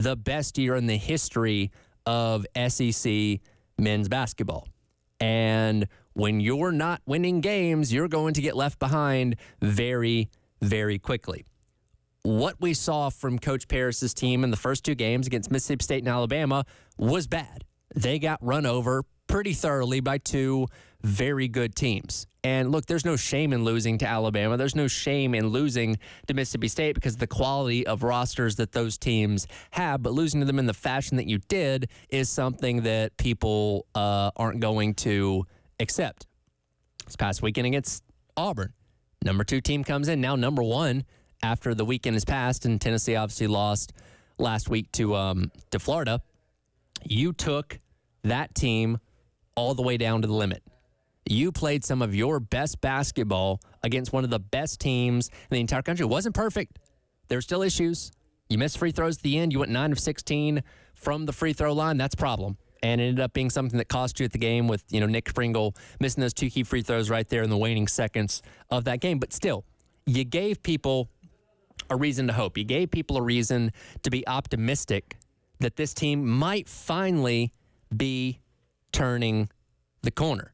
the best year in the history of SEC men's basketball. And when you're not winning games, you're going to get left behind very, very quickly. What we saw from Coach Parris's team in the first two games against Mississippi State and Alabama was bad. They got run over pretty thoroughly by two very good teams. And look, there's no shame in losing to Alabama. There's no shame in losing to Mississippi State because of the quality of rosters that those teams have. But losing to them in the fashion that you did is something that people aren't going to accept. This past weekend against Auburn, number 2 team comes in, now number 1 after the weekend has passed, and Tennessee obviously lost last week to Florida. You took that team all the way down to the limit. You played some of your best basketball against one of the best teams in the entire country. It wasn't perfect. There were still issues. You missed free throws at the end. You went 9 of 16 from the free throw line. That's a problem. And it ended up being something that cost you at the game with, Nick Pringle missing those 2 key free throws right there in the waning seconds of that game. But still, you gave people a reason to hope. You gave people a reason to be optimistic that this team might finally be turning the corner.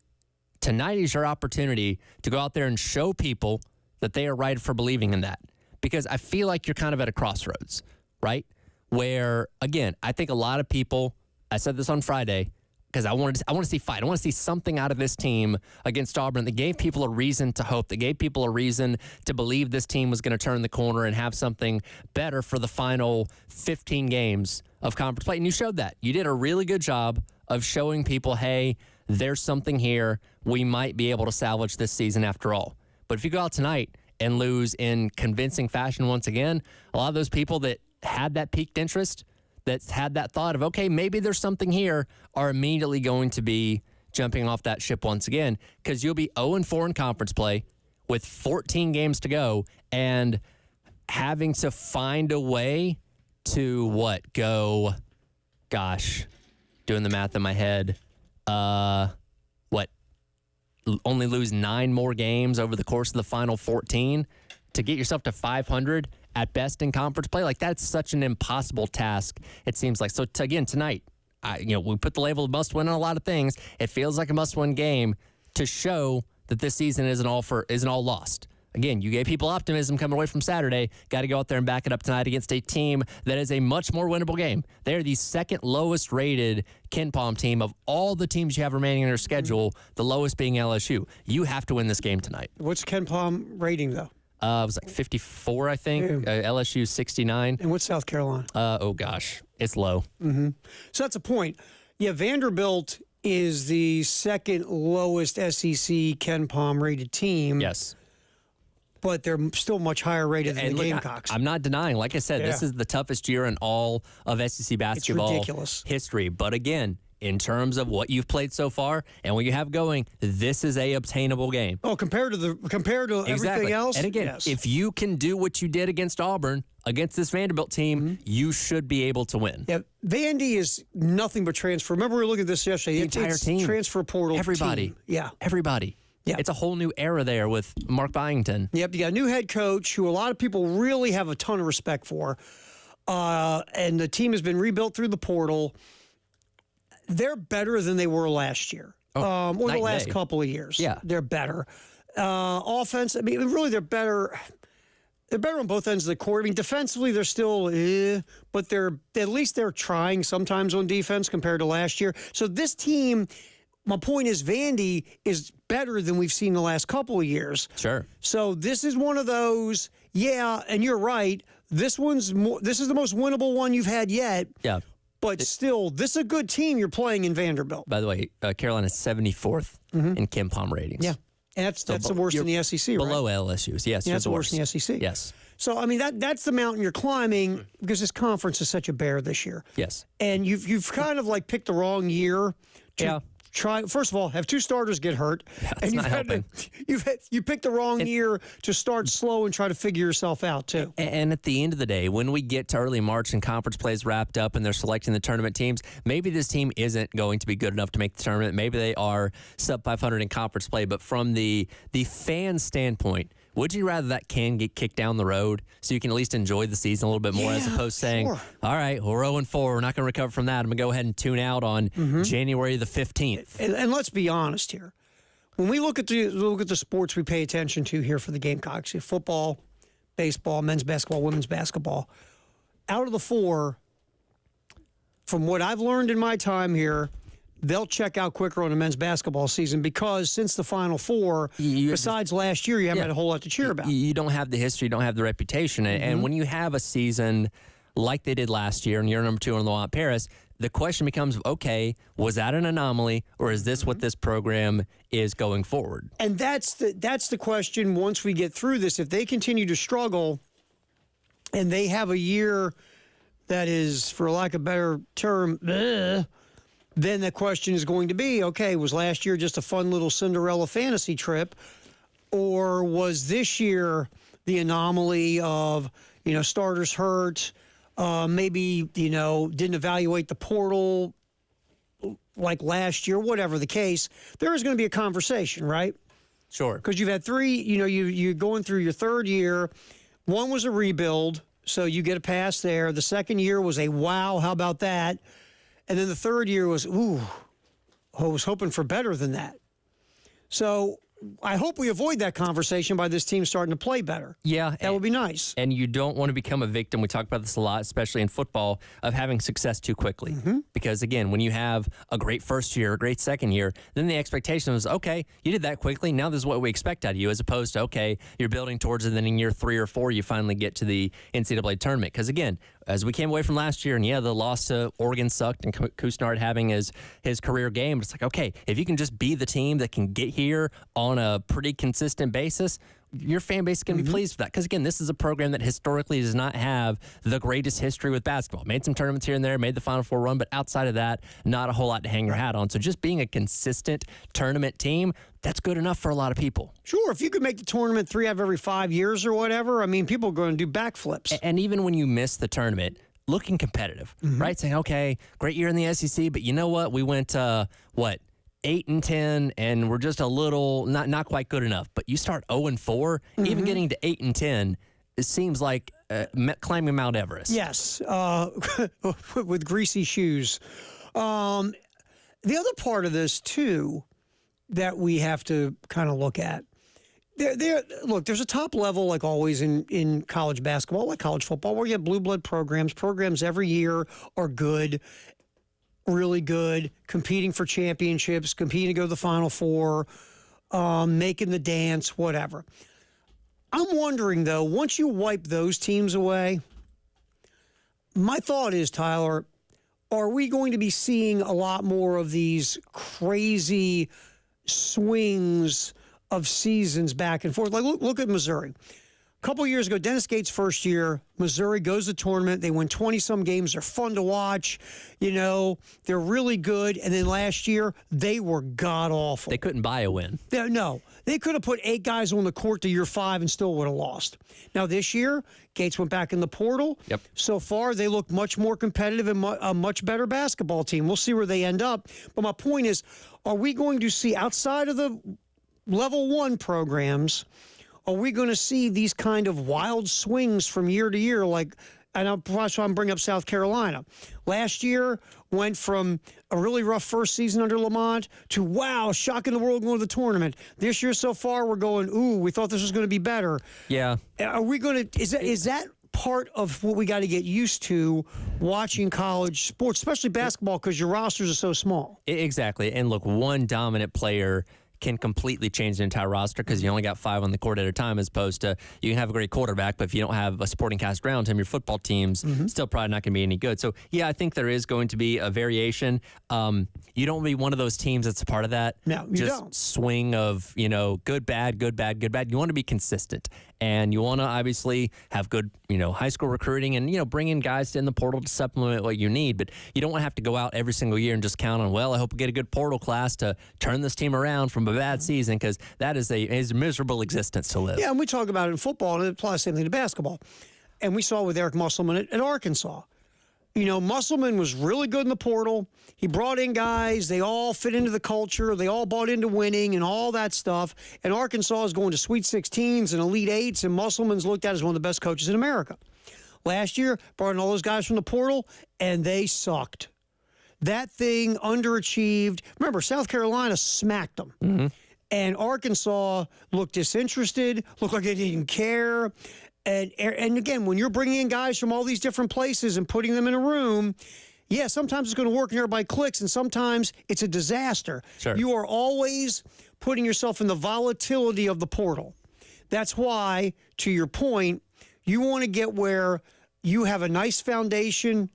Tonight is your opportunity to go out there and show people that they are right for believing in that. Because I feel like you're kind of at a crossroads, right? Where, again, I think a lot of people, I said this on Friday, because I want to see fight. I want to see something out of this team against Auburn that gave people a reason to hope, that gave people a reason to believe this team was going to turn the corner and have something better for the final 15 games of conference play. And you showed that. You did a really good job of showing people, hey, there's something here. We might be able to salvage this season after all. But if you go out tonight and lose in convincing fashion once again, a lot of those people that had that piqued interest, that's had that thought of, okay, maybe there's something here, are immediately going to be jumping off that ship once again, because you'll be 0-4 in conference play with 14 games to go and having to find a way to doing the math in my head, only lose 9 more games over the course of the final 14 to get yourself to 500 at best in conference play. Like, that's such an impossible task, it seems like. So, again, tonight, we put the label of must-win on a lot of things. It feels like a must-win game to show that this season isn't all lost. Again, you gave people optimism coming away from Saturday. Got to go out there and back it up tonight against a team that is a much more winnable game. They're the second lowest rated KenPom team of all the teams you have remaining in your schedule, the lowest being LSU. You have to win this game tonight. What's KenPom rating, though? It was like 54, I think. Yeah. LSU 69. And what's South Carolina? It's low. Mm-hmm. So that's a point. Yeah, Vanderbilt is the second lowest SEC KenPom rated team. Yes. But they're still much higher rated than the Gamecocks. I'm not denying. Like I said, This is the toughest year in all of SEC basketball history. But again, in terms of what you've played so far and what you have going, this is a obtainable game. Oh, compared to everything else? And again, if you can do what you did against Auburn, against this Vanderbilt team, you should be able to win. Yeah, Vandy is nothing but transfer. Remember we were looking at this yesterday. The entire team. Transfer portal Everybody. team. Yeah. Everybody. Yeah. It's a whole new era there with Mark Byington. Yep, you got a new head coach who a lot of people really have a ton of respect for. And the team has been rebuilt through the portal. They're better than they were last year. Or the last couple of years. Yeah. They're better. Offense, I mean, really they're better. They're better on both ends of the court. I mean, defensively, they're still, but at least they're trying sometimes on defense compared to last year. So this team, my point is, Vandy is better than we've seen the last couple of years. Sure. So this is one of those, and you're right. This is the most winnable one you've had yet. Yeah. But still, this is a good team you're playing in Vanderbilt. By the way, Carolina's 74th in KenPom ratings. Yeah. And that's the worst in the SEC, right? Below LSU's, yes. Yeah, that's the worst in the SEC. Yes. So, I mean, that's the mountain you're climbing because this conference is such a bear this year. Yes. And you've kind of like picked the wrong year to try. First of all, have 2 starters get hurt. Yeah, that's not helping. You picked the wrong year to start slow and try to figure yourself out, too. And at the end of the day, when we get to early March and conference plays wrapped up and they're selecting the tournament teams, maybe this team isn't going to be good enough to make the tournament. Maybe they are sub 500 in conference play. But from the fan standpoint, would you rather that can get kicked down the road so you can at least enjoy the season a little bit more as opposed to saying, all right, we're 0-4, we're not going to recover from that. I'm going to go ahead and tune out on January the 15th. And let's be honest here. When we look at the sports we pay attention to here for the Gamecocks, football, baseball, men's basketball, women's basketball, out of the four, from what I've learned in my time here, they'll check out quicker on the men's basketball season because since the Final Four, besides last year, you haven't had a whole lot to cheer about. You don't have the history, you don't have the reputation. And when you have a season like they did last year and you're number 2 on the Mont Paris, the question becomes, okay, was that an anomaly or is this what this program is going forward? And that's the question once we get through this. If they continue to struggle and they have a year that is, for lack of a better term, then the question is going to be, okay, was last year just a fun little Cinderella fantasy trip, or was this year the anomaly of, starters hurt, maybe, didn't evaluate the portal like last year, whatever the case, there is going to be a conversation, right? Sure. Because you've had 3, you're going through your third year. One was a rebuild, so you get a pass there. The second year was a wow, how about that? And then the third year was, I was hoping for better than that. So I hope we avoid that conversation by this team starting to play better. Yeah. That would be nice. And you don't want to become a victim. We talk about this a lot, especially in football, of having success too quickly. Because, again, when you have a great first year, a great second year, then the expectation is, okay, you did that quickly. Now this is what we expect out of you, as opposed to, okay, you're building towards it, and then in year 3 or 4, you finally get to the NCAA tournament. Because, again, as we came away from last year, and the loss to Oregon sucked, and Cousinard having his career game, it's like, okay, if you can just be the team that can get here on a pretty consistent basis, your fan base is going to be pleased with that. Because, again, this is a program that historically does not have the greatest history with basketball. Made some tournaments here and there, made the Final Four run, but outside of that, not a whole lot to hang your hat on. So just being a consistent tournament team, that's good enough for a lot of people. Sure, if you could make the tournament 3 out of every 5 years or whatever, I mean, people are going to do backflips. And even when you miss the tournament, looking competitive, right? Saying, okay, great year in the SEC, but you know what? We went, 8-10, and we're just a little not quite good enough. But you start 0-4, even getting to 8-10, it seems like climbing Mount Everest. Yes, with greasy shoes. The other part of this too that we have to kind of look at. Look, there's a top level, like always in college basketball, like college football, where you have blue blood programs. Programs every year are good. Really good, competing for championships, competing to go to the Final Four, making the dance, whatever. I'm wondering, though, once you wipe those teams away, my thought is, Tyler, are we going to be seeing a lot more of these crazy swings of seasons back and forth? Like, look at Missouri. A couple of years ago, Dennis Gates' first year, Missouri goes to the tournament. They win 20-some games. They're fun to watch. They're really good. And then last year, they were god-awful. They couldn't buy a win. No. They could have put 8 guys on the court to year 5 and still would have lost. Now, this year, Gates went back in the portal. Yep. So far, they look much more competitive and a much better basketball team. We'll see where they end up. But my point is, are we going to see, outside of the level 1 programs, are we going to see these kind of wild swings from year to year? And I'm bringing up South Carolina. Last year went from a really rough first season under Lamont to, wow, shocking the world going to the tournament. This year so far, we're going, ooh, we thought this was going to be better. Yeah. Are we going to, is that part of what we got to get used to watching college sports, especially basketball, because your rosters are so small? Exactly. And look, one dominant player can completely change the entire roster because you only got 5 on the court at a time, as opposed to you can have a great quarterback, but if you don't have a supporting cast around him, your football team's still probably not going to be any good. So, yeah, I think there is going to be a variation. You don't want to be one of those teams that's a part of that. No, you just don't. Swing of, good, bad, good, bad, good, bad. You want to be consistent. And you want to obviously have good, high school recruiting and, bring in guys in the portal to supplement what you need. But you don't want to have to go out every single year and just count on, I hope we get a good portal class to turn this team around from a bad season, because that is a miserable existence to live. Yeah, and we talk about it in football, and it applies the same thing to basketball. And we saw with Eric Musselman at Arkansas. Musselman was really good in the portal. He brought in guys. They all fit into the culture. They all bought into winning and all that stuff. And Arkansas is going to Sweet 16s and Elite 8s, and Musselman's looked at as one of the best coaches in America. Last year, brought in all those guys from the portal, and they sucked. That thing underachieved. Remember, South Carolina smacked them. Mm-hmm. And Arkansas looked disinterested, looked like they didn't care. And again, when you're bringing in guys from all these different places and putting them in a room, yeah, sometimes it's going to work and everybody clicks, and sometimes it's a disaster. Sure. You are always putting yourself in the volatility of the portal. That's why, to your point, you want to get where you have a nice foundation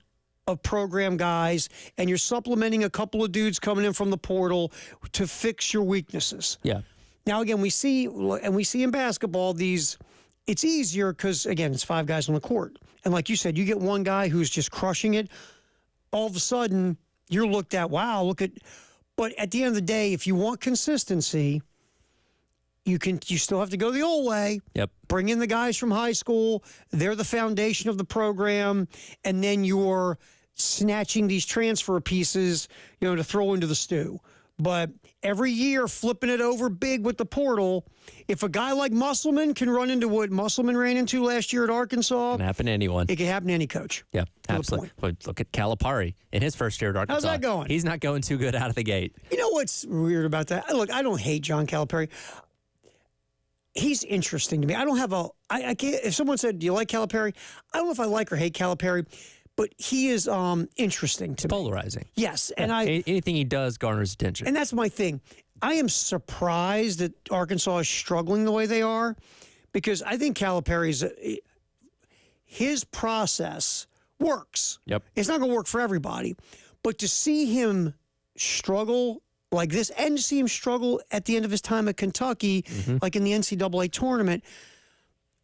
of program guys, and you're supplementing a couple of dudes coming in from the portal to fix your weaknesses. Yeah. Now, again, we see in basketball these. It's easier because, again, it's 5 guys on the court. And like you said, you get one guy who's just crushing it. All of a sudden, you're looked at, wow, look at. But at the end of the day, if you want consistency, you still have to go the old way. Yep. Bring in the guys from high school. They're the foundation of the program. And then you're snatching these transfer pieces, to throw into the stew. But every year, flipping it over big with the portal, if a guy like Musselman can run into what Musselman ran into last year at Arkansas, It can happen to anyone. it can happen to any coach. Yeah, absolutely. But look at Calipari in his first year at Arkansas. How's that going? He's not going too good out of the gate. You know what's weird about that? Look, I don't hate John Calipari. He's interesting to me. I don't have I can't. If someone said, "Do you like Calipari?" I don't know if I like or hate Calipari, but he is interesting to me. Polarizing. Yes, and anything he does garners attention. And that's my thing. I am surprised that Arkansas is struggling the way they are, because I think Calipari's his process works. Yep. It's not going to work for everybody, but to see him struggle like this, and to see him struggle at the end of his time at Kentucky, like in the NCAA tournament,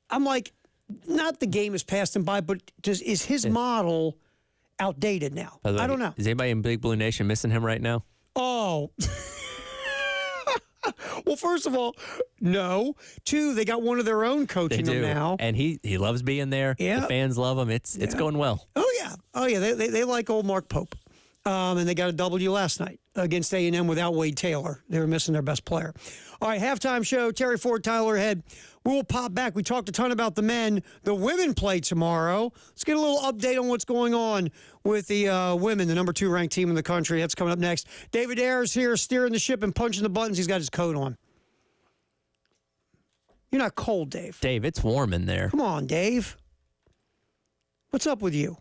I'm like, not the game has passed him by, but is his model outdated now? By the way, I don't know. Is anybody in Big Blue Nation missing him right now? Oh. Well, first of all, no. 2, they got one of their own coaching They do. them now. And he loves being there. Yeah. The fans love him. It's going well. Oh, yeah. They like old Mark Pope. And they got a W last night against A&M without Wade Taylor. They were missing their best player. All right, halftime show, Terry Ford, Tyler Head. We will pop back. We talked a ton about the men. The women play tomorrow. Let's get a little update on what's going on with the women, the number 2 ranked team in the country. That's coming up next. David Ayers here steering the ship and punching the buttons. He's got his coat on. You're not cold, Dave. Dave, it's warm in there. Come on, Dave. What's up with you?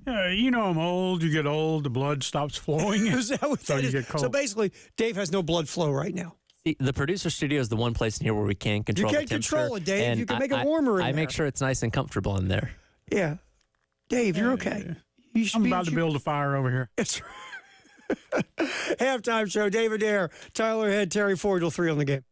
I'm old. You get old, the blood stops flowing. Is that what so that you is? get cold. So basically, Dave has no blood flow right now. See, the producer studio is the one place in here where we can control the temperature. You can't control it, Dave. And You can make it warmer in I there. make sure it's nice and comfortable in there. Yeah. Dave, you're okay. You should I'm about to build a fire over here. It's halftime show. David Ayer, Tyler Head, Terry Ford till 3 on the game.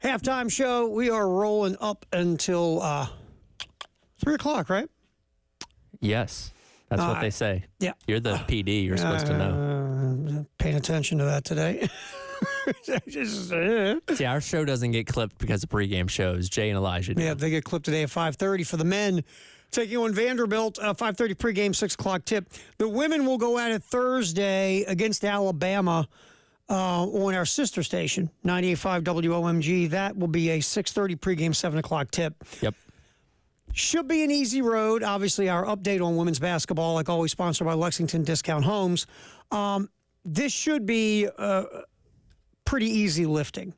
Halftime show. We are rolling up until 3 o'clock, right? Yes. That's what they say. Yeah. You're the PD. You're supposed to know. Paying attention to that today. See, our show doesn't get clipped because of pregame shows. Jay and Elijah do. Yeah, they get clipped today at 5:30 for the men. Taking on Vanderbilt, 5:30 pregame, 6 o'clock tip. The women will go at it Thursday against Alabama on our sister station, 98.5 WOMG. That will be a 6:30 pregame, 7 o'clock tip. Yep. Should be an easy road. Obviously, our update on women's basketball, like always, sponsored by Lexington Discount Homes. This should be pretty easy lifting.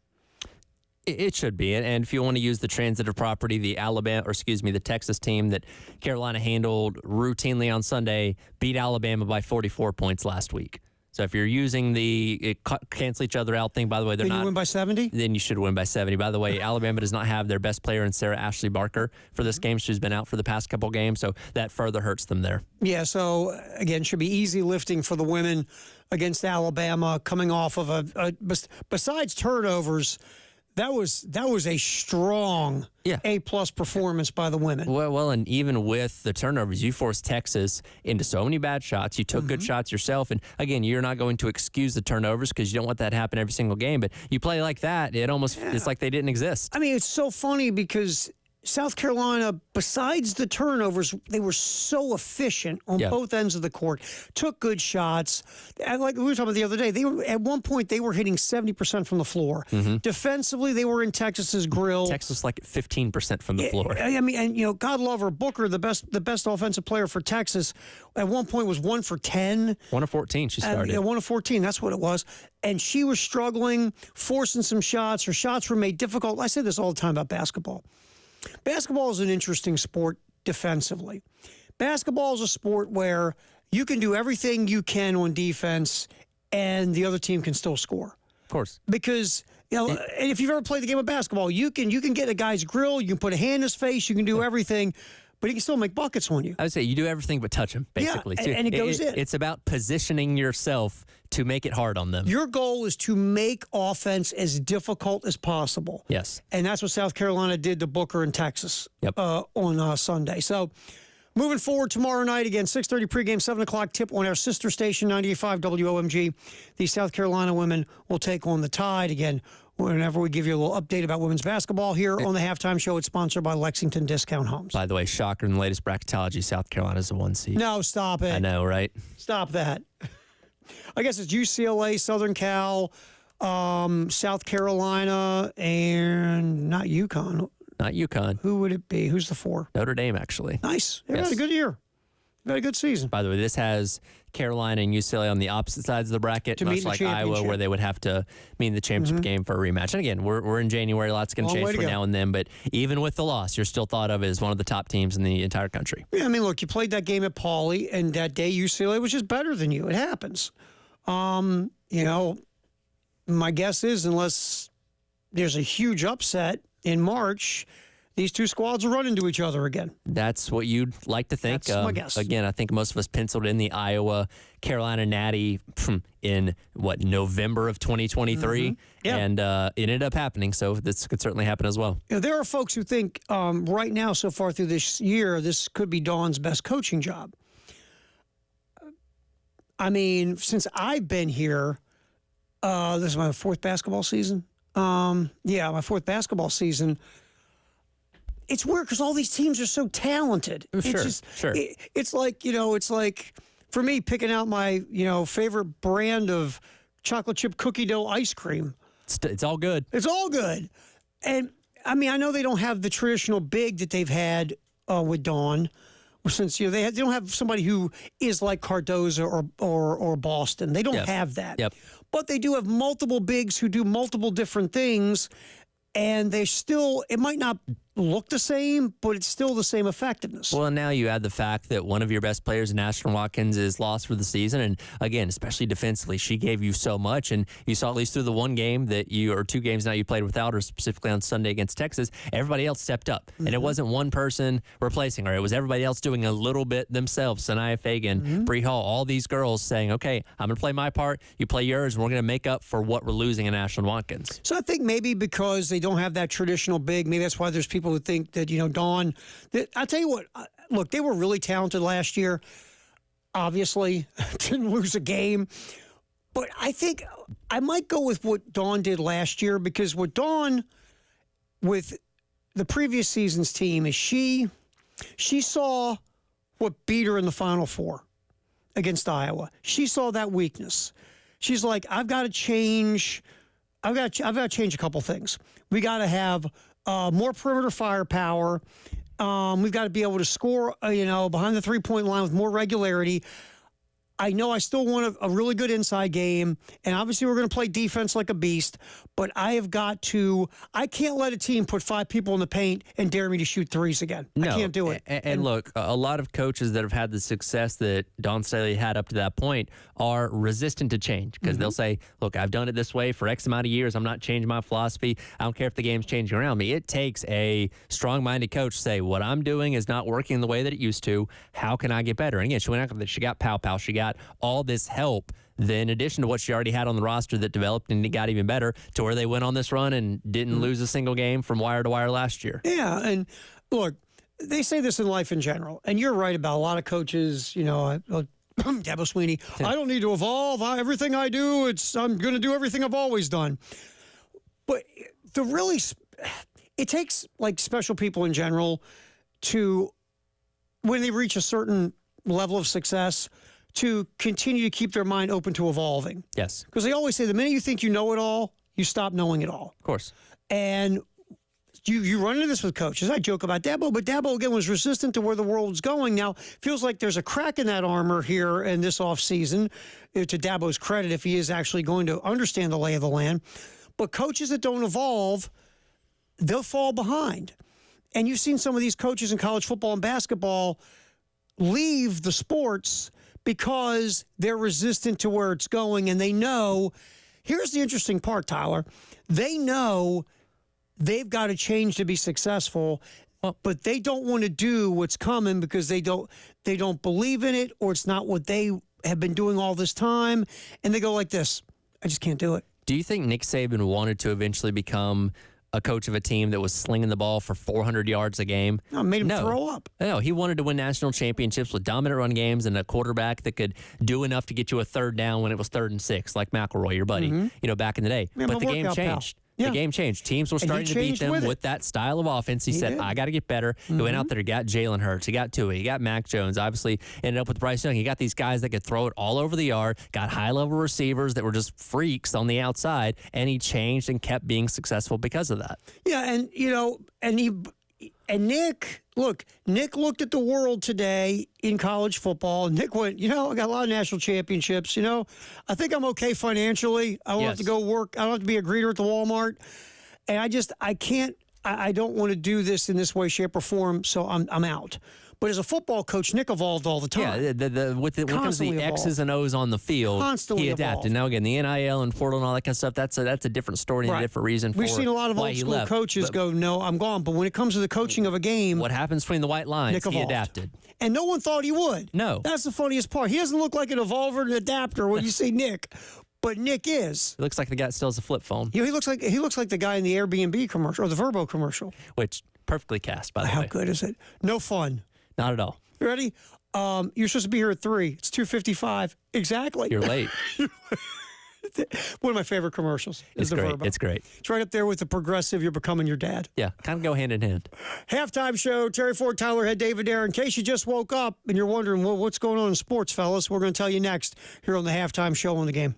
It should be. And if you want to use the transitive property, the Texas team that Carolina handled routinely on Sunday beat Alabama by 44 points last week. So if you're using the cancel each other out thing, by the way, Then you win by 70? Then you should win by 70. By the way, Alabama does not have their best player in Sarah Ashley Barker for this game. She's been out for the past couple games, so that further hurts them there. Yeah, so again, should be easy lifting for the women against Alabama coming off of besides turnovers. That was a strong A-plus performance by the women. Well, and even with the turnovers, you forced Texas into so many bad shots. You took good shots yourself. And again, you're not going to excuse the turnovers because you don't want that to happen every single game. But you play like that, it's like they didn't exist. I mean, it's so funny because South Carolina, besides the turnovers, they were so efficient on both ends of the court, took good shots. And like we were talking about the other day, at one point they were hitting 70% from the floor. Defensively, they were in Texas's grill. Texas like 15% from the floor. I mean, and God love her, Booker, the best offensive player for Texas, at one point was 1 for 10. 1 of 14 she started. Yeah, 1 of 14, that's what it was. And she was struggling, forcing some shots. Her shots were made difficult. I say this all the time about basketball. Basketball is an interesting sport defensively. Basketball is a sport where you can do everything you can on defense and the other team can still score. Of course. Because, and if you've ever played the game of basketball, you can get a guy's grill, you can put a hand in his face, you can do everything, but he can still make buckets on you. I would say you do everything but touch him, basically. Yeah, and it goes in. It's about positioning yourself to make it hard on them. Your goal is to make offense as difficult as possible. Yes. And that's what South Carolina did to Booker in Texas on Sunday. So moving forward tomorrow night, again, 6:30 pregame, 7 o'clock tip on our sister station, 98.5 WOMG. The South Carolina women will take on the Tide. Again, whenever we give you a little update about women's basketball here on the halftime show, it's sponsored by Lexington Discount Homes. By the way, shocker in the latest bracketology, South Carolina's the 1 seed. No, stop it. I know, right? Stop that. I guess it's UCLA, Southern Cal, South Carolina, and not UConn. Not UConn. Who would it be? Who's the 4? Notre Dame, actually. Nice. They've had a good year. They've had a good season. By the way, this has Carolina and UCLA on the opposite sides of the bracket, much like Iowa, where they would have to meet in the championship game for a rematch. And again, we're in January. Lots going to change between now and then. But even with the loss, you're still thought of as one of the top teams in the entire country. Yeah, I mean, look, you played that game at Pauley, and that day UCLA was just better than you. It happens. My guess is unless there's a huge upset in March, these two squads will run into each other again. That's what you'd like to think. That's my guess. Again, I think most of us penciled in the Iowa-Carolina Natty in, November of 2023. Yeah. And it ended up happening, so this could certainly happen as well. There are folks who think right now, so far through this year, this could be Dawn's best coaching job. I mean, since I've been here, this is my 4th basketball season. My 4th basketball season. It's weird because all these teams are so talented. Sure. It's like for me picking out my favorite brand of chocolate chip cookie dough ice cream. It's all good. It's all good, and I mean I know they don't have the traditional big that they've had with Dawn. Since they don't have somebody who is like Cardozo or Boston. They don't have that. Yep. But they do have multiple bigs who do multiple different things, and they still, it might not look the same, but it's still the same effectiveness. Well, and now you add the fact that one of your best players, Ashton Watkins, is lost for the season. And again, especially defensively, she gave you so much. And you saw at least through the one game that or 2 games now you played without her, specifically on Sunday against Texas, everybody else stepped up. And it wasn't one person replacing her. It was everybody else doing a little bit themselves. Sanaya Fagan, Bree Hall, all these girls saying, okay, I'm going to play my part, you play yours, and we're going to make up for what we're losing in Ashton Watkins. So I think maybe because they don't have that traditional big, maybe that's why there's people who think that, Dawn, I'll tell you what, look, they were really talented last year. Obviously, didn't lose a game. But I think I might go with what Dawn did last year, because what Dawn, with the previous season's team, is she saw what beat her in the Final Four against Iowa. She saw that weakness. She's like, I've got to change. I've got to change a couple things. We got to have more perimeter firepower. We've got to be able to score, behind the 3-point line with more regularity. I know I still want a really good inside game, and obviously we're going to play defense like a beast, but I can't let a team put 5 people in the paint and dare me to shoot threes again. No. I can't do it. And look, a lot of coaches that have had the success that Dawn Staley had up to that point are resistant to change, because they'll say, look, I've done it this way for X amount of years. I'm not changing my philosophy. I don't care if the game's changing around me. It takes a strong-minded coach to say, what I'm doing is not working the way that it used to. How can I get better? And again, she went out, she got pow-pow. She got all this help, then in addition to what she already had on the roster that developed and it got even better, to where they went on this run and didn't lose a single game from wire to wire last year. Yeah, and look, they say this in life in general, and you're right about a lot of coaches, Dabo Sweeney, I don't need to evolve. Everything I do, I'm going to do everything I've always done. But it takes like special people in general to, when they reach a certain level of success, to continue to keep their mind open to evolving. Yes. Because they always say the minute you think you know it all, you stop knowing it all. Of course. And you run into this with coaches. I joke about Dabo, but Dabo, again, was resistant to where the world's going. Now, feels like there's a crack in that armor here in this offseason, to Dabo's credit, if he is actually going to understand the lay of the land. But coaches that don't evolve, they'll fall behind. And you've seen some of these coaches in college football and basketball leave the sports because they're resistant to where it's going, and they know, here's the interesting part, Tyler, they know they've got to change to be successful, but they don't want to do what's coming because they don't believe in it, or it's not what they have been doing all this time, and they go like this, I just can't do it. Do you think Nick Saban wanted to eventually become a coach of a team that was slinging the ball for 400 yards a game? No, it made him throw up. No, he wanted to win national championships with dominant run games and a quarterback that could do enough to get you a 3rd down when it was 3rd and 6, like McElroy, your buddy, back in the day. Yeah, but the game changed. Yeah. The game changed. Teams were starting to beat them with that style of offense. He said, did. I got to get better. He went out there, got Jalen Hurts, he got Tua, he got Mac Jones, obviously ended up with Bryce Young. He got these guys that could throw it all over the yard, got high-level receivers that were just freaks on the outside, and he changed and kept being successful because of that. Yeah, and Nick looked at the world today in college football, and Nick went, I got a lot of national championships. I think I'm okay financially. I don't have to go work. I don't have to be a greeter at the Walmart. And I don't want to do this in this way, shape, or form, so I'm out. But as a football coach, Nick evolved all the time. Yeah, when it comes to the X's and O's on the field, he adapted. Now, again, the NIL and portal and all that kind of stuff, that's a different story and a different reason for why he left. We've seen a lot of old school coaches go, no, I'm gone. But when it comes to the coaching of a game, what happens between the white lines, he adapted. And no one thought he would. No. That's the funniest part. He doesn't look like an evolver and an adapter when you see Nick. But Nick is. He looks like the guy that still has a flip phone. He looks like the guy in the Airbnb commercial, or the Verbo commercial. Which, perfectly cast, by the way. How good is it? No fun. Not at all. You ready? You're supposed to be here at 3. It's 2:55. Exactly. You're late. One of my favorite commercials is the Verbo. It's great. It's right up there with the Progressive, You're Becoming Your Dad. Yeah, kind of go hand in hand. Halftime show, Terry Ford, Tyler Head, David Aaron. In case you just woke up and you're wondering, well, what's going on in sports, fellas, we're going to tell you next here on the Halftime Show on the Game.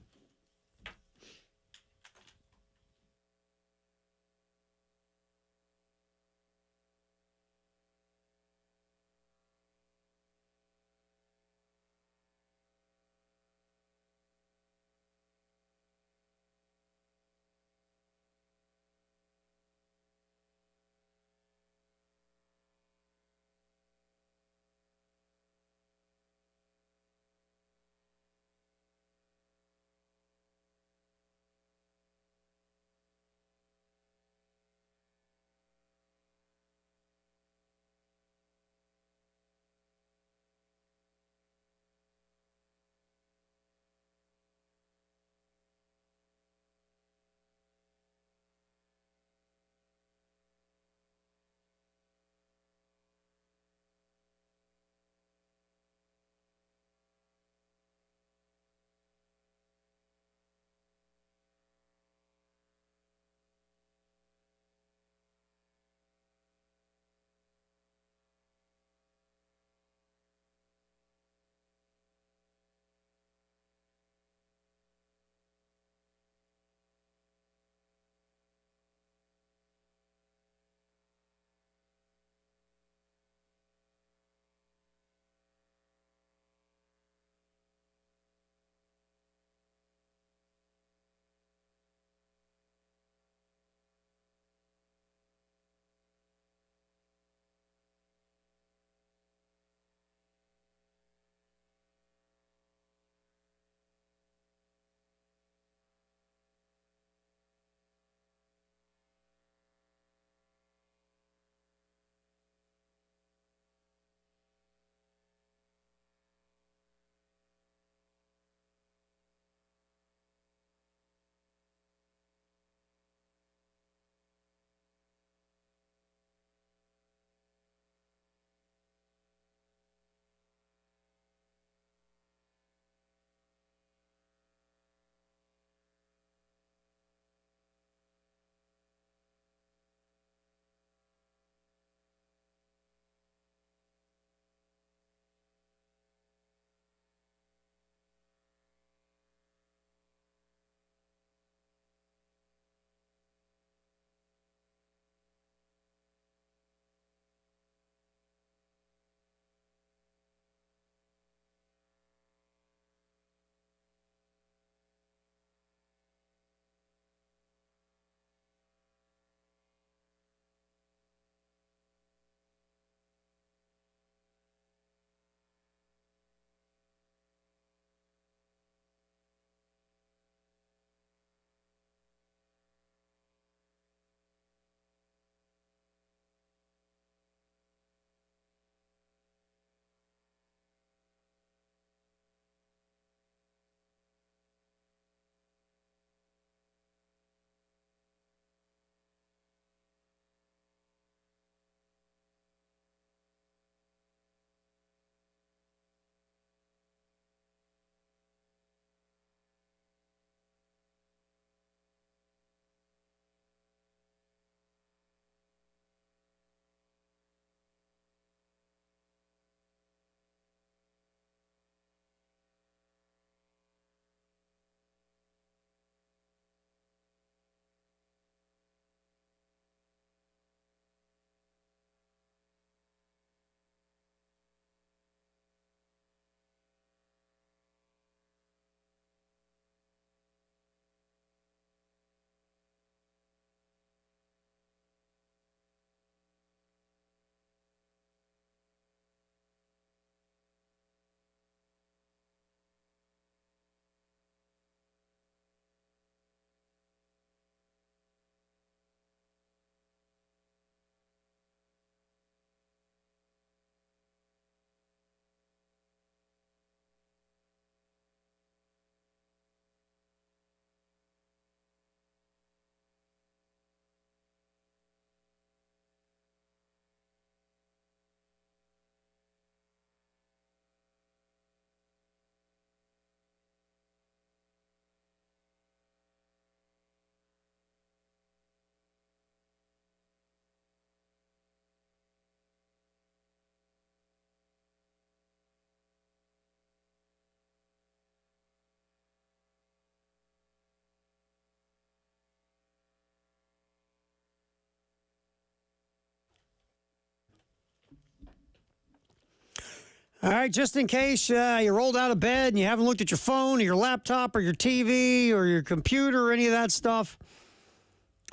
All right, just in case you rolled out of bed and you haven't looked at your phone or your laptop or your TV or your computer or any of that stuff,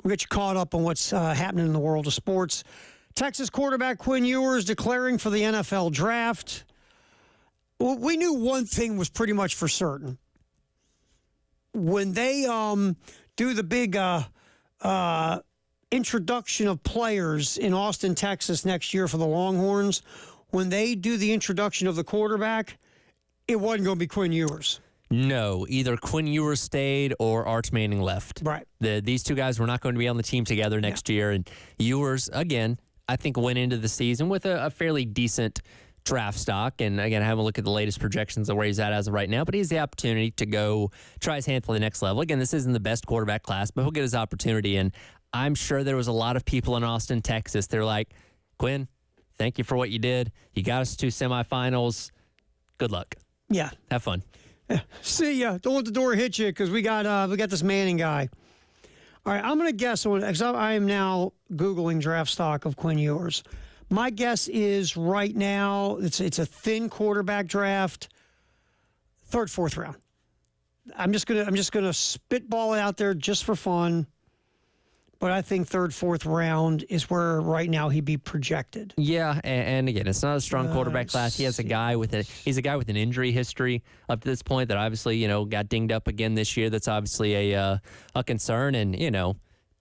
we'll get you caught up on what's happening in the world of sports. Texas quarterback Quinn Ewers declaring for the NFL draft. Well, we knew one thing was pretty much for certain. When they do the big introduction of players in Austin, Texas next year for the Longhorns, when they do the introduction of the quarterback, it wasn't going to be Quinn Ewers. No, either Quinn Ewers stayed or Arch Manning left. Right. These two guys were not going to be on the team together next year. And Ewers, again, I think went into the season with a fairly decent draft stock. And again, I haven't looked at the latest projections of where he's at as of right now, but he has the opportunity to go try his hand for the next level. Again, this isn't the best quarterback class, but he'll get his opportunity. And I'm sure there was a lot of people in Austin, Texas. They're like, Quinn, thank you for what you did. You got us to semifinals. Good luck. Yeah. Have fun. Yeah. See ya. Don't let the door hit you because we got this Manning guy. All right, I'm going to guess on because I am now Googling draft stock of Quinn Ewers. My guess is right now it's a thin quarterback draft, third, fourth round. I'm just gonna spitball it out there just for fun. But I think third, fourth round is where right now he'd be projected. Yeah, and again, it's not a strong quarterback class. He has a guy with he's a guy with an injury history up to this point that obviously got dinged up again this year. That's obviously a concern, and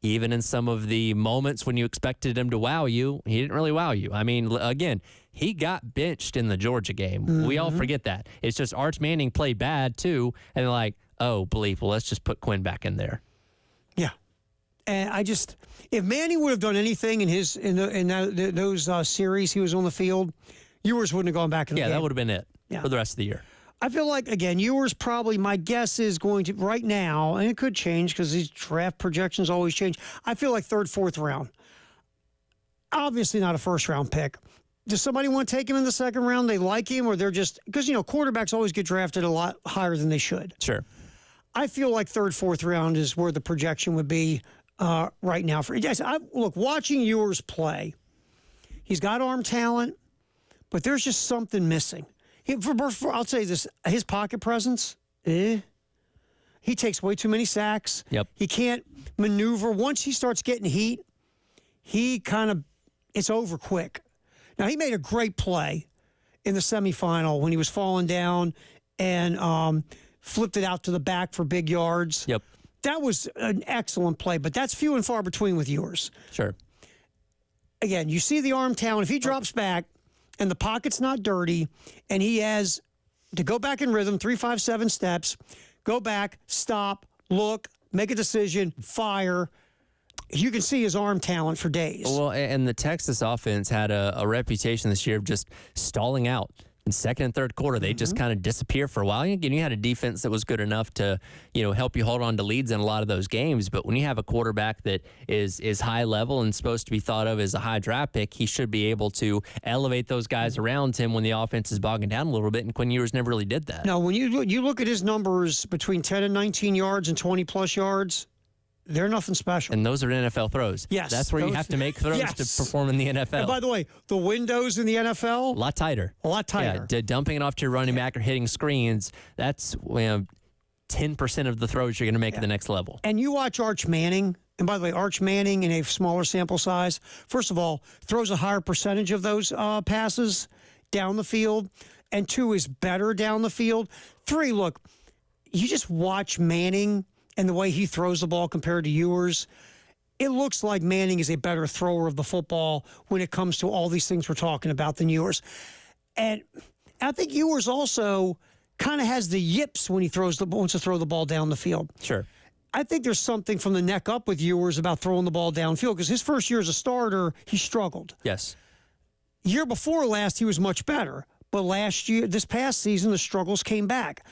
even in some of the moments when you expected him to wow you, he didn't really wow you. I mean, again, he got benched in the Georgia game. Mm-hmm. We all forget that. It's just Arch Manning played bad too, and they're like, oh, bleep, well, let's just put Quinn back in there. Yeah. And if Manning would have done anything in those series he was on the field, Ewers wouldn't have gone back in the game. Yeah, that would have been it for the rest of the year. I feel like, again, Ewers probably, my guess is going to, right now, and it could change because these draft projections always change, I feel like third, fourth round. Obviously not a first-round pick. Does somebody want to take him in the second round? They like him, or they're just, because, quarterbacks always get drafted a lot higher than they should. Sure. I feel like third, fourth round is where the projection would be. Right now. Look, watching Ewers play, he's got arm talent, but there's just something missing. I'll say this, his pocket presence, he takes way too many sacks. Yep. He can't maneuver. Once he starts getting heat, it's over quick. Now, he made a great play in the semifinal when he was falling down and flipped it out to the back for big yards. Yep. That was an excellent play, but that's few and far between with Ewers. Sure. Again, you see the arm talent. If he drops back and the pocket's not dirty and he has to go back in rhythm, 3, 5, 7 steps, go back, stop, look, make a decision, fire, you can see his arm talent for days. Well, and the Texas offense had a reputation this year of just stalling out. In second and third quarter, they just kind of disappear for a while. Again, you had a defense that was good enough to, help you hold on to leads in a lot of those games. But when you have a quarterback that is high level and supposed to be thought of as a high draft pick, he should be able to elevate those guys around him when the offense is bogging down a little bit. And Quinn Ewers never really did that. No, when you look at his numbers between 10 and 19 yards and 20-plus yards, they're nothing special. And those are NFL throws. Yes. That's where you have to make throws to perform in the NFL. And by the way, the windows in the NFL, a lot tighter. Yeah, dumping it off to your running back or hitting screens, that's 10% of the throws you're going to make at the next level. And you watch Arch Manning, and by the way, Arch Manning in a smaller sample size, first of all, throws a higher percentage of those passes down the field, and 2 is better down the field. 3, look, you just watch Manning and the way he throws the ball compared to Ewers, it looks like Manning is a better thrower of the football when it comes to all these things we're talking about than Ewers. And I think Ewers also kind of has the yips when he wants to throw the ball down the field. Sure. I think there's something from the neck up with Ewers about throwing the ball downfield because his first year as a starter, he struggled. Yes. Year before last, he was much better. But this past season, the struggles came back.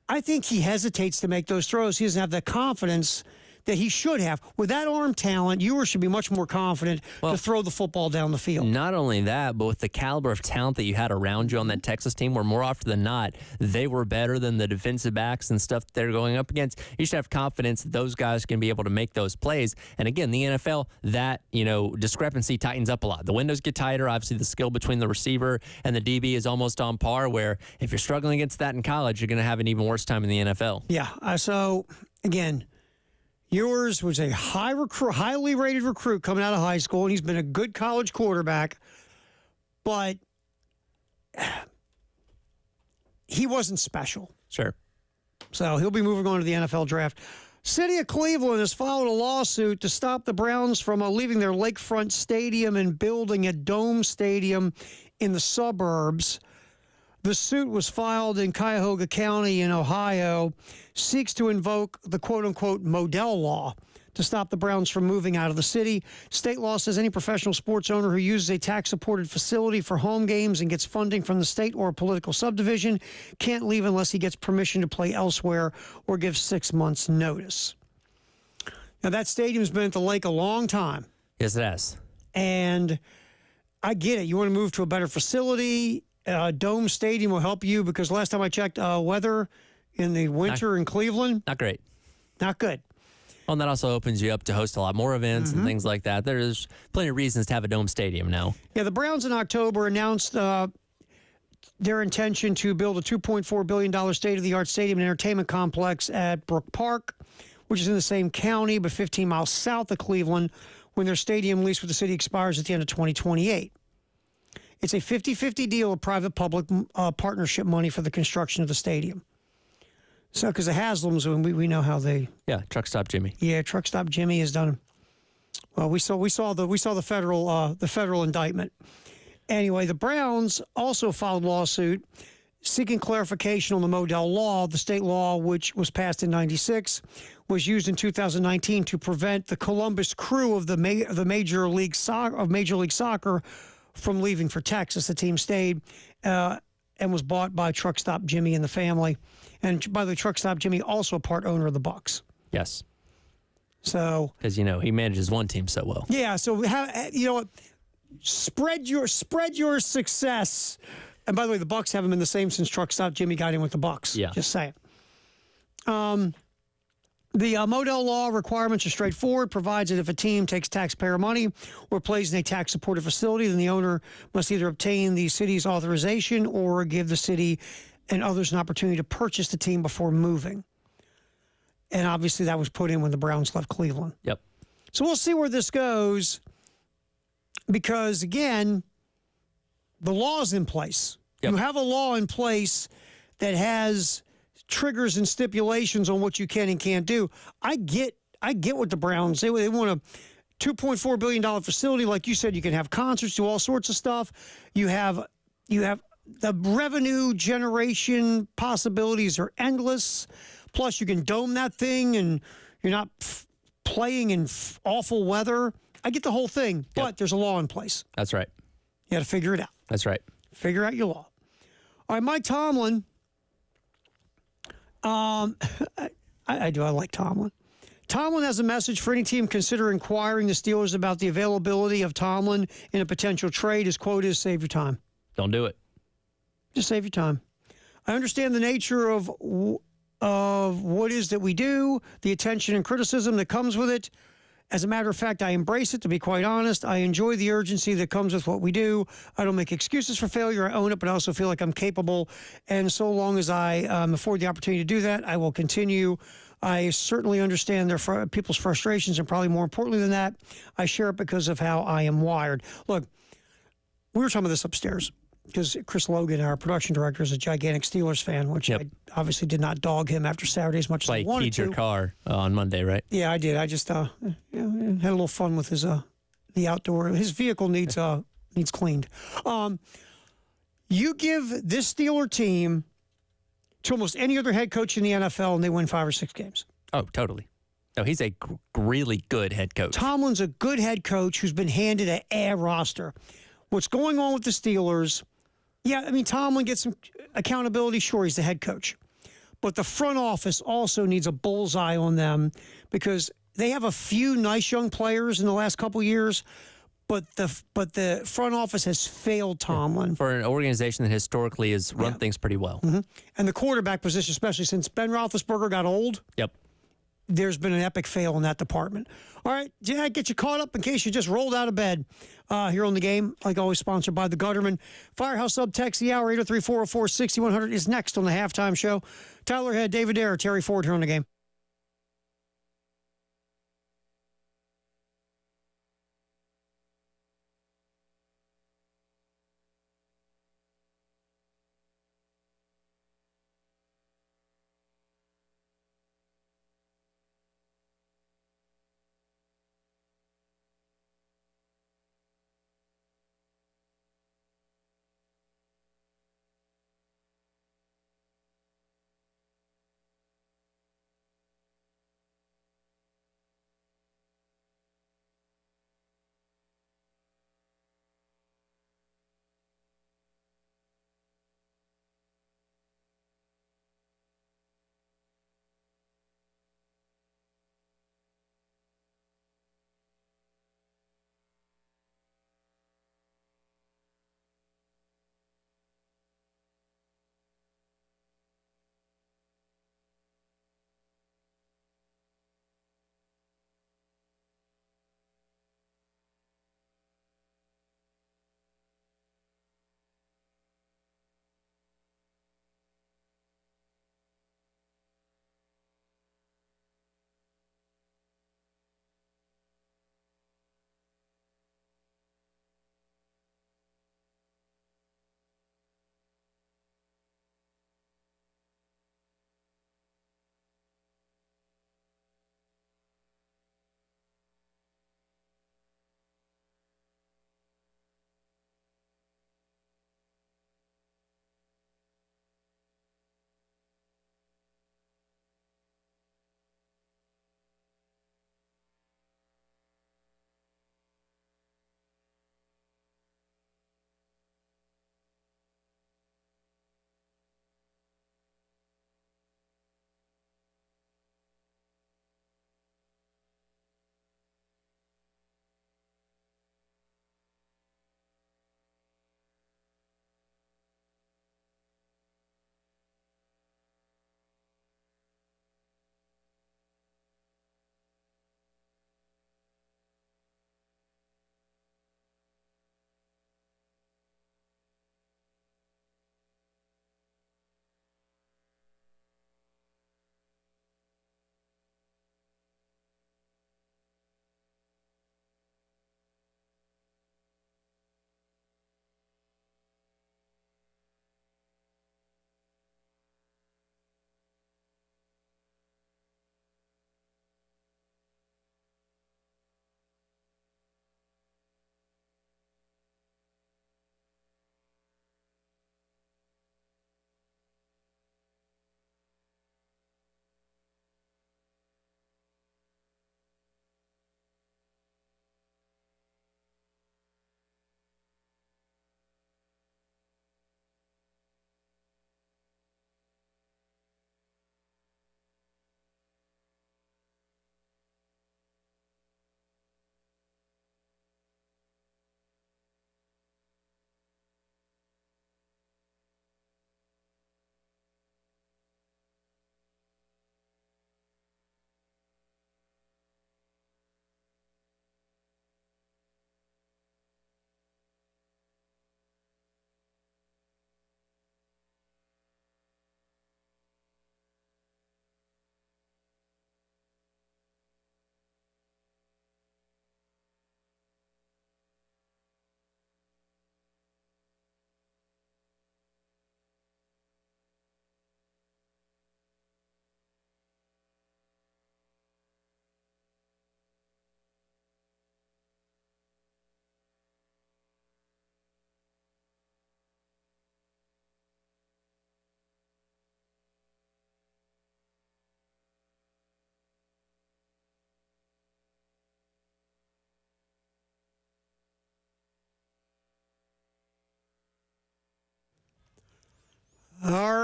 I think he hesitates to make those throws. He doesn't have the confidence that he should have. With that arm talent, Ewers should be much more confident to throw the football down the field. Not only that, but with the caliber of talent that you had around you on that Texas team, where more often than not, they were better than the defensive backs and stuff they're going up against, you should have confidence that those guys can be able to make those plays. And again, the NFL, that, discrepancy tightens up a lot. The windows get tighter. Obviously, the skill between the receiver and the DB is almost on par, where if you're struggling against that in college, you're going to have an even worse time in the NFL. Yeah. So, again, Ewers was a highly rated recruit coming out of high school, and he's been a good college quarterback, but he wasn't special. Sure. So he'll be moving on to the NFL draft. City of Cleveland has filed a lawsuit to stop the Browns from leaving their lakefront stadium and building a dome stadium in the suburbs. The suit was filed in Cuyahoga County in Ohio, seeks to invoke the quote-unquote Modell Law to stop the Browns from moving out of the city. State law says any professional sports owner who uses a tax-supported facility for home games and gets funding from the state or a political subdivision can't leave unless he gets permission to play elsewhere or gives 6 months' notice. Now, that stadium's been at the lake a long time. Yes, it has. And I get it. You want to move to a better facility. Dome Stadium will help you because last time I checked, weather in the winter in Cleveland, not great. Not good. Well, and that also opens you up to host a lot more events and things like that. There's plenty of reasons to have a dome stadium now. Yeah, the Browns in October announced their intention to build a $2.4 billion state-of-the-art stadium and entertainment complex at Brook Park, which is in the same county but 15 miles south of Cleveland, when their stadium lease with the city expires at the end of 2028. It's a 50-50 deal of private-public partnership money for the construction of the stadium. So, because the Haslams, we know how they. Yeah, Truck Stop Jimmy. Yeah, Truck Stop Jimmy has done. Well, we saw the federal indictment. Anyway, the Browns also filed a lawsuit seeking clarification on the Modell Law. The state law, which was passed in '96, was used in 2019 to prevent the Columbus Crew of the Major League Soccer from leaving for Texas. The team stayed and was bought by Truck Stop Jimmy and the family. And by the way, Truck Stop Jimmy also a part owner of the Bucks. Yes. So, because he manages one team so well. Yeah. So what? Spread your success. And by the way, the Bucks haven't been the same since Truck Stop Jimmy got in with the Bucks. Yeah. Just saying. The Modell Law requirements are straightforward, provides that if a team takes taxpayer money or plays in a tax-supported facility, then the owner must either obtain the city's authorization or give the city and others an opportunity to purchase the team before moving. And obviously that was put in when the Browns left Cleveland. Yep. So we'll see where this goes because, again, the law's in place. Yep. You have a law in place that has triggers and stipulations on what you can and can't do. I get what the Browns, they want a $2.4 billion facility. Like you said, you can have concerts, do all sorts of stuff. You have the revenue generation possibilities are endless. Plus, you can dome that thing and you're not playing in awful weather. I get the whole thing, but there's a law in place. That's right. You got to figure it out. That's right. Figure out your law. All right, Mike Tomlin. I like Tomlin. Tomlin has a message for any team consider inquiring the Steelers about the availability of Tomlin in a potential trade. His quote is, "Save your time." Don't do it. Just save your time. I understand the nature of what is that we do, the attention and criticism that comes with it. As a matter of fact, I embrace it, to be quite honest. I enjoy the urgency that comes with what we do. I don't make excuses for failure. I own it, but I also feel like I'm capable. And so long as I afford the opportunity to do that, I will continue. I certainly understand people's frustrations, and probably more importantly than that, I share it because of how I am wired. Look, we were talking about this upstairs because Chris Logan, our production director, is a gigantic Steelers fan, which I obviously did not dog him after Saturday as much as I wanted to. Keyed your car on Monday, right? Yeah, I did. I just had a little fun with his the outdoor. His vehicle needs cleaned. You give this Steeler team to almost any other head coach in the NFL, and they win 5 or 6 games. Oh, totally. No, he's a really good head coach. Tomlin's a good head coach who's been handed a roster. What's going on with the Steelers? Yeah, I mean, Tomlin gets some accountability. Sure, he's the head coach. But the front office also needs a bullseye on them because they have a few nice young players in the last couple years, but the front office has failed Tomlin. For an organization that historically has run things pretty well. And the quarterback position, especially since Ben Roethlisberger got old, Yep. there's been an epic fail in that department. All right, yeah, get you caught up in case you just rolled out of bed here on the game. Like always, sponsored by the Gutterman. Firehouse Sub Text the hour 803-404-6100 is next on the halftime show. Tyler Head, David Dare, Terry Ford here on the game.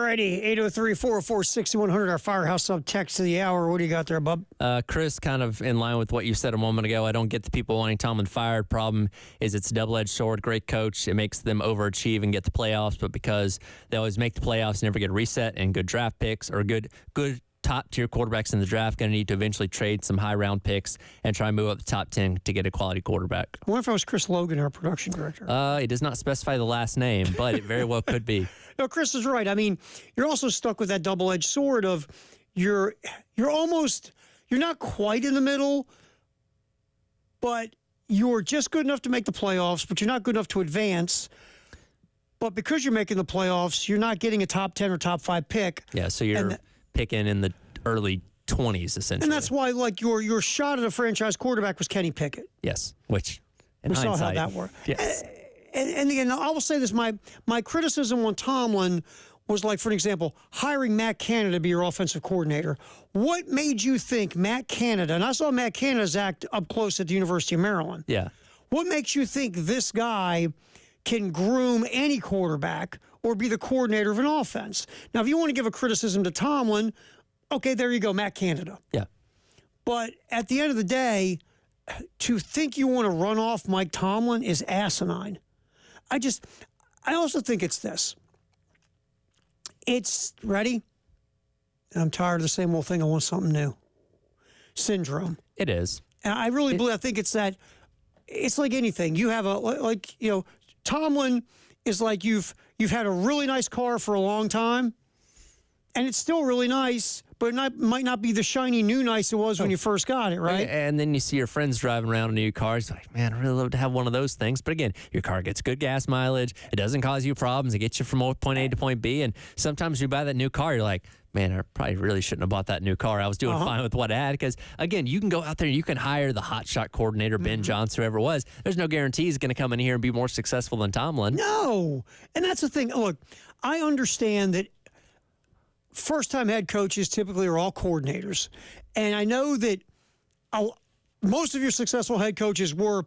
righty, 803-404-6100, our Firehouse Sub text of the hour. What do you got there, bub? Chris, kind of in line with what you said a moment ago, I don't get the people wanting Tomlin fired. Problem is it's a double-edged sword. Great coach. It makes them overachieve and get the playoffs, but because they always make the playoffs, never get a reset, and good draft picks or good top-tier quarterbacks in the draft, going to need to eventually trade some high-round picks and try and move up the top 10 to get a quality quarterback. I wonder if I was Chris Logan, our production director. It does not specify the last name, but it very well could be. No, Chris is right. I mean, you're also stuck with that double-edged sword of you're not quite in the middle, but you're just good enough to make the playoffs, but you're not good enough to advance. But because you're making the playoffs, you're not getting a top 10 or top 5 pick. Yeah, so you're picking in the early 20s, essentially. And that's why, like, your shot at a franchise quarterback was Kenny Pickett. Yes, which in we hindsight, saw how that worked. Yes. And again, I will say this: my criticism on Tomlin was, like, for an example, hiring Matt Canada to be your offensive coordinator. What made you think Matt Canada? And I saw Matt Canada's act up close at the University of Maryland. Yeah. What makes you think this guy can groom any quarterback or be the coordinator of an offense? Now, if you want to give a criticism to Tomlin, okay, there you go, Matt Canada. Yeah. But at the end of the day, to think you want to run off Mike Tomlin is asinine. I also think it's this. It's, ready? I'm tired of the same old thing. I want something new. Syndrome. It is. And I really believe, I think it's that, it's like anything. You have Tomlin is like you've had a really nice car for a long time, and it's still really nice, but it might not be the shiny new nice it was when you first got it, right? And then you see your friends driving around in new cars. Like, man, I really love to have one of those things. But again, your car gets good gas mileage. It doesn't cause you problems. It gets you from point A to point B. And sometimes you buy that new car, you're like, man, I probably really shouldn't have bought that new car. I was doing fine with what I had. Because, again, you can go out there and you can hire the hotshot coordinator, Ben Johnson, whoever it was. There's no guarantee he's going to come in here and be more successful than Tomlin. No. And that's the thing. Look, I understand that first-time head coaches typically are all coordinators. And I know that most of your successful head coaches were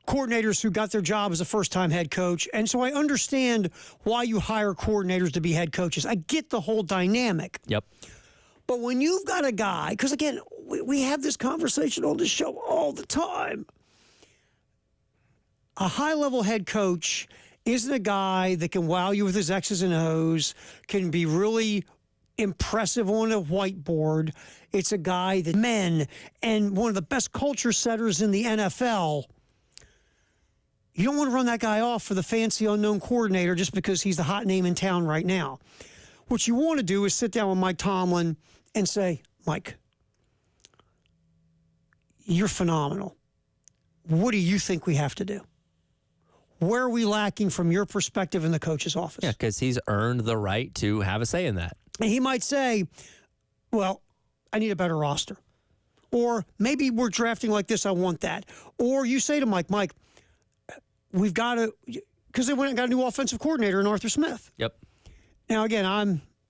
coordinators who got their job as a first-time head coach. And so I understand why you hire coordinators to be head coaches. I get the whole dynamic. Yep. But when you've got a guy, because, again, we have this conversation on this show all the time. A high-level head coach isn't a guy that can wow you with his X's and O's, can be really impressive on a whiteboard. It's a guy that men and one of the best culture setters in the NFL. You don't want to run that guy off for the fancy unknown coordinator just because he's the hot name in town right now. What you want to do is sit down with Mike Tomlin and say, Mike, you're phenomenal. What do you think we have to do? Where are we lacking from your perspective in the coach's office? Yeah, because he's earned the right to have a say in that. And he might say, well, I need a better roster. Or maybe we're drafting like this, I want that. Or you say to Mike, we've got to, because they went and got a new offensive coordinator in Arthur Smith. Yep. Now, again,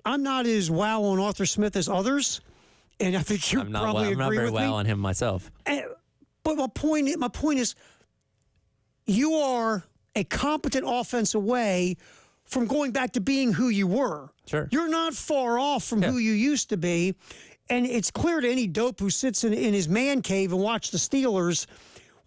I'm not as wow on Arthur Smith as others, and I think you probably agree with me. I'm not very wow on him myself. But my point is, you are a competent offense away from going back to being who you were. Sure. You're not far off from who you used to be. And it's clear to any dope who sits in his man cave and watch the Steelers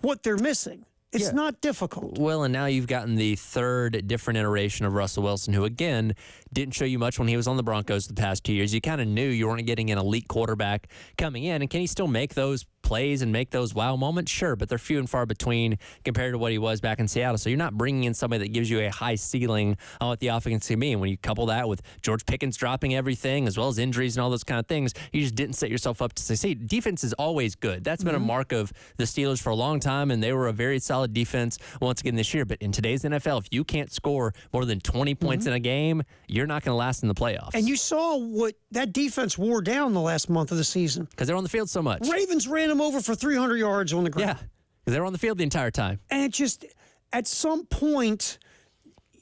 what they're missing. It's not difficult. Well, and now you've gotten the third different iteration of Russell Wilson, who, again, didn't show you much when he was on the Broncos the past 2 years. You kind of knew you weren't getting an elite quarterback coming in. And can he still make those plays and make those wow moments? Sure, but they're few and far between compared to what he was back in Seattle. So you're not bringing in somebody that gives you a high ceiling on what the offense can be. And when you couple that with George Pickens dropping everything, as well as injuries and all those kind of things, you just didn't set yourself up to succeed. Defense is always good. That's been a mark of the Steelers for a long time, and they were a very solid defense once again this year. But in today's NFL, if you can't score more than 20 points in a game, you're not going to last in the playoffs. And you saw what that defense wore down the last month of the season. Because they're on the field so much. Ravens ran them over for 300 yards on the ground. Yeah, because they were on the field the entire time. And it just, at some point,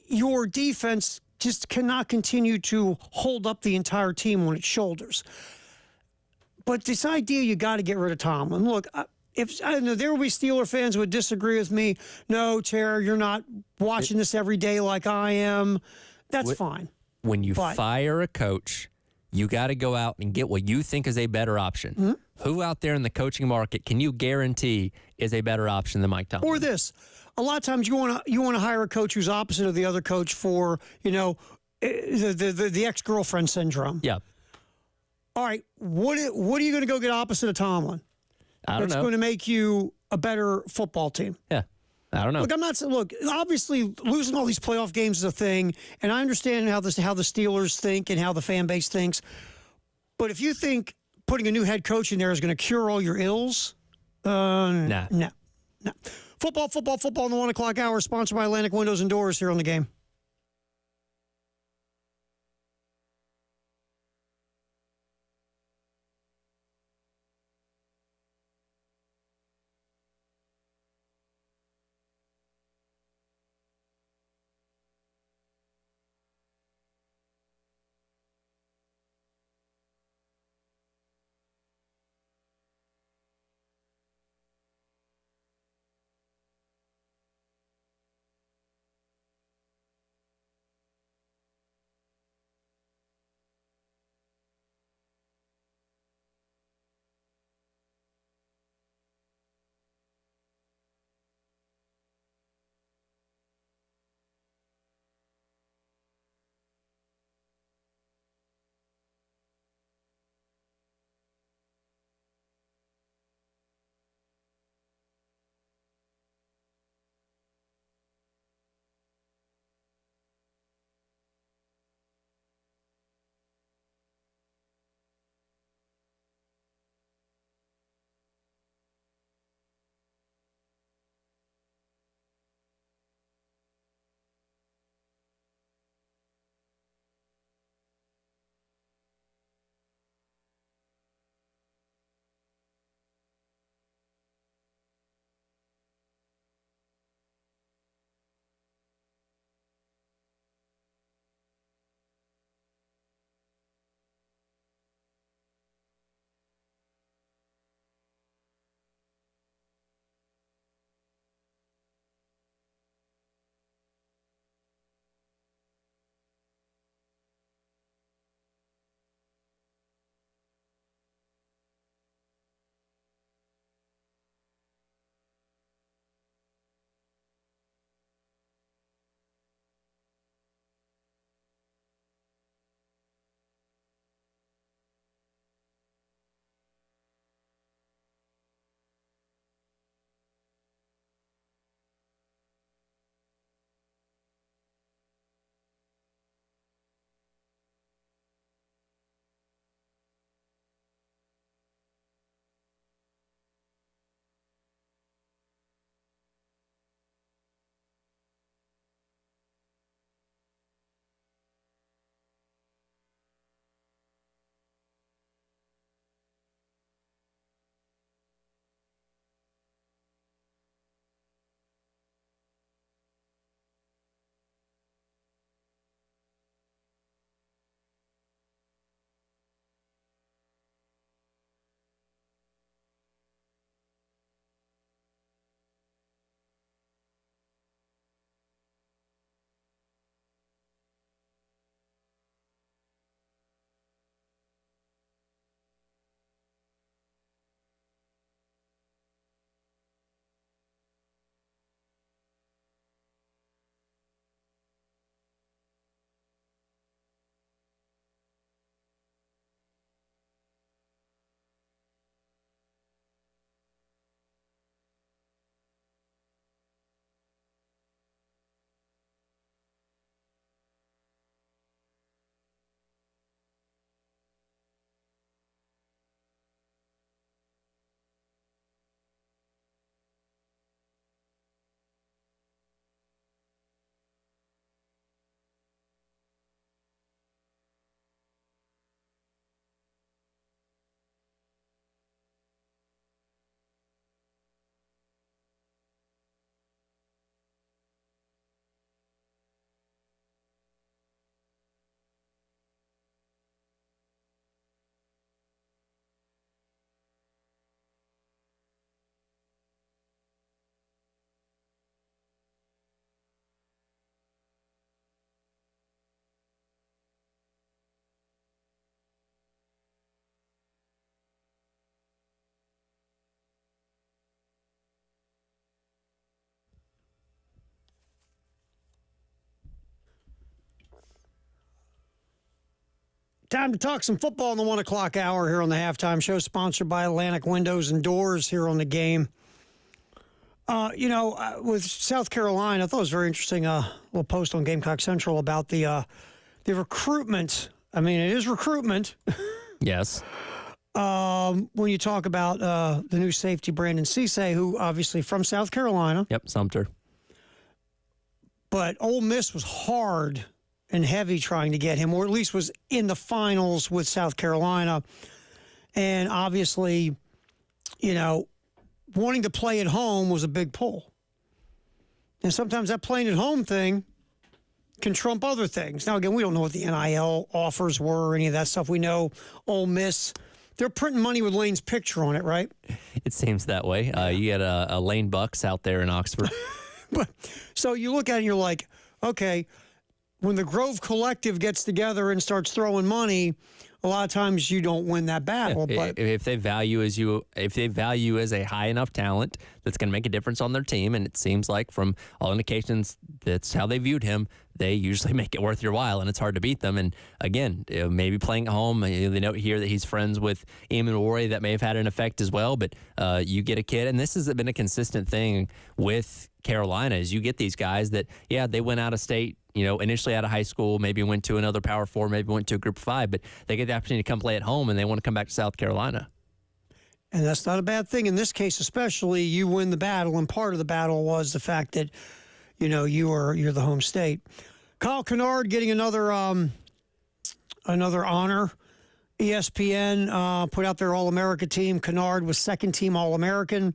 your defense just cannot continue to hold up the entire team on its shoulders. But this idea you got to get rid of Tomlin. Look, if I don't know, there will be Steeler fans who would disagree with me. No, Tara, you're not watching this every day like I am. That's fine. when you But- fire a coach, you got to go out and get what you think is a better option. Mm-hmm. Who out there in the coaching market can you guarantee is a better option than Mike Tomlin? Or this. A lot of times you want to hire a coach who's opposite of the other coach for, the ex-girlfriend syndrome. Yeah. All right, what are you going to go get opposite of Tomlin? I don't That's know. going to make you a better football team. Yeah. I don't know. Look, obviously losing all these playoff games is a thing, and I understand how the Steelers think and how the fan base thinks. But if you think putting a new head coach in there is going to cure all your ills, Nah. no. Football in the 1 o'clock hour, sponsored by Atlantic Windows and Doors here on the game. Time to talk some football in the 1 o'clock hour here on the halftime show, sponsored by Atlantic Windows and Doors here on the game. With South Carolina, I thought it was very interesting. A little post on Gamecock Central about the recruitment. I mean, it is recruitment. Yes. When you talk about the new safety, Brandon Cisse, who obviously from South Carolina. Yep, Sumter. But Ole Miss was hard and heavy trying to get him, or at least was in the finals with South Carolina. And obviously, wanting to play at home was a big pull. And sometimes that playing at home thing can trump other things. Now, again, we don't know what the NIL offers were or any of that stuff. We know Ole Miss, they're printing money with Lane's picture on it, right? It seems that way. You get a Lane Bucks out there in Oxford. So you look at it and you're like, okay, when the Grove Collective gets together and starts throwing money, a lot of times you don't win that battle. Yeah, but if they value you as a high enough talent that's going to make a difference on their team, and it seems like from all indications that's how they viewed him, they usually make it worth your while, and it's hard to beat them. And again, maybe playing at home, they note here that he's friends with Eamon Warry. That may have had an effect as well. But you get a kid, and this has been a consistent thing with Carolina, is you get these guys that, yeah, they went out of state, initially out of high school, maybe went to another Power 4, maybe went to a Group 5, but they get the opportunity to come play at home, and they want to come back to South Carolina. And that's not a bad thing. In this case, especially, you win the battle, and part of the battle was the fact that, you're the home state. Kyle Kennard getting another honor. ESPN put out their All-America team. Kennard was second-team All-American,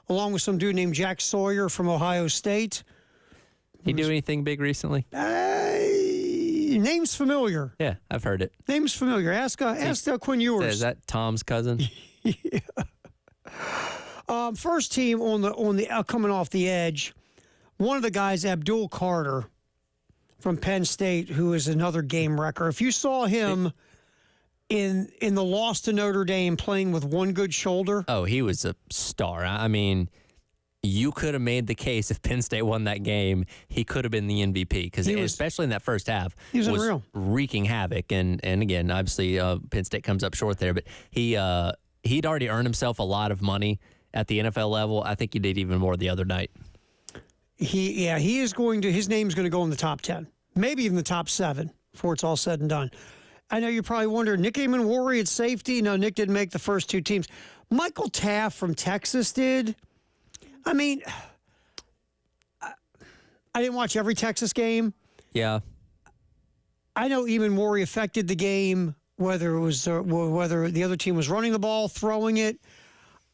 along with some dude named Jack Sawyer from Ohio State. He do anything big recently? Name's familiar. Yeah, I've heard it. Name's familiar. Ask Quinn Ewers. Is that Tom's cousin? Yeah. First team on the coming off the edge. One of the guys, Abdul Carter from Penn State, who is another game wrecker. If you saw him in the loss to Notre Dame playing with one good shoulder. Oh, he was a star. I mean, you could have made the case if Penn State won that game, he could have been the MVP, because especially in that first half, he was unreal, wreaking havoc. And again, obviously, Penn State comes up short there, but he'd already earned himself a lot of money at the NFL level. I think he did even more the other night. He is his name's going to go in the top 10, maybe even the top 7 before it's all said and done. I know you're probably wondering, Nick Eamon Warry at safety? No, Nick didn't make the first 2 teams. Michael Taft from Texas did. I mean, I didn't watch every Texas game. Yeah. I know Eamon Warry affected the game, whether the other team was running the ball, throwing it.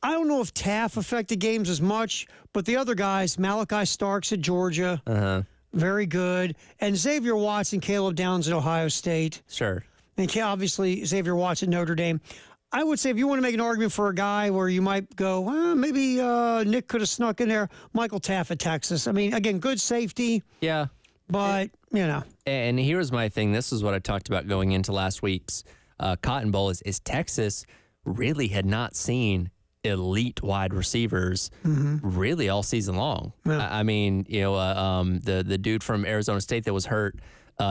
I don't know if Taft affected games as much, but the other guys, Malachi Starks at Georgia, very good. And Xavier Watts and Caleb Downs at Ohio State. Sure. And obviously Xavier Watts at Notre Dame. I would say if you want to make an argument for a guy where you might go, well, maybe Nick could have snuck in there, Michael Taft at Texas. I mean, again, good safety. Yeah. But, And here's my thing. This is what I talked about going into last week's Cotton Bowl is Texas really had not seen elite wide receivers really all season long. Yeah. I mean, the dude from Arizona State that was hurt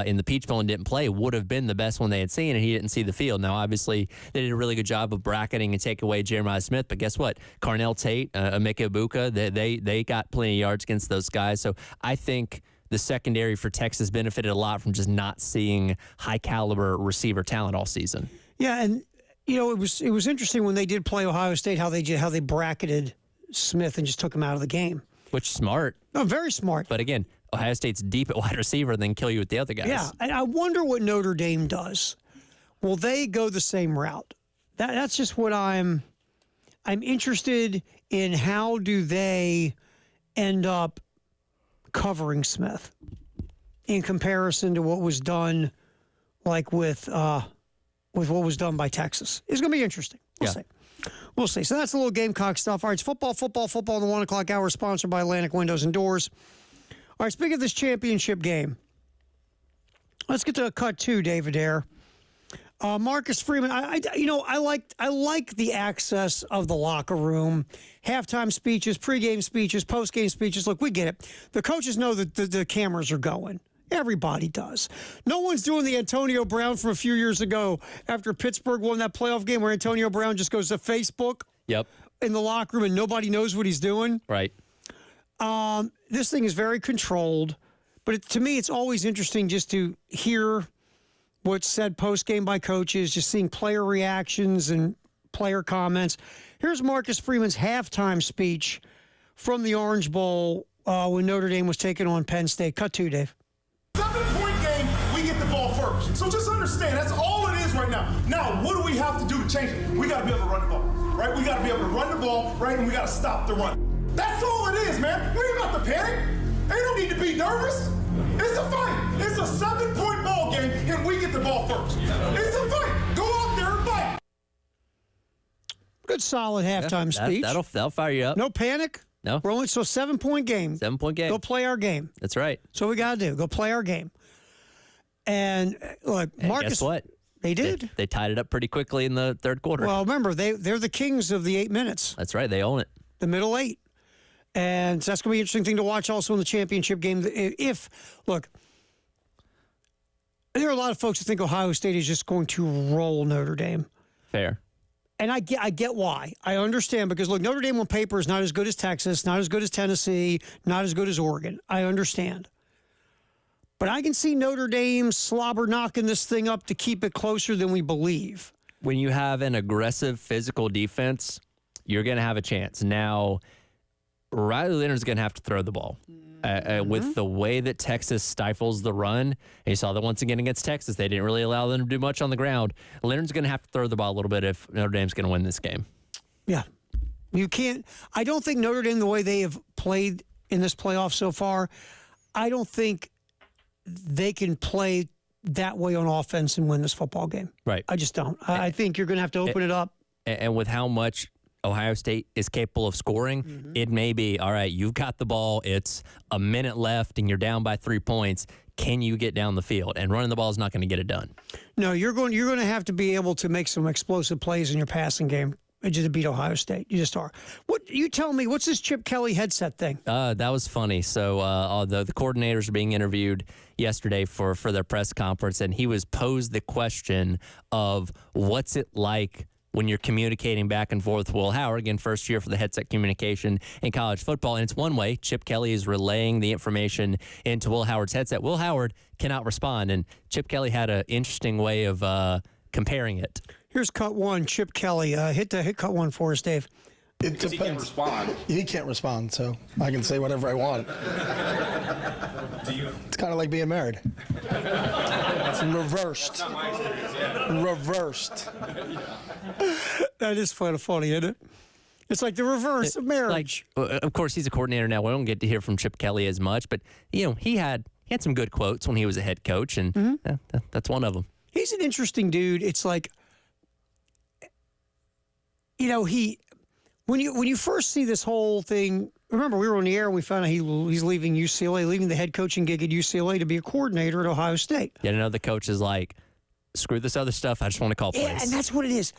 in the Peach Bowl and didn't play would have been the best one they had seen, and he didn't see the field. Now, obviously, they did a really good job of bracketing and take away Jeremiah Smith, but guess what? Carnell Tate, Emeka Ibuka, they got plenty of yards against those guys. So I think the secondary for Texas benefited a lot from just not seeing high-caliber receiver talent all season. Yeah, and it was interesting when they did play Ohio State how they bracketed Smith and just took him out of the game. Which smart. Oh, very smart. But again, Ohio State's deep at wide receiver and then kill you with the other guys. Yeah, and I wonder what Notre Dame does. Will they go the same route? That's just what I'm interested in. How do they end up covering Smith in comparison to what was done, like with what was done by Texas? It's going to be interesting. We'll see. So that's a little Gamecock stuff. All right, it's football in the 1 o'clock hour, sponsored by Atlantic Windows and Doors. All right, speaking of this championship game, let's get to cut 2, David Ayer. Marcus Freeman, I like the access of the locker room, halftime speeches, pregame speeches, postgame speeches. Look, we get it. The coaches know that the cameras are going, Everybody does. No one's doing the Antonio Brown from a few years ago after Pittsburgh won that playoff game where Antonio Brown just goes to Facebook in the locker room and nobody knows what he's doing. Right. This thing is very controlled, but to me, it's always interesting just to hear what's said post-game by coaches, just seeing player reactions and player comments. Here's Marcus Freeman's halftime speech from the Orange Bowl when Notre Dame was taking on Penn State. Cut 2, Dave. 7-point game, we get the ball first. So just understand, that's all it is right now. Now, what do we have to do to change it? We got to be able to run the ball, right? We got to be able to run the ball, right? And we got to stop the run. That's all it is, man. We ain't about to panic. They don't need to be nervous. It's a fight. It's a 7-point ball game, and we get the ball first. It's a fight. Go out there and fight. Good, solid halftime speech. That'll fire you up. No panic. No. We're only 7-point game. 7-point game. Go play our game. That's right. That's what we got to do. Go play our game. And look, Marcus. Guess what? They did. They tied it up pretty quickly in the third quarter. Well, remember, they're the kings of the 8 minutes. That's right. They own it. The middle 8. And so that's going to be an interesting thing to watch also in the championship game. Look, there are a lot of folks who think Ohio State is just going to roll Notre Dame. Fair. And I get why. I understand because, look, Notre Dame on paper is not as good as Texas, not as good as Tennessee, not as good as Oregon. I understand. But I can see Notre Dame slobber knocking this thing up to keep it closer than we believe. When you have an aggressive physical defense, you're going to have a chance. Now, Riley Leonard's going to have to throw the ball. With the way that Texas stifles the run, and you saw that once again against Texas, they didn't really allow them to do much on the ground. Leonard's going to have to throw the ball a little bit if Notre Dame's going to win this game. Yeah. You can't. I don't think Notre Dame, the way they have played in this playoff so far, I don't think they can play that way on offense and win this football game. Right. I just don't. I think you're going to have to open it up. And with how much Ohio State is capable of scoring, it may be, all right, you've got the ball, it's a minute left, and you're down by 3 points. Can you get down the field? And running the ball is not going to get it done. No, you're going to have to be able to make some explosive plays in your passing game just to beat Ohio State. You just are. What you tell me? What's this Chip Kelly headset thing? That was funny. So the coordinators are being interviewed yesterday for their press conference, and he was posed the question of what's it like when you're communicating back and forth with Will Howard, again, first year for the headset communication in college football. And it's one way. Chip Kelly is relaying the information into Will Howard's headset. Will Howard cannot respond, and Chip Kelly had an interesting way of comparing it. Here's cut 1, Chip Kelly. Hit cut 1 for us, Dave. It depends. He can't respond. He can't respond, so I can say whatever I want. It's kind of like being married. It's reversed. Reversed. That is kind of funny, isn't it? It's like the reverse of marriage. Of course, he's a coordinator now. We don't get to hear from Chip Kelly as much, but he had some good quotes when he was a head coach, and that's one of them. He's an interesting dude. It's like, when you first see this whole thing. Remember, we were on the air and we found out he's leaving UCLA, leaving the head coaching gig at UCLA to be a coordinator at Ohio State. Yet another coach is like, screw this other stuff. I just want to call plays. Yeah, and that's what it is.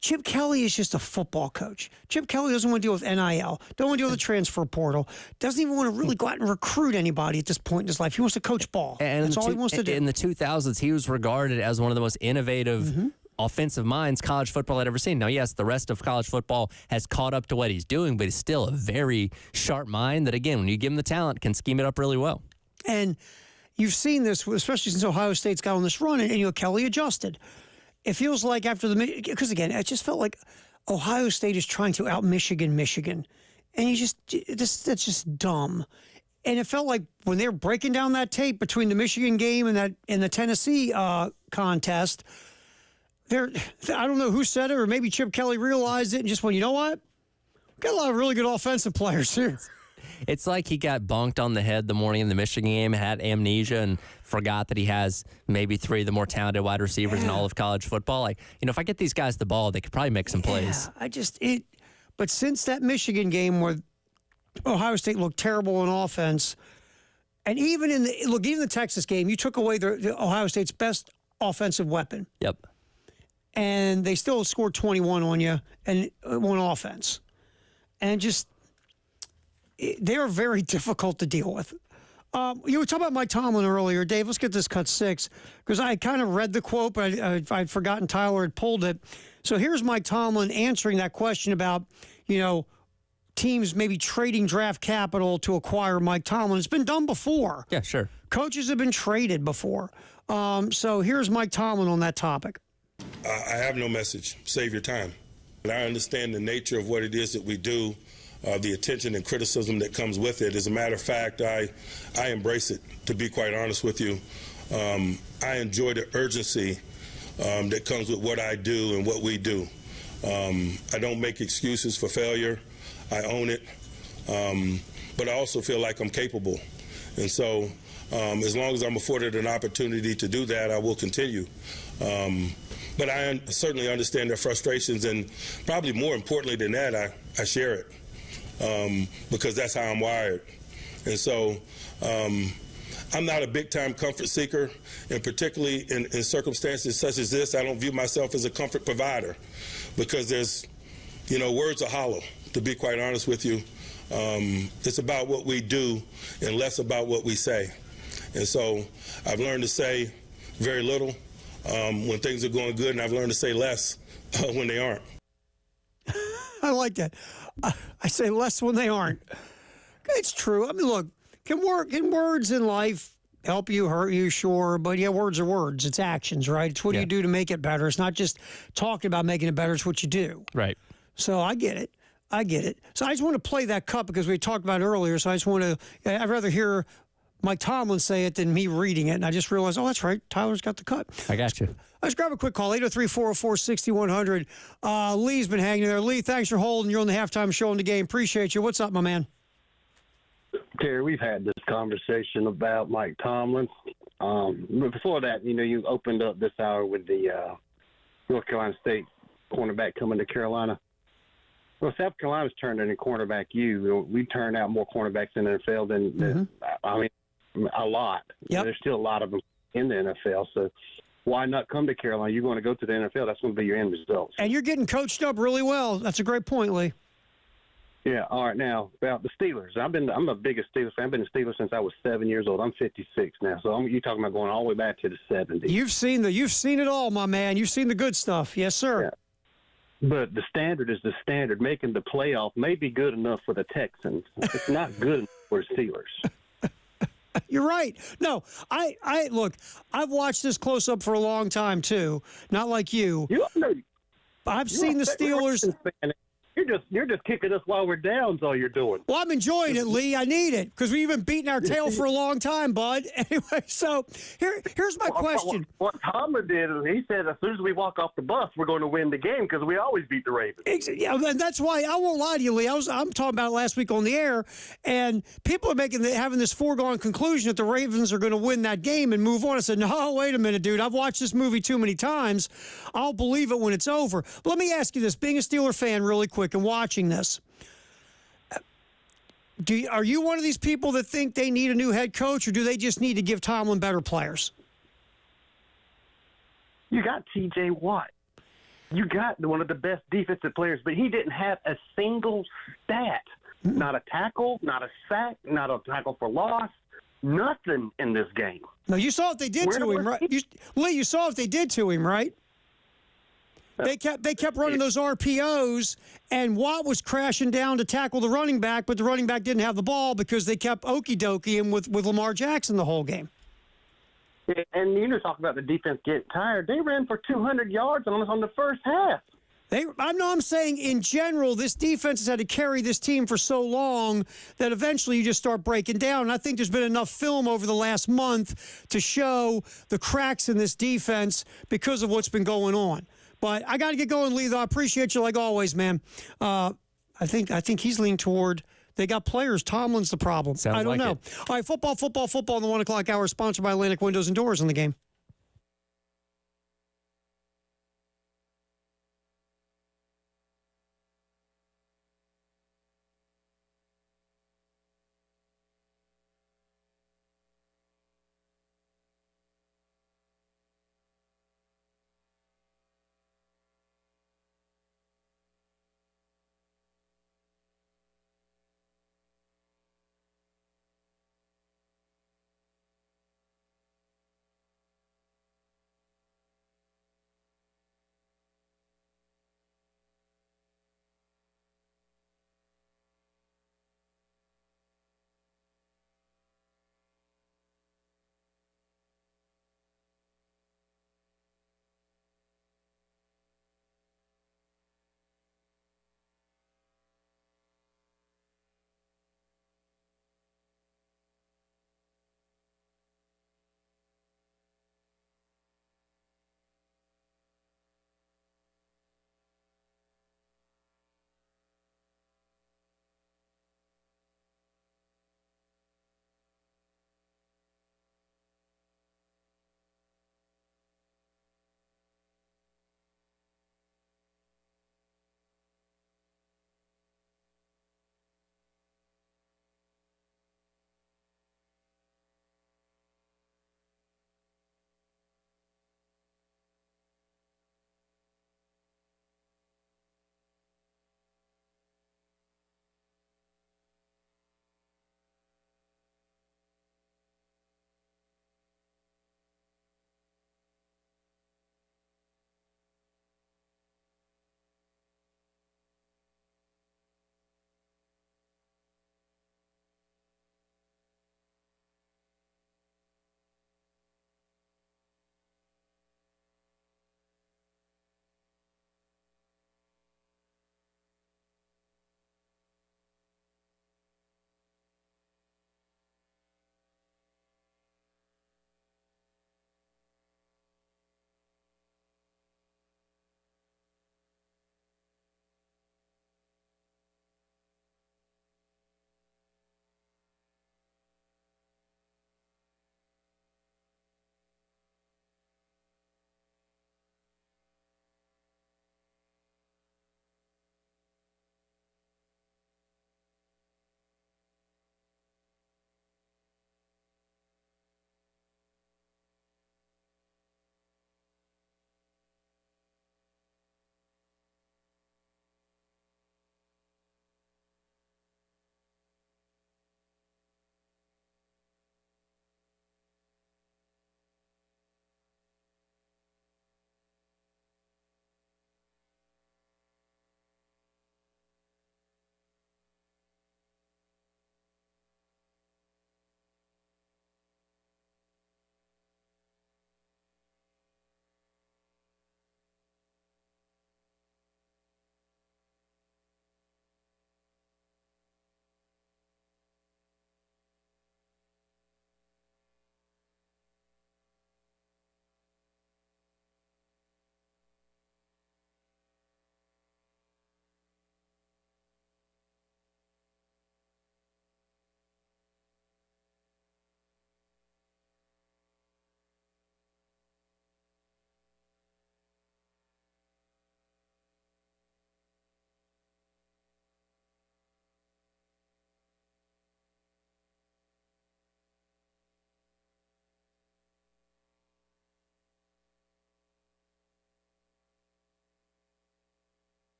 Chip Kelly is just a football coach. Chip Kelly doesn't want to deal with NIL, don't want to deal with the transfer portal, doesn't even want to really go out and recruit anybody at this point in his life. He wants to coach ball. And that's all he wants to do. In the 2000s, he was regarded as one of the most innovative offensive minds college football had ever seen. Now, yes, the rest of college football has caught up to what he's doing, but he's still a very sharp mind that, again, when you give him the talent, can scheme it up really well. And you've seen this, especially since Ohio State's got on this run, and Kelly adjusted. It feels like after because again, it just felt like Ohio State is trying to out Michigan, and that's just dumb. And it felt like when they were breaking down that tape between the Michigan game and the Tennessee contest, I don't know who said it, or maybe Chip Kelly realized it and just went, you know what? We've got a lot of really good offensive players here. It's like he got bonked on the head the morning in the Michigan game, had amnesia, and forgot that he has maybe 3 of the more talented wide receivers in all of college football. Like, if I get these guys the ball, they could probably make some plays. But since that Michigan game where Ohio State looked terrible on offense, and even the Texas game, you took away the Ohio State's best offensive weapon. Yep. And they still scored 21 on you and on offense. And they are very difficult to deal with. You were talking about Mike Tomlin earlier. Dave, let's get this cut 6 because I kind of read the quote, but I'd forgotten Tyler had pulled it. So here's Mike Tomlin answering that question about, teams maybe trading draft capital to acquire Mike Tomlin. It's been done before. Yeah, sure. Coaches have been traded before. So here's Mike Tomlin on that topic. I have no message. Save your time. And I understand the nature of what it is that we do, the attention and criticism that comes with it. As a matter of fact, I embrace it, to be quite honest with you. I enjoy the urgency that comes with what I do and what we do. I don't make excuses for failure. I own it. But I also feel like I'm capable. And so as long as I'm afforded an opportunity to do that, I will continue. But I certainly understand their frustrations, and probably more importantly than that, I share it because that's how I'm wired. And so I'm not a big-time comfort seeker, and particularly in circumstances such as this, I don't view myself as a comfort provider because there's, words are hollow, to be quite honest with you. It's about what we do and less about what we say. And so I've learned to say very little when things are going good, and I've learned to say less when they aren't. I like that. I say less when they aren't. It's true. I mean, look, can words in life help you, hurt you? Sure. But yeah, words are words. It's actions, right? It's what do you do to make it better. It's not just talking about making it better. It's what you do. Right. So I get it. So I just want to play that cut because we talked about it earlier. So I just want to, I'd rather hear Mike Tomlin say it than me reading it. And I just realized, oh, that's right. Tyler's got the cut. I got you. Let's grab a quick call, 803-404-6100. Lee's been hanging there. Lee, thanks for holding. You're on the halftime show in the game. Appreciate you. What's up, my man? Terry, we've had this conversation about Mike Tomlin. But before that, you opened up this hour with the North Carolina State cornerback coming to Carolina. Well, South Carolina's turned in a cornerback we turn out more cornerbacks in the NFL than a lot. Yep. There's still a lot of them in the NFL. So why not come to Carolina? You're going to go to the NFL. That's going to be your end result. And you're getting coached up really well. That's a great point, Lee. Yeah. All right. Now about the Steelers. I'm the biggest Steelers fan. I've been a Steelers since I was 7 years old. I'm 56 now. So you're talking about going all the way back to the 70s. You've seen it all, my man. You've seen the good stuff. Yes, sir. Yeah. But the standard is the standard. Making the playoff may be good enough for the Texans. It's not good enough for the Steelers. You're right. No, I look, I've watched this close up for a long time too. Not like you. I've seen the Steelers. You're just kicking us while we're down is all you're doing. Well, I'm enjoying it, Lee. I need it because we've been beating our tail for a long time, bud. Anyway, so here's my question. What Tomlin did is he said as soon as we walk off the bus, we're going to win the game because we always beat the Ravens. Yeah, and that's why I won't lie to you, Lee. I'm talking about it last week on the air, and people are having this foregone conclusion that the Ravens are going to win that game and move on. I said, no, wait a minute, dude. I've watched this movie too many times. I'll believe it when it's over. But let me ask you this: being a Steeler fan, really quick, and watching this. Are you one of these people that think they need a new head coach, or do they just need to give Tomlin better players? You got T.J. Watt. You got one of the best defensive players, but he didn't have a single stat. Not a tackle, not a sack, not a tackle for loss, nothing in this game. No, you saw what they did to him, right? Lee, you saw what they did to him, right? They kept running those RPOs, and Watt was crashing down to tackle the running back, but the running back didn't have the ball because they kept okey-dokeying with Lamar Jackson the whole game. And you just talk about the defense getting tired. They ran for 200 yards on us on the first half. I'm saying in general, this defense has had to carry this team for so long that eventually you just start breaking down. And I think there's been enough film over the last month to show the cracks in this defense because of what's been going on. But I got to get going, Lee, though. I appreciate you like always, man. I think he's leaning toward they got players. Tomlin's the problem. I don't know. All right, football in the 1 o'clock hour, sponsored by Atlantic Windows and Doors on the game.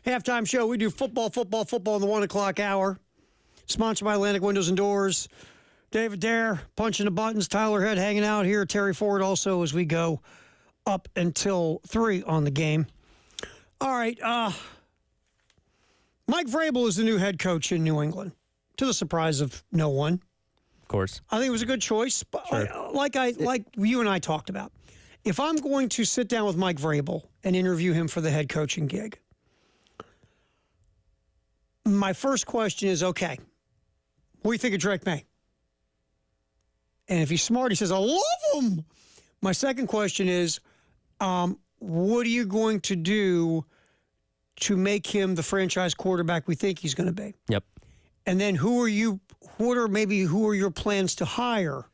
Halftime show, we do football in the 1 o'clock hour. Sponsored by Atlantic Windows and Doors. David Dare punching the buttons. Tyler Head hanging out here. Terry Ford also as we go up until 3 on the game. All right. Mike Vrabel is the new head coach in New England, to the surprise of no one. Of course. I think it was a good choice. But Sure. like you and I talked about, if I'm going to sit down with Mike Vrabel and interview him for the head coaching gig, my first question is, okay, what do you think of Drake May? And if he's smart, he says, I love him. My second question is, what are you going to do to make him the franchise quarterback we think he's going to be? Yep. And then who are your plans to hire?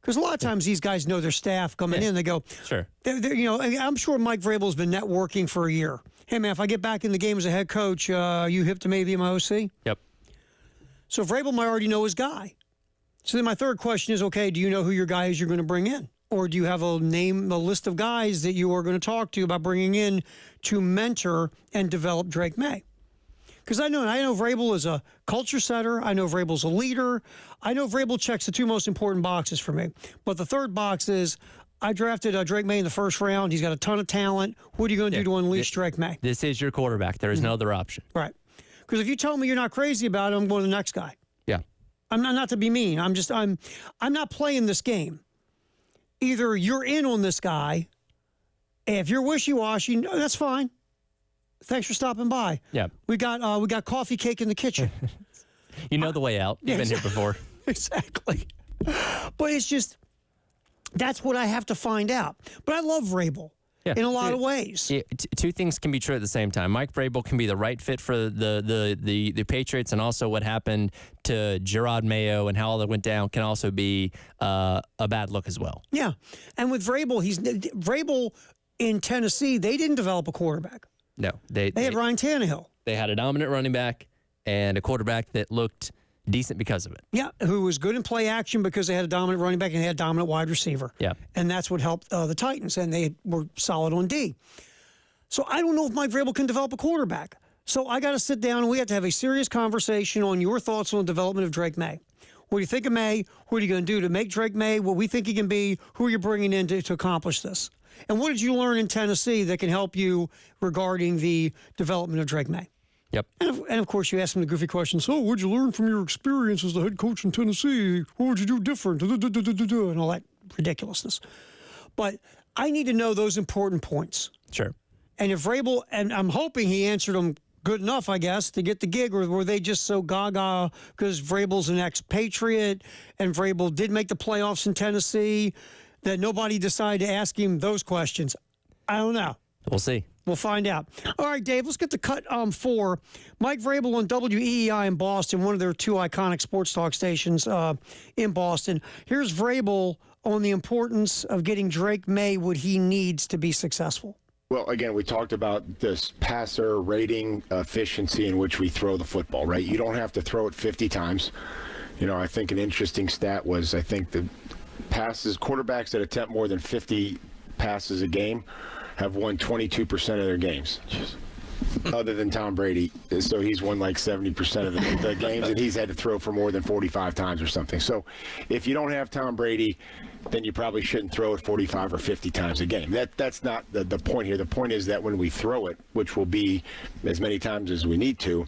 Because a lot of times these guys know their staff coming in. They go, sure. I'm sure Mike Vrabel's been networking for a year. Hey, man, if I get back in the game as a head coach, you hip to maybe my OC? Yep. So Vrabel might already know his guy. So then my third question is, okay, do you know who your guy is you're going to bring in? Or do you have a list of guys that you are going to talk to about bringing in to mentor and develop Drake May? Because I know Vrabel is a culture setter. I know Vrabel's a leader. I know Vrabel checks the 2 most important boxes for me. But the third box is, I drafted Drake May in the first round. He's got a ton of talent. What are you going to do to unleash Drake May? This is your quarterback. There is no other option. Right. Because if you tell me you're not crazy about it, I'm going to the next guy. Yeah. I'm not to be mean. I'm not playing this game. Either you're in on this guy. If you're wishy-washy, that's fine. Thanks for stopping by. Yeah. We got coffee cake in the kitchen. You know the way out. You've been here before. Exactly. But it's just, that's what I have to find out. But I love Vrabel in a lot of ways. Yeah, 2 things can be true at the same time. Mike Vrabel can be the right fit for the Patriots, and also what happened to Gerard Mayo and how all that went down can also be a bad look as well. Yeah. And with Vrabel, Vrabel in Tennessee, they didn't develop a quarterback. No. They had Ryan Tannehill. They had a dominant running back and a quarterback that looked decent because of it. Yeah, who was good in play action because they had a dominant running back and they had a dominant wide receiver. Yeah. And that's what helped the Titans, and they were solid on D. So I don't know if Mike Vrabel can develop a quarterback. So I got to sit down and we have to have a serious conversation on your thoughts on the development of Drake May. What do you think of May? What are you going to do to make Drake May what we think he can be? Who are you bringing in to accomplish this? And what did you learn in Tennessee that can help you regarding the development of Drake May? Yep. And of course, you ask him the goofy question, so what did you learn from your experience as the head coach in Tennessee? What would you do different? And all that ridiculousness. But I need to know those important points. Sure. And if Vrabel, and I'm hoping he answered them good enough, I guess, to get the gig, or were they just so gaga because Vrabel's an ex-Patriot and Vrabel did make the playoffs in Tennessee that nobody decided to ask him those questions? I don't know. We'll see. We'll find out. All right, Dave, let's get to cut 4. Mike Vrabel on WEEI in Boston, one of their 2 iconic sports talk stations in Boston. Here's Vrabel on the importance of getting Drake May what he needs to be successful. Well, again, we talked about this passer rating efficiency in which we throw the football, right? You don't have to throw it 50 times. You know, I think an interesting stat was, I think the quarterbacks that attempt more than 50 passes a game have won 22% of their games, other than Tom Brady. So he's won like 70% of the games, and he's had to throw for more than 45 times or something. So if you don't have Tom Brady, then you probably shouldn't throw it 45 or 50 times a game. That's not the point here. The point is that when we throw it, which will be as many times as we need to,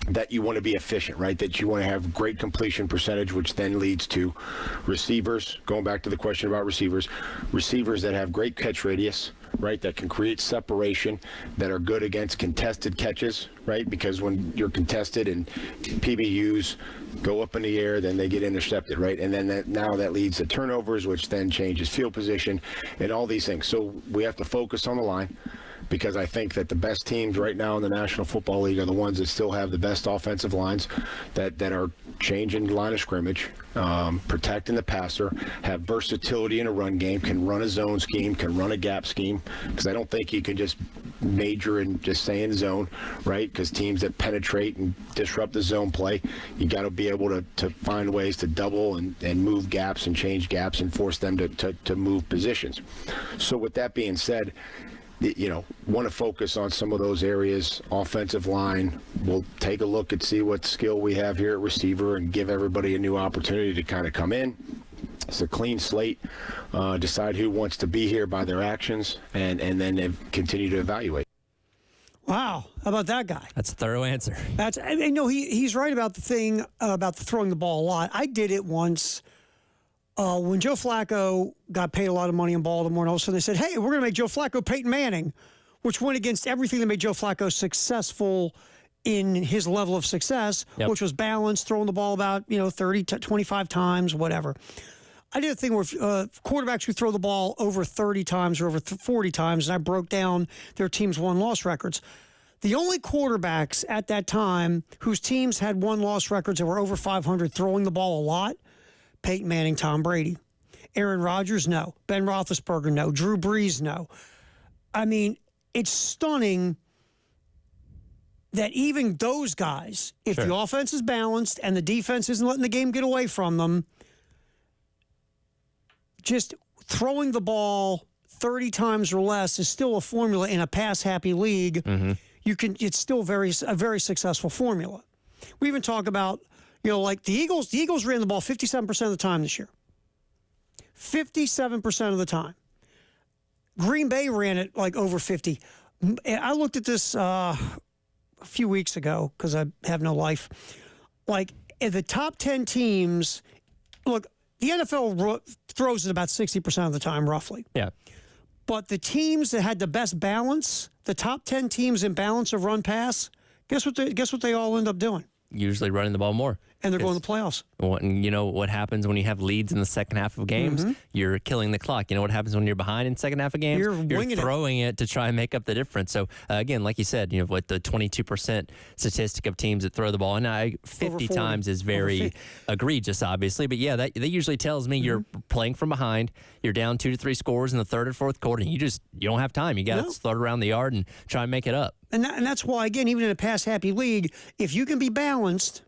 that you want to be efficient, right? That you want to have great completion percentage, which then leads to receivers. Going back to the question about receivers that have great catch radius, right? That can create separation, that are good against contested catches, right? Because when you're contested and PBUs go up in the air, then they get intercepted, right? And then now that leads to turnovers, which then changes field position and all these things. So we have to focus on the line, because I think that the best teams right now in the National Football League are the ones that still have the best offensive lines, that are changing the line of scrimmage, protecting the passer, have versatility in a run game, can run a zone scheme, can run a gap scheme, because I don't think you can just major and just stay in zone, right? Because teams that penetrate and disrupt the zone play, you got to be able to find ways to double and move gaps and change gaps and force them to move positions. So with that being said, want to focus on some of those areas. Offensive line, we'll take a look and see what skill we have here at receiver and give everybody a new opportunity to kind of come in. It's a clean slate. Decide who wants to be here by their actions, and then continue to evaluate. Wow, how about that guy? That's a thorough answer. He's right about the thing about the throwing the ball a lot. I did it once when Joe Flacco got paid a lot of money in Baltimore, and all of a sudden they said, hey, we're going to make Joe Flacco Peyton Manning, which went against everything that made Joe Flacco successful in his level of success, which was balanced, throwing the ball about 30 to 25 times, whatever. I did a thing where quarterbacks who throw the ball over 30 times or over 40 times, and I broke down their team's won-loss records. The only quarterbacks at that time whose teams had won-loss records that were over 500 throwing the ball a lot, Peyton Manning, Tom Brady. Aaron Rodgers, no. Ben Roethlisberger, no. Drew Brees, no. I mean, it's stunning that even those guys, if the offense is balanced and the defense isn't letting the game get away from them, just throwing the ball 30 times or less is still a formula in a pass-happy league. Mm-hmm. It's still a very successful formula. We even talk about, like the Eagles. The Eagles ran the ball 57% of the time this year. 57% of the time. Green Bay ran it like over 50. I looked at this a few weeks ago because I have no life. Like, in the top 10 teams, look, the NFL throws it about 60% of the time, roughly. Yeah. But the teams that had the best balance, the top 10 teams in balance of run pass, guess what they all end up doing? Usually running the ball more. And they're going to the playoffs. You know what happens when you have leads in the second half of games? Mm-hmm. You're killing the clock. You know what happens when you're behind in the second half of games? You're throwing it to try and make up the difference. So, again, like you said, what the 22% statistic of teams that throw the ball, and 50 times is very egregious, obviously. But, yeah, that usually tells me you're playing from behind. You're down 2 to 3 scores in the third or fourth quarter, and you don't have time. You got to throw it around the yard and try and make it up. And that's why, again, even in a pass-happy league, if you can be balanced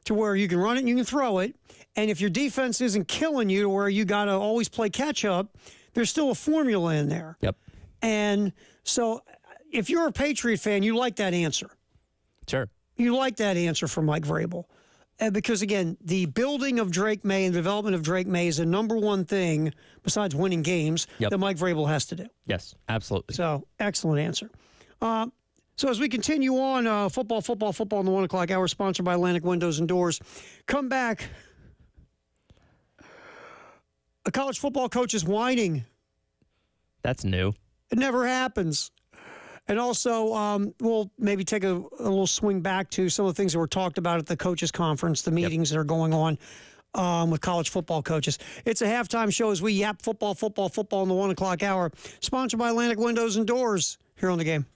to where you can run it and you can throw it, and if your defense isn't killing you to where you got to always play catch-up, there's still a formula in there. Yep. And so if you're a Patriot fan, you like that answer. Sure. You like that answer from Mike Vrabel. Because, again, the building of Drake May and the development of Drake May is the number one thing, besides winning games, that Mike Vrabel has to do. Yes, absolutely. So, excellent answer. So as we continue on, football in the 1 o'clock hour, sponsored by Atlantic Windows and Doors. Come back. A college football coach is whining. That's new. It never happens. And also, we'll maybe take a little swing back to some of the things that were talked about at the coaches' conference, the meetings that are going on with college football coaches. It's a halftime show as we yap football in the 1 o'clock hour, sponsored by Atlantic Windows and Doors here on The Game.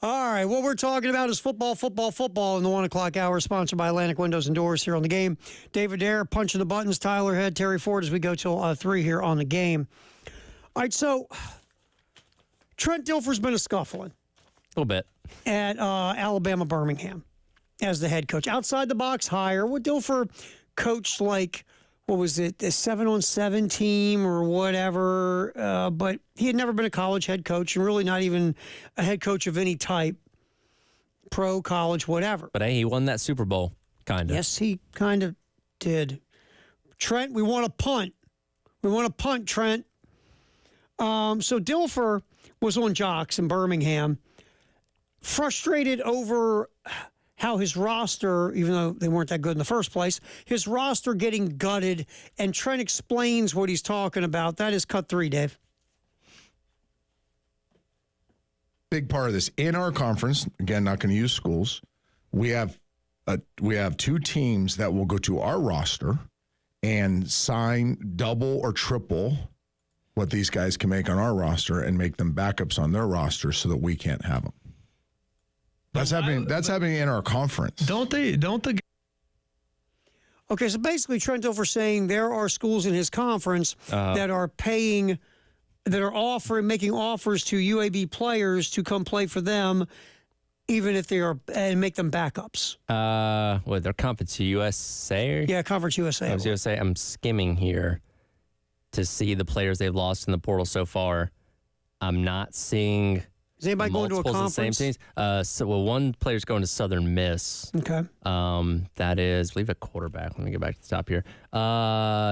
All right, what we're talking about is football in the 1 o'clock hour, sponsored by Atlantic Windows and Doors here on the game. David Dare punching the buttons, Tyler Head, Terry Ford as we go till 3 here on the game. All right, so Trent Dilfer's been a scuffling. A little bit. At Alabama Birmingham as the head coach. Outside the box hire. What Dilfer coached like, what was it, a 7-on-7 team or whatever, but he had never been a college head coach and really not even a head coach of any type, pro, college, whatever. But hey, he won that Super Bowl, kind of. Yes, he kind of did. Trent, we want to punt. We want to punt, Trent. So Dilfer was on Jocks in Birmingham, frustrated over how his roster, even though they weren't that good in the first place, his roster getting gutted, and Trent explains what he's talking about. That is cut 3, Dave. Big part of this. In our conference, again, not going to use schools, we have 2 teams that will go to our roster and sign double or triple what these guys can make on our roster and make them backups on their roster so that we can't have them. That's happening in our conference. Don't the Okay, so basically Trent Dilfer saying there are schools in his conference that are paying, that are making offers to UAB players to come play for them, even if they are, and make them backups. They're Conference USA? Yeah, Conference USA. Conference USA. I'm skimming here to see the players they've lost in the portal so far. I'm not seeing... Is anybody going to a conference? Same teams. One player's going to Southern Miss. Okay. That is, I believe, a quarterback. Let me get back to the top here.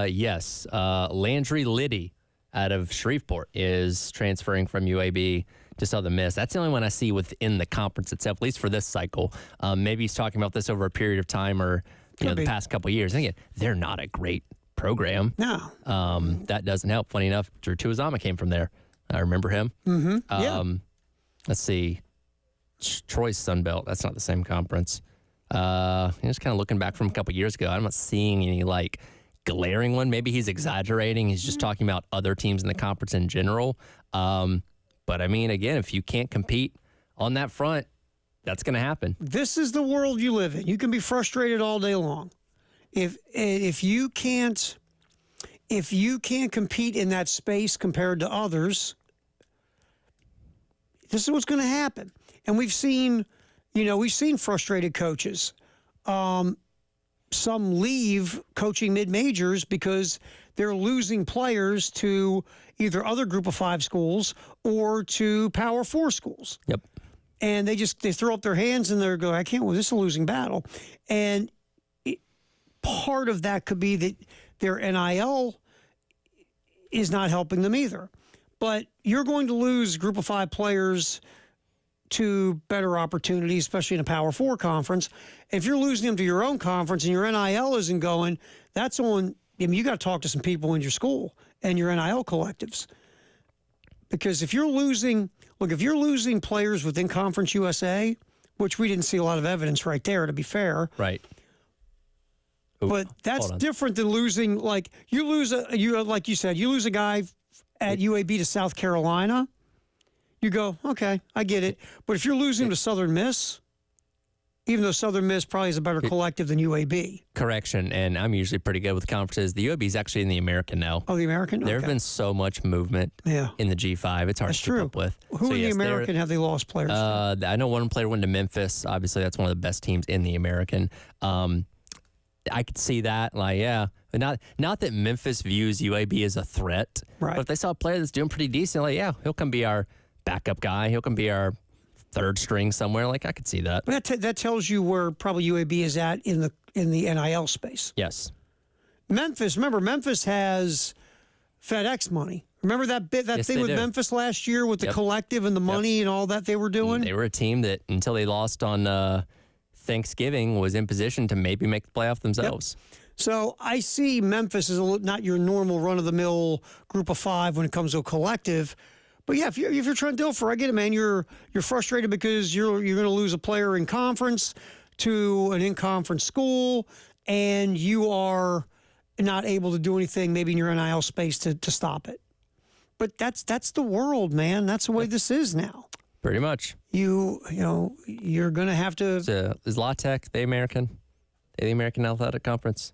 Yes. Landry Liddy out of Shreveport is transferring from UAB to Southern Miss. That's the only one I see within the conference itself, at least for this cycle. Maybe he's talking about this over a period of time or the past couple of years. And again, they're not a great program. No. That doesn't help. Funny enough, Drew Tuazama came from there. I remember him. Mm-hmm. Yeah. Let's see. Troy's Sunbelt. That's not the same conference. Just kind of looking back from a couple years ago, I'm not seeing any glaring one. Maybe he's exaggerating. He's just talking about other teams in the conference in general. But I mean, again, if you can't compete on that front, that's going to happen. This is the world you live in. You can be frustrated all day long. If you can't compete in that space compared to others, this is what's going to happen. And we've seen frustrated coaches. Some leave coaching mid-majors because they're losing players to either other Group of 5 schools or to Power 4 schools. Yep. And they throw up their hands and they go, I can't, this is a losing battle. And part of that could be that their NIL is not helping them either. But you're going to lose Group of 5 players to better opportunities, especially in a Power 4 conference. If you're losing them to your own conference and your NIL isn't going, that's on. You got to talk to some people in your school and your NIL collectives. Because if you're losing players within Conference USA, which we didn't see a lot of evidence right there, to be fair. Right. But that's different than losing, like you lose a guy at UAB to South Carolina, you go, okay, I get it. But if you're losing to Southern Miss, even though Southern Miss probably is a better collective than UAB. Correction, and I'm usually pretty good with conferences. The UAB is actually in the American now. Oh, the American? There have been so much movement in the G5. It's hard to keep up with. Who in the American have they lost players to? I know one player went to Memphis. Obviously, that's one of the best teams in the American. I could see that. Not that Memphis views UAB as a threat. Right. But if they saw a player that's doing pretty decent, he'll come be our backup guy. He'll come be our third string somewhere. I could see that. But that tells you where probably UAB is at in the NIL space. Yes. Remember, Memphis has FedEx money. Remember that thing with Memphis last year with the collective and the money and all that they were doing? They were a team that, until they lost on Thanksgiving, was in position to maybe make the playoff themselves. Yep. So I see Memphis as not your normal run-of-the-mill Group of 5 when it comes to a collective. But yeah, if you're Trent Dilfer, I get it, man. You're frustrated because you're going to lose a player in conference to an in-conference school, and you are not able to do anything maybe in your NIL space to stop it. But that's the world, man. That's the way this is now. Pretty much. You're going to have to. Is La Tech the American Athletic Conference?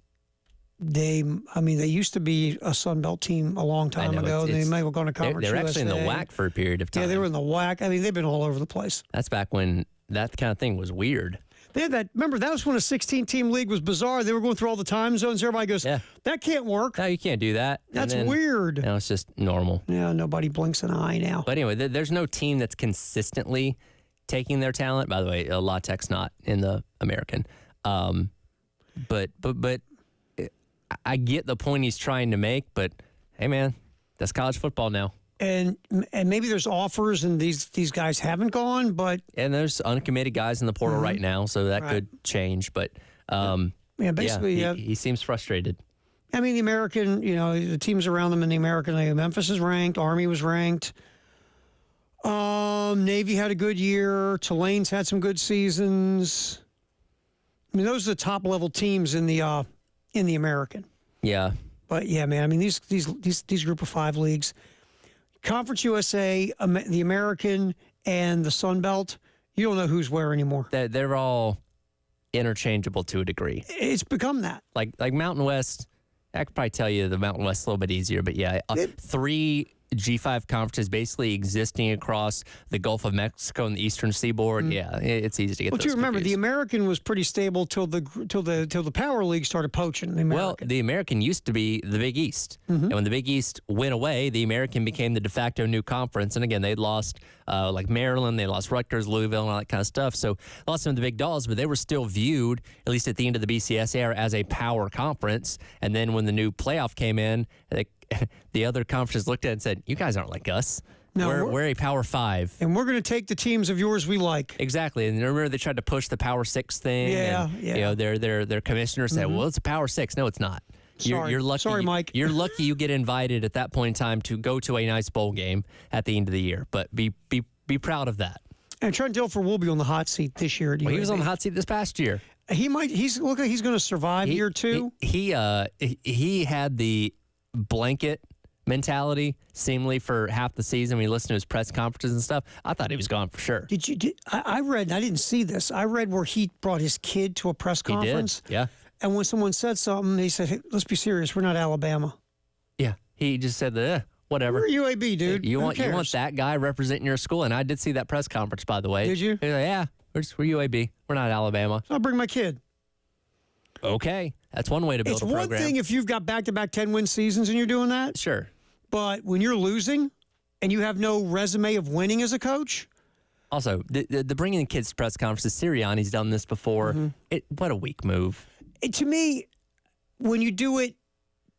They used to be a Sun Belt team a long time ago. They may have gone to Conference They're actually in the USA. WAC for a period of time. Yeah, they were in the WAC. I mean, they've been all over the place. That's back when that kind of thing was weird. They had that. Remember, that was when a 16-team league was bizarre. They were going through all the time zones. Everybody goes, that can't work. No, you can't do that. That's weird. No, it's just normal. Yeah, nobody blinks an eye now. But anyway, there's no team that's consistently taking their talent. By the way, La Tech's not in the American. But I get the point he's trying to make. But hey, man, that's college football now. And maybe there's offers and these guys haven't gone, but there's uncommitted guys in the portal right now, so that could change. But basically, he seems frustrated. I mean, the American, the teams around them in the American League, Memphis is ranked, Army was ranked, Navy had a good year, Tulane's had some good seasons. I mean, those are the top level teams in the American. Yeah, but yeah, man. I mean, these Group of 5 leagues. Conference USA, the American, and the Sun Belt, you don't know who's where anymore. They're all interchangeable to a degree. It's become that. Like Mountain West, I could probably tell you the Mountain West a little bit easier, but yeah, 3 G5 conferences basically existing across the Gulf of Mexico and the Eastern Seaboard. Yeah, it's easy to get. Well, you remember the American was pretty stable till the Power League started poaching the American. Well, the American used to be the Big East, and when the Big East went away, the American became the de facto new conference. And again, they lost like Maryland, they lost Rutgers, Louisville, and all that kind of stuff. So lost some of the big dogs, but they were still viewed, at least at the end of the BCS era, as a power conference. And then when the new playoff came in, the other conferences looked at it and said, "You guys aren't like us. No, we're a Power 5, and we're going to take the teams of yours we like." Exactly. And remember, they tried to push the Power 6 thing. Yeah, and, you know, their commissioner said, "Well, it's a Power 6." No, it's not. You're lucky. Sorry, Mike. You're lucky you get invited at that point in time to go to a nice bowl game at the end of the year. But be proud of that. And Trent Dilfer will be on the hot seat this year. Well, he was on the hot seat this past year. He might. He's going to survive year 2. He had the blanket mentality seemingly for half the season. When you listen to his press conferences and stuff, I thought he was gone for sure. I read, and I didn't see this, I read where he brought his kid to a press conference. He did, yeah. And when someone said something, he said, "Hey, let's be serious, we're not Alabama." Yeah, he just said, whatever. We're UAB, dude. You want that guy representing your school? And I did see that press conference, by the way. Did you? He was like, yeah, we're UAB. We're not Alabama. So I'll bring my kid. Okay, that's one way to build a program. It's one thing if you've got back-to-back 10-win seasons and you're doing that. Sure. But when you're losing and you have no resume of winning as a coach. Also, the bringing the kids to press conferences, Sirianni's done this before. What a weak move. To me, when you do it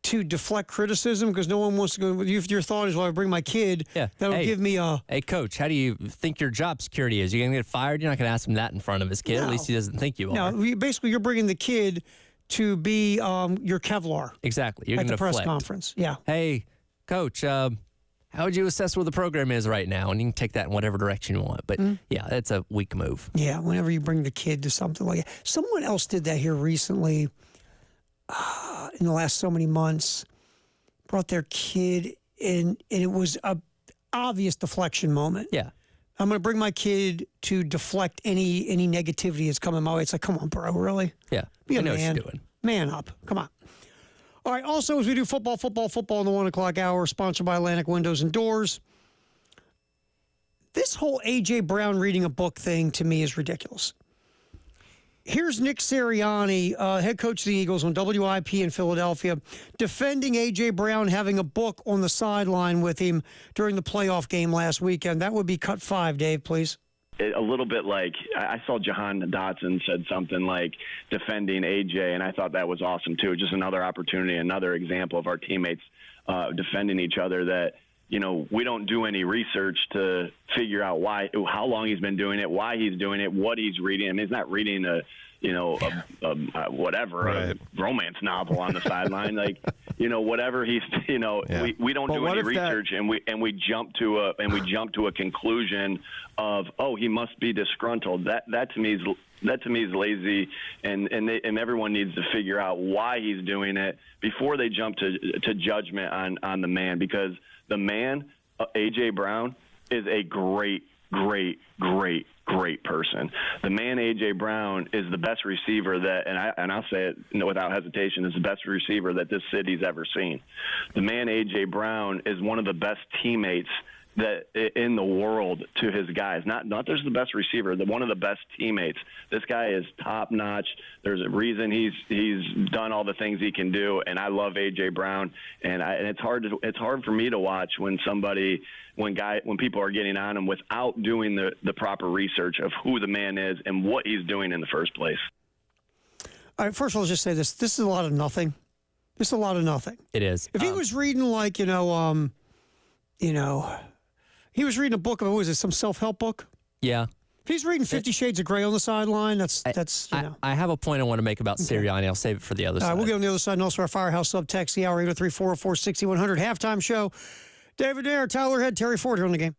to deflect criticism, because no one wants to go, if your thought is, well, I bring my kid, that'll give me a... Hey, coach, how do you think your job security is? You're going to get fired? You're not going to ask him that in front of his kid. No. At least he doesn't think you are. No, basically, you're bringing the kid to be your Kevlar. Exactly. You're at the press deflect. conference. Yeah. Hey, coach, how would you assess where the program is right now? And you can take that in whatever direction you want. But, yeah, that's a weak move. Yeah, whenever you bring the kid to something like that. Someone else did that here recently in the last so many months. Brought their kid in, and it was a obvious deflection moment. Yeah. I'm going to bring my kid to deflect any negativity that's coming my way. It's like, come on, bro, really? Yeah. Be a I know man. what you're doing. Man up. Come on. All right, also, as we do football in the 1 o'clock hour, sponsored by Atlantic Windows and Doors. This whole A.J. Brown reading a book thing, to me, is ridiculous. Here's Nick Sirianni, head coach of the Eagles on WIP in Philadelphia, defending A.J. Brown having a book on the sideline with him during the playoff game last weekend. That would be cut 5, Dave, please. A little bit like I saw Jahan Dotson said something like defending AJ, and I thought that was awesome too. Just another opportunity, another example of our teammates defending each other. That we don't do any research to figure out how long he's been doing it, why he's doing it, what he's reading. I mean, he's not reading a romance novel on the sideline, whatever he's, we don't do any research, and we jump to a conclusion of, oh, he must be disgruntled. That to me is lazy, and everyone needs to figure out why he's doing it before they jump to judgment on the man, because the man, A.J. Brown, is a great great person. The man A.J. Brown is the best receiver that, and I'll say it without hesitation, is the best receiver that this city's ever seen. The man A.J. Brown is one of the best teammates that in the world to his guys. Not just the best receiver, one of the best teammates. This guy is top notch. There's a reason he's done all the things he can do, and I love A.J. Brown. And it's hard for me to watch when people are getting on him without doing the proper research of who the man is and what he's doing in the first place. All right, first of all, let's just say this. This is a lot of nothing. This is a lot of nothing. It is. If he was reading he was reading a book of, what was it, some self-help book? Yeah. If he's reading 50 Shades of Grey on the sideline, that's I have a point I want to make about Sirianni. I'll save it for the other side. We'll get on the other side, and also our Firehouse subtext, the hour 803-404-6100 halftime show. David Dare, Tyler Head, Terry Ford here on the game.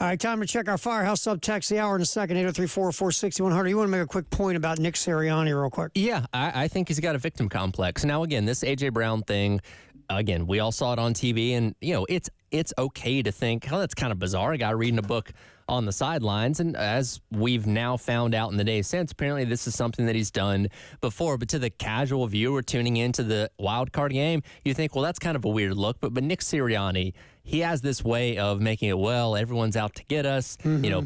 All right, time to check our Firehouse subtext. The hour in a second, 803-446-100. You want to make a quick point about Nick Sirianni real quick? Yeah, I think he's got a victim complex. Now, again, this A.J. Brown thing, again, we all saw it on TV, and, it's okay to think, oh, that's kind of bizarre. A guy reading a book on the sidelines. And as we've now found out in the days since, apparently this is something that he's done before. But to the casual viewer tuning into the wild card game, you think, well, that's kind of a weird look. But Nick Sirianni, he has this way of making it, well, everyone's out to get us.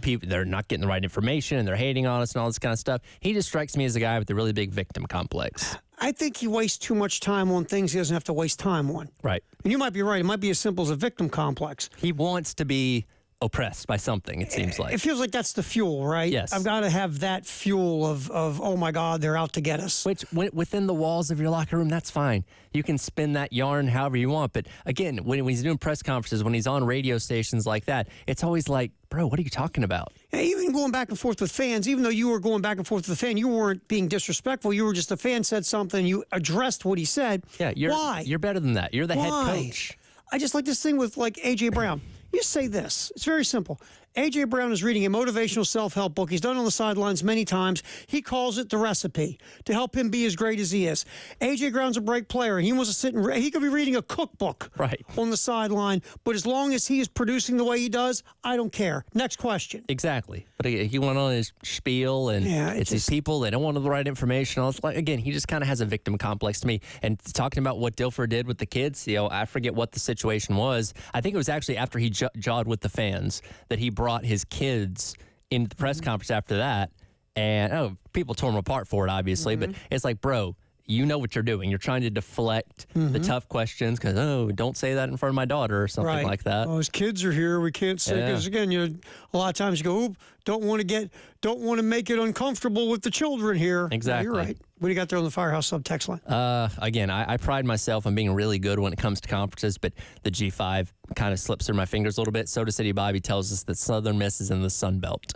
People, they're not getting the right information and they're hating on us and all this kind of stuff. He just strikes me as a guy with a really big victim complex. I think he wastes too much time on things he doesn't have to waste time on. Right. And you might be right. It might be as simple as a victim complex. He wants to be oppressed by something, it seems like. It feels like that's the fuel, right? Yes. I've got to have that fuel of oh, my God, they're out to get us. Which, within the walls of your locker room, that's fine. You can spin that yarn however you want. But, again, when he's doing press conferences, when he's on radio stations like that, it's always like, bro, what are you talking about? Yeah, even going back and forth with fans, even though you were going back and forth with the fan, you weren't being disrespectful. You were just a fan said something, you addressed what he said. Yeah, Why? You're better than that. You're the head coach. I just like this thing with, like, A.J. Brown. You say this. It's very simple. A.J. Brown is reading a motivational self-help book. He's done it on the sidelines many times. He calls it The Recipe to help him be as great as he is. A.J. Brown's a great player, and he wants to sit and he could be reading a cookbook on the sideline, but as long as he is producing the way he does, I don't care. Next question. Exactly. But he went on his spiel, and it's these people, they don't want the right information. It's like, again, he just kind of has a victim complex to me. And talking about what Dilfer did with the kids, I forget what the situation was. I think it was actually after he jawed with the fans that he brought his kids into the press conference after that, and people tore him apart for it, obviously, but it's like, bro, you know what you're doing. You're trying to deflect the tough questions because, don't say that in front of my daughter or something like that. Well, his kids are here. We can't say, because again, a lot of times you go, don't want to make it uncomfortable with the children here. Exactly. Yeah, you're right. What do you got there on the Firehouse subtext line? Again, I pride myself on being really good when it comes to conferences, but the G5 kind of slips through my fingers a little bit. Soda City Bobby tells us that Southern Miss is in the Sun Belt.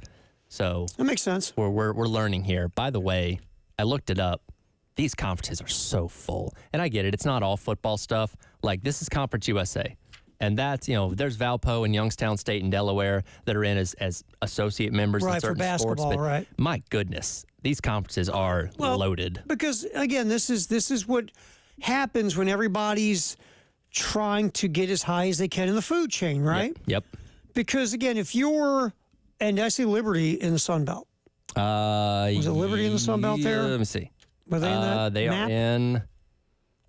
So that makes sense. We're learning here. By the way, I looked it up. These conferences are so full. And I get it. It's not all football stuff. Like, this is Conference USA. And that's, there's Valpo and Youngstown State and Delaware that are in as associate members in certain for basketball, sports. But my goodness, these conferences are loaded. Because, again, this is what happens when everybody's trying to get as high as they can in the food chain, right? Yep. Because, again, if you're, and I see Liberty in the Sun Belt. Was it Liberty in the Sun Belt there? Let me see. Were they in that They map? are in.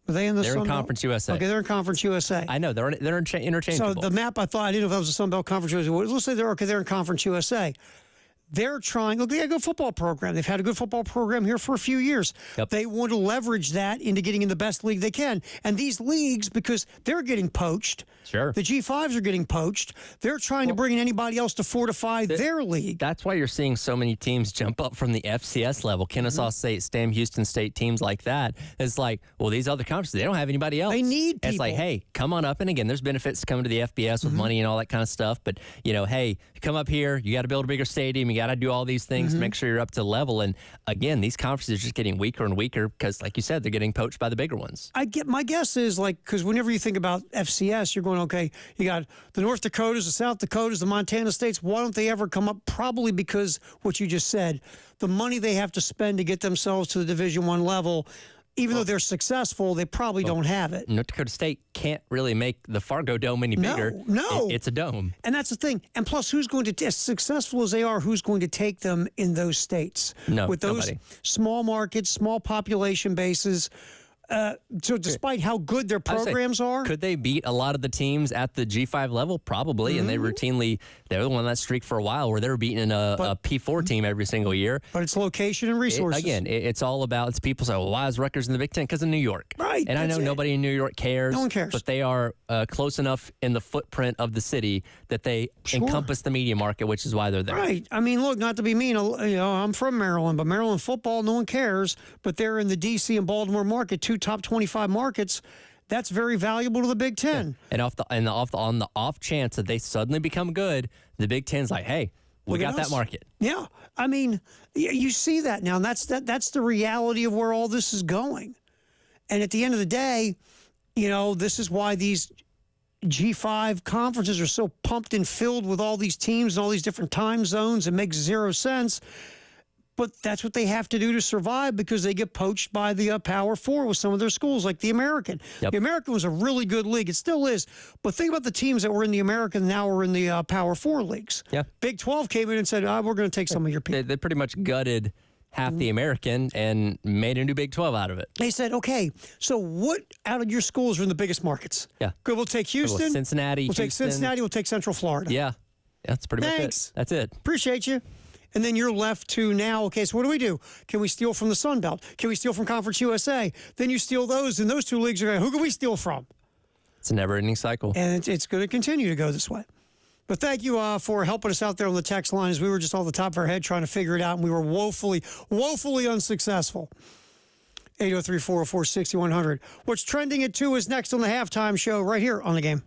Were they in the They're Sun in Belt? Conference USA. Okay, they're in Conference USA. I know they're interchangeable. So the map, I thought, I didn't know if that was the Sun Belt Conference USA. Well, let's say they're in Conference USA. They're trying. Look, they got a good football program. They've had a good football program here for a few years. Yep. They want to leverage that into getting in the best league they can. And these leagues, because they're getting poached. Sure. The G5s are getting poached. They're trying to bring in anybody else to fortify their league. That's why you're seeing so many teams jump up from the FCS level. Kennesaw State, Stam Houston State, teams like that. It's like, well, these other conferences, they don't have anybody else. They need people. It's like, hey, come on up. And again, there's benefits to coming to the FBS with money and all that kind of stuff. But, hey, come up here. You got to build a bigger stadium. You got to do all these things to make sure you're up to level. And again, these conferences are just getting weaker and weaker because, like you said, they're getting poached by the bigger ones. My guess is, because whenever you think about FCS, you're going, okay, you got the North Dakotas, the South Dakotas, the Montana States. Why don't they ever come up? Probably because what you just said, the money they have to spend to get themselves to the Division I level. Even though they're successful, they probably don't have it. North Dakota State can't really make the Fargo Dome any bigger. No. It's a dome. And that's the thing. And plus, who's going to, as successful as they are, who's going to take them in those states? No, with those nobody. Small markets, small population bases. So despite how good their programs are. Could they beat a lot of the teams at the G5 level? Probably. And they were the one that streak for a while where they were beating a P4 team every single year. But it's location and resources. It's all about, it's people say, well, why is Rutgers in the Big Ten? Because of New York. Right. And I know nobody in New York cares. No one cares. But they are close enough in the footprint of the city that they encompass the media market, which is why they're there. Right. I mean, look, not to be mean, I'm from Maryland, but Maryland football, no one cares. But they're in the D.C. and Baltimore market, two top 25 markets. That's very valuable to the Big Ten. Yeah. And on the off chance that they suddenly become good, the Big Ten's like, hey, we got that market. Yeah. I mean, you see that now. And that's the reality of where all this is going. And at the end of the day, this is why these G5 conferences are so pumped and filled with all these teams and all these different time zones. It makes zero sense. But that's what they have to do to survive because they get poached by the Power Four with some of their schools, like the American. Yep. The American was a really good league. It still is. But think about the teams that were in the American now are in the Power Four leagues. Yeah. Big 12 came in and said, we're going to take some of your people. They pretty much gutted half the American and made a new Big 12 out of it. They said, okay, so what out of your schools are in the biggest markets? Yeah. Good, we'll take Houston. Well, Cincinnati, We'll take Houston. Cincinnati. We'll take Central Florida. Yeah. That's pretty much Thanks. it. That's it. Appreciate you. And then you're left to now, okay, so what do? Can we steal from the Sun Belt? Can we steal from Conference USA? Then you steal those, and those two leagues are going, who can we steal from? It's a never-ending cycle. And it's going to continue to go this way. But thank you for helping us out there on the text line as we were just on the top of our head trying to figure it out, and we were woefully unsuccessful. 803-404-6100. What's trending at 2 is next on the halftime show right here on The Game.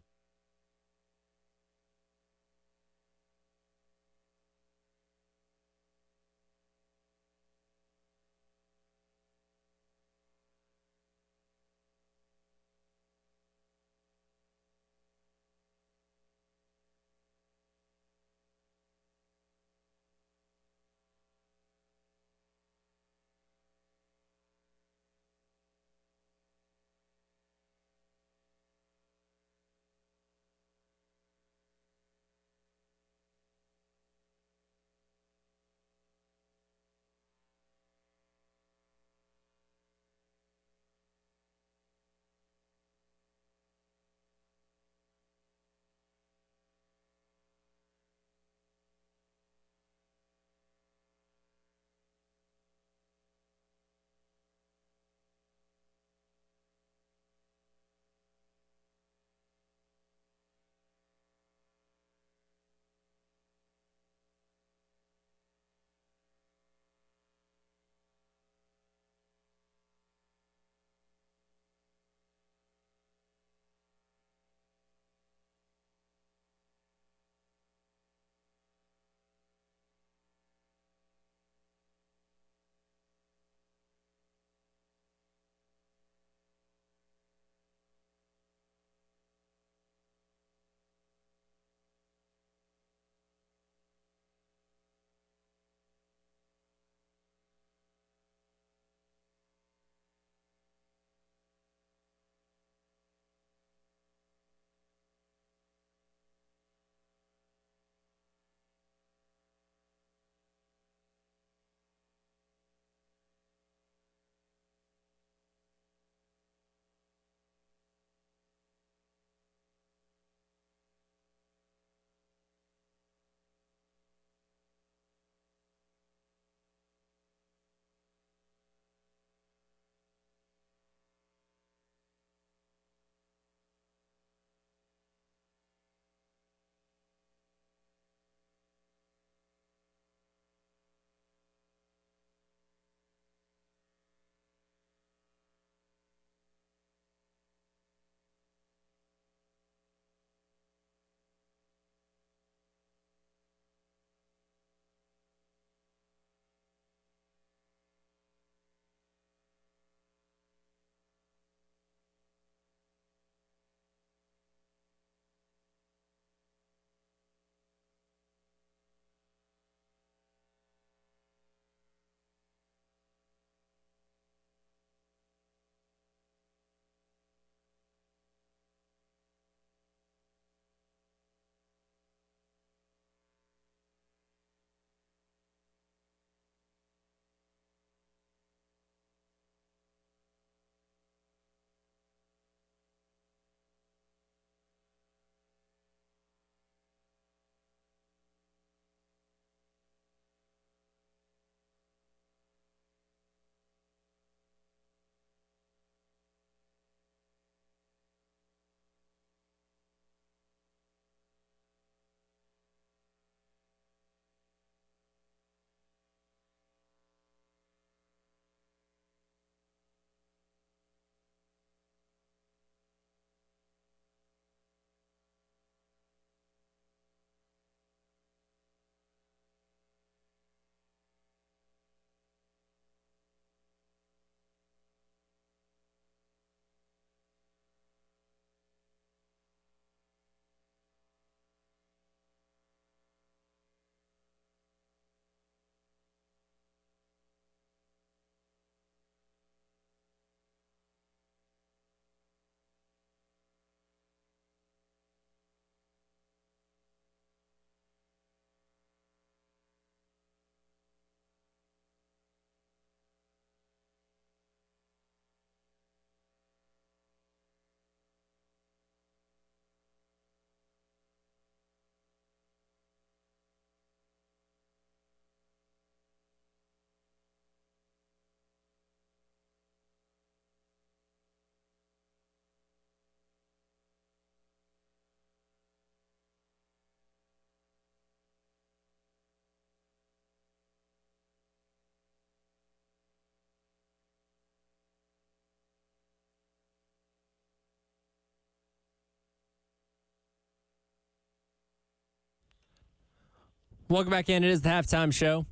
Welcome back in. It is the halftime show.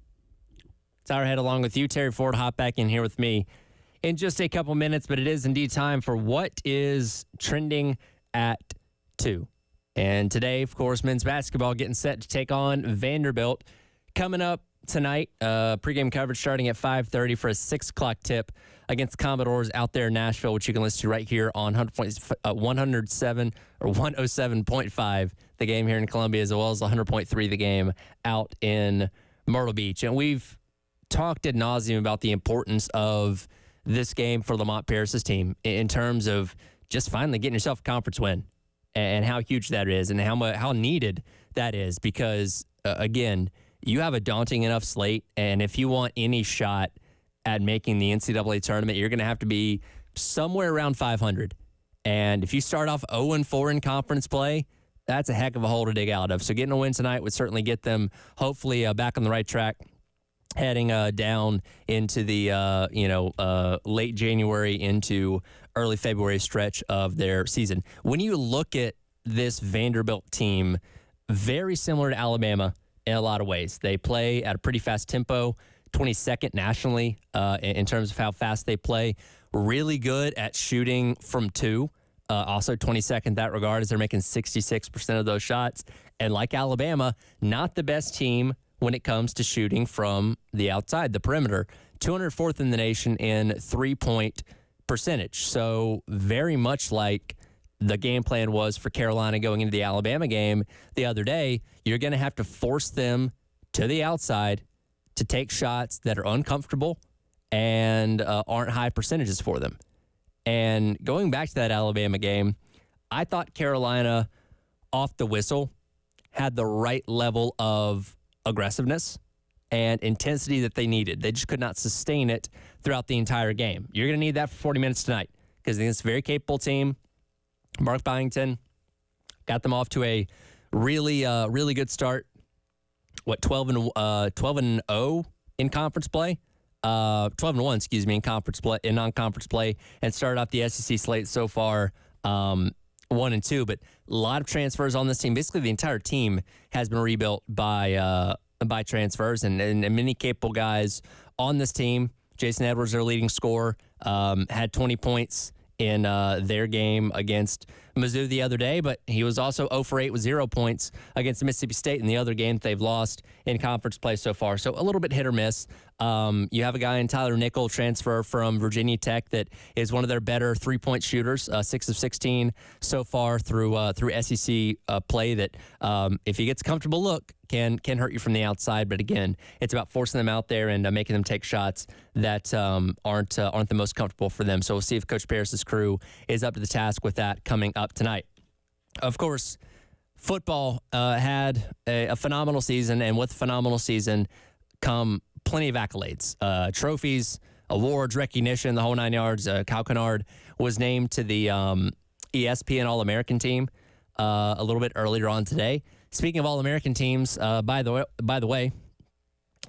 Tyler Head along with you. Terry Ford, hop back in here with me in just a couple minutes, but it is indeed time for what is trending at 2. And today, of course, men's basketball getting set to take on Vanderbilt. Coming up tonight, pregame coverage starting at 5:30 for a 6 o'clock tip against the Commodores out there in Nashville, which you can listen to right here on 107 or 107.5, the game here in Columbia, as well as 100.3, the game out in Myrtle Beach. And we've talked ad nauseum about the importance of this game for Lamont Paris's team in terms of just finally getting yourself a conference win and how huge that is and how needed that is because, again, you have a daunting enough slate, and if you want any shot at making the NCAA tournament, you're going to have to be somewhere around 500. And if you start off 0-4 in conference play, that's a heck of a hole to dig out of. So getting a win tonight would certainly get them hopefully back on the right track, heading down into the late January into early February stretch of their season. When you look at this Vanderbilt team, very similar to Alabama in a lot of ways. They play at a pretty fast tempo, 22nd nationally in terms of how fast they play. Really good at shooting from 2. Also 22nd in that regard as they're making 66% of those shots. And like Alabama, not the best team when it comes to shooting from the outside, the perimeter. 204th in the nation in three-point percentage. So very much like the game plan was for Carolina going into the Alabama game the other day, you're going to have to force them to the outside to take shots that are uncomfortable and aren't high percentages for them. And going back to that Alabama game, I thought Carolina, off the whistle, had the right level of aggressiveness and intensity that they needed. They just could not sustain it throughout the entire game. You're going to need that for 40 minutes tonight because it's a very capable team. Mark Byington got them off to a really good start. 12-0 in conference play. 12-1, excuse me, in non-conference play, and started off the SEC slate so far 1-2. But a lot of transfers on this team. Basically, the entire team has been rebuilt by transfers, and many capable guys on this team. Jason Edwards, their leading scorer, had 20 points in their game against Mizzou the other day, but he was also 0 for 8 with 0 points against Mississippi State in the other game they've lost in conference play so far. So a little bit hit or miss. You have a guy in Tyler Nickel, transfer from Virginia Tech, that is one of their better three-point shooters, 6 of 16 so far through SEC play, that if he gets a comfortable look, can hurt you from the outside. But again, it's about forcing them out there and making them take shots that aren't the most comfortable for them. So we'll see if Coach Paris's crew is up to the task with that coming up tonight. Of course, football had a phenomenal season, and with a phenomenal season come plenty of accolades, trophies, awards, recognition, the whole 9 yards. Kyle Kennard was named to the ESPN All-American team a little bit earlier on today. Speaking of All-American teams, by the way,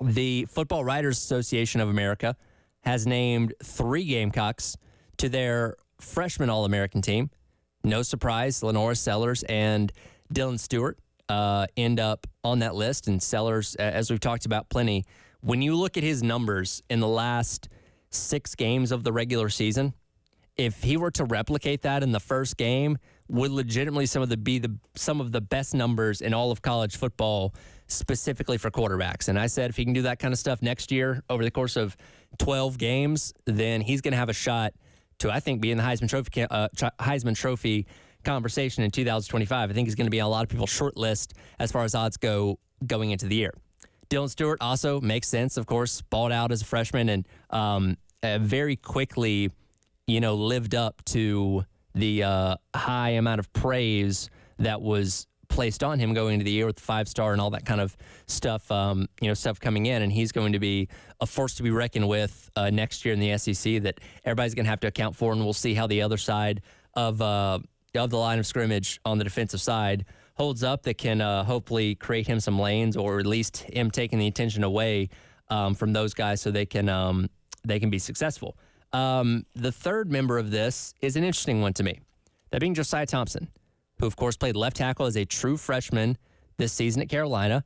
the Football Writers Association of America has named 3 Gamecocks to their freshman All-American team. No surprise, Lenora Sellers and Dylan Stewart end up on that list. And Sellers, as we've talked about plenty, when you look at his numbers in the last 6 games of the regular season, if he were to replicate that in the first game, would legitimately be some of the best numbers in all of college football, specifically for quarterbacks. And I said if he can do that kind of stuff next year over the course of 12 games, then he's going to have a shot to, I think, be in the Heisman Trophy conversation in 2025. I think he's going to be on a lot of people's short list as far as odds go going into the year. Dylan Stewart also makes sense, of course, balled out as a freshman and very quickly, lived up to the high amount of praise that was placed on him going into the year with the 5-star and all that kind of stuff, stuff coming in. And he's going to be a force to be reckoned with next year in the SEC that everybody's going to have to account for. And we'll see how the other side of the line of scrimmage on the defensive side holds up, that can hopefully create him some lanes, or at least him taking the attention away from those guys so they can be successful. The third member of this is an interesting one to me, that being Josiah Thompson, who, of course, played left tackle as a true freshman this season at Carolina.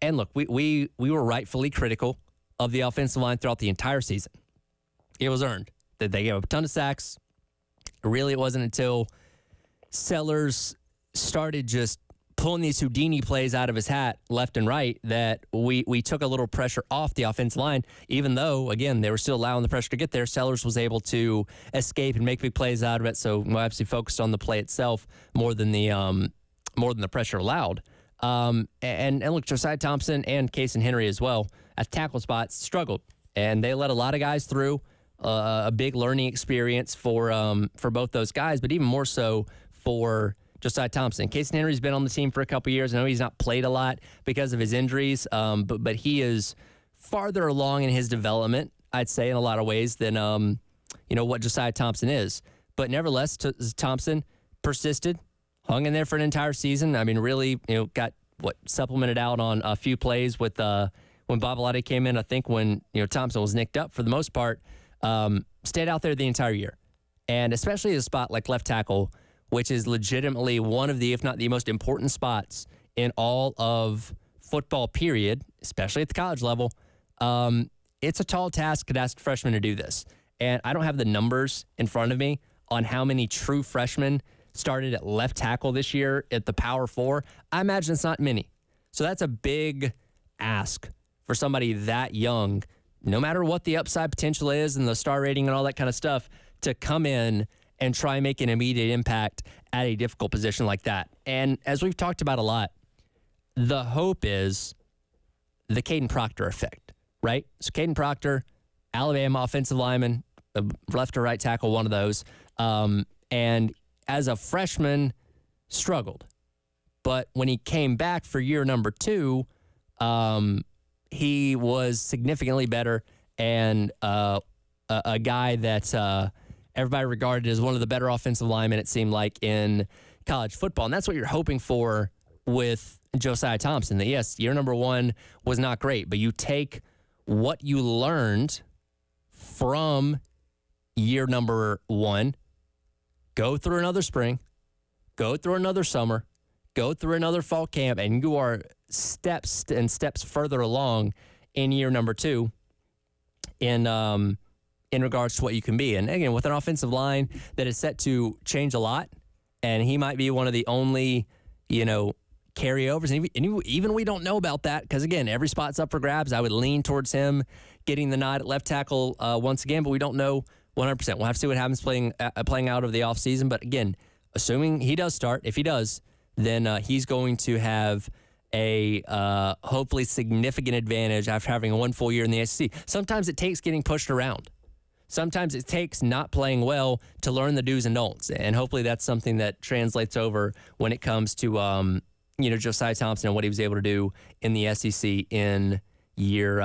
And look, we were rightfully critical of the offensive line throughout the entire season. It was earned that they gave up a ton of sacks. Really, it wasn't until Sellers started just pulling these Houdini plays out of his hat left and right that we took a little pressure off the offensive line, even though, again, they were still allowing the pressure to get there. Sellers was able to escape and make big plays out of it, so we obviously focused on the play itself more than the pressure allowed. And look, Josiah Thompson and Casey Henry as well at tackle spots struggled, and they let a lot of guys through. A big learning experience for both those guys, but even more so for Josiah Thompson. Casey Henry's been on the team for a couple years. I know he's not played a lot because of his injuries, but he is farther along in his development, I'd say, in a lot of ways than what Josiah Thompson is. But nevertheless, Thompson persisted, hung in there for an entire season. I mean, really, got supplemented out on a few plays with when Babalade came in. I think when Thompson was nicked up for the most part. Stayed out there the entire year. And especially a spot like left tackle, which is legitimately one of the, if not the most important spots in all of football, period, especially at the college level. It's a tall task to ask freshmen to do this. And I don't have the numbers in front of me on how many true freshmen started at left tackle this year at the Power 4. I imagine it's not many. So that's a big ask for somebody that young, no matter what the upside potential is and the star rating and all that kind of stuff, to come in and try and make an immediate impact at a difficult position like that. And as we've talked about a lot, the hope is the Caden Proctor effect, right? So Caden Proctor, Alabama offensive lineman, left or right tackle, one of those. And as a freshman, struggled. But when he came back for year number 2, he was significantly better and a guy that everybody regarded as one of the better offensive linemen, it seemed like, in college football. And that's what you're hoping for with Josiah Thompson. That, yes, year number 1 was not great, but you take what you learned from year number 1, go through another spring, go through another summer, go through another fall camp, and you are steps further along in year number 2 in regards to what you can be. And again, with an offensive line that is set to change a lot, and he might be one of the only, carryovers. And even we don't know about that because, again, every spot's up for grabs. I would lean towards him getting the nod at left tackle once again, but we don't know 100%. We'll have to see what happens playing out of the offseason. But again, assuming he does start, if he does, then he's going to have a hopefully significant advantage after having 1 full year in the SEC. Sometimes it takes getting pushed around. Sometimes it takes not playing well to learn the do's and don'ts, and hopefully that's something that translates over when it comes to Josiah Thompson and what he was able to do in the SEC in year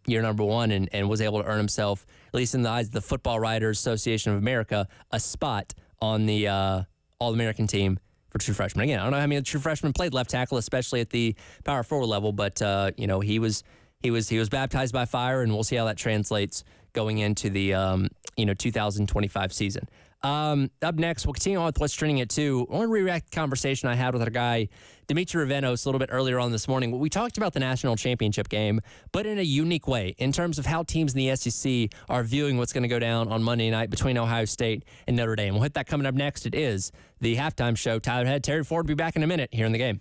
number 1, and was able to earn himself, at least in the eyes of the Football Writers Association of America, a spot on the All-American team for true freshmen. Again, I don't know how many true freshmen played left tackle, especially at the power forward level, but he was baptized by fire, and we'll see how that translates going into the 2025 season. Up next, we'll continue on with what's trending at 2. I want to react to the conversation I had with our guy, Dimitri Ravenos, a little bit earlier on this morning. We talked about the national championship game, but in a unique way, in terms of how teams in the SEC are viewing what's going to go down on Monday night between Ohio State and Notre Dame. We'll hit that coming up next. It is the halftime show. Tyler Head, Terry Ford will be back in a minute here in the game.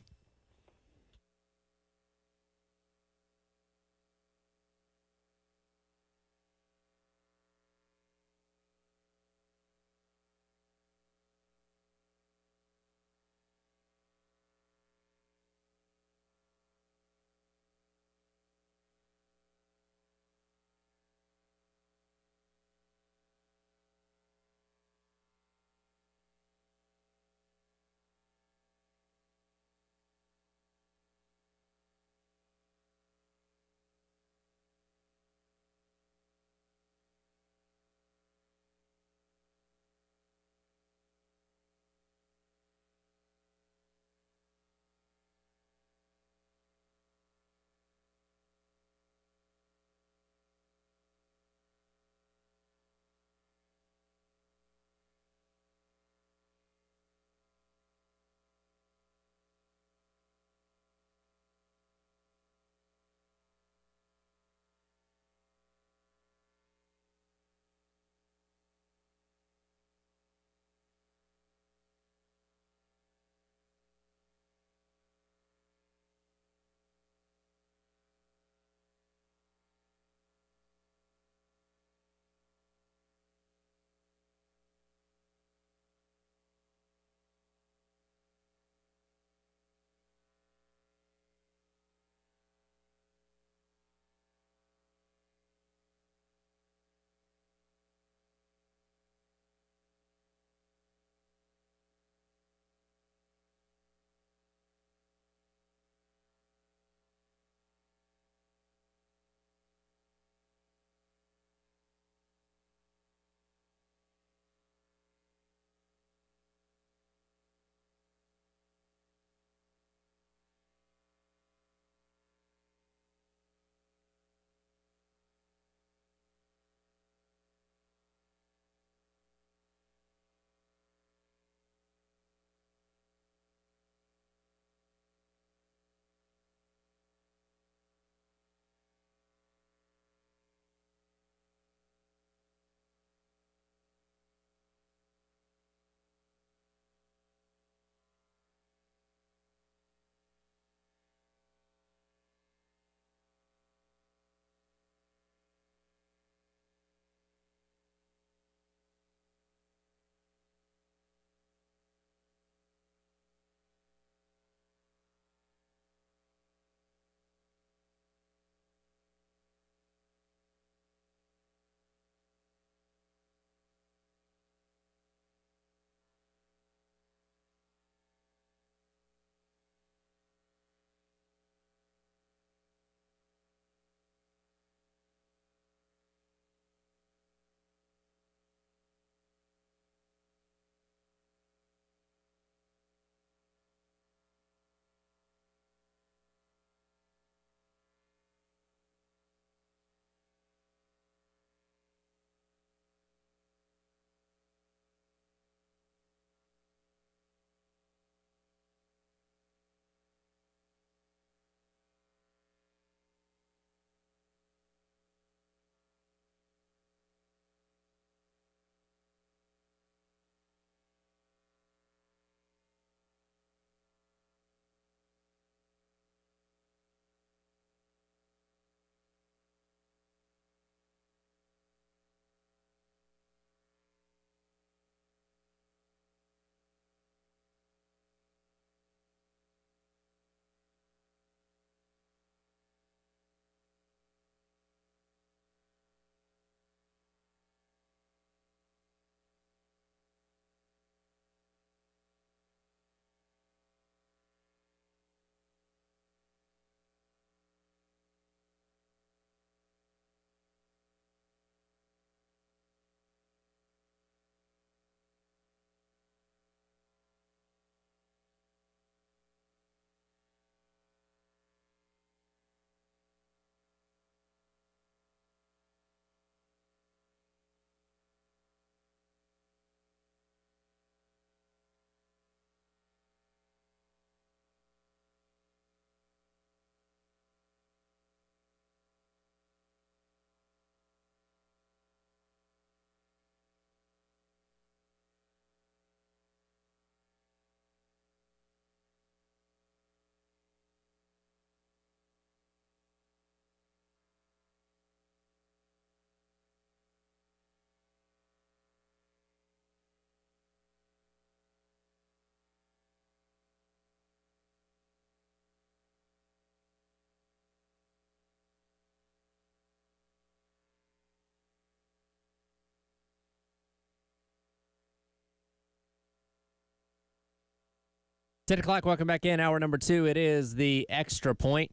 10 o'clock, welcome back in. Hour number 2, it is the Extra Point.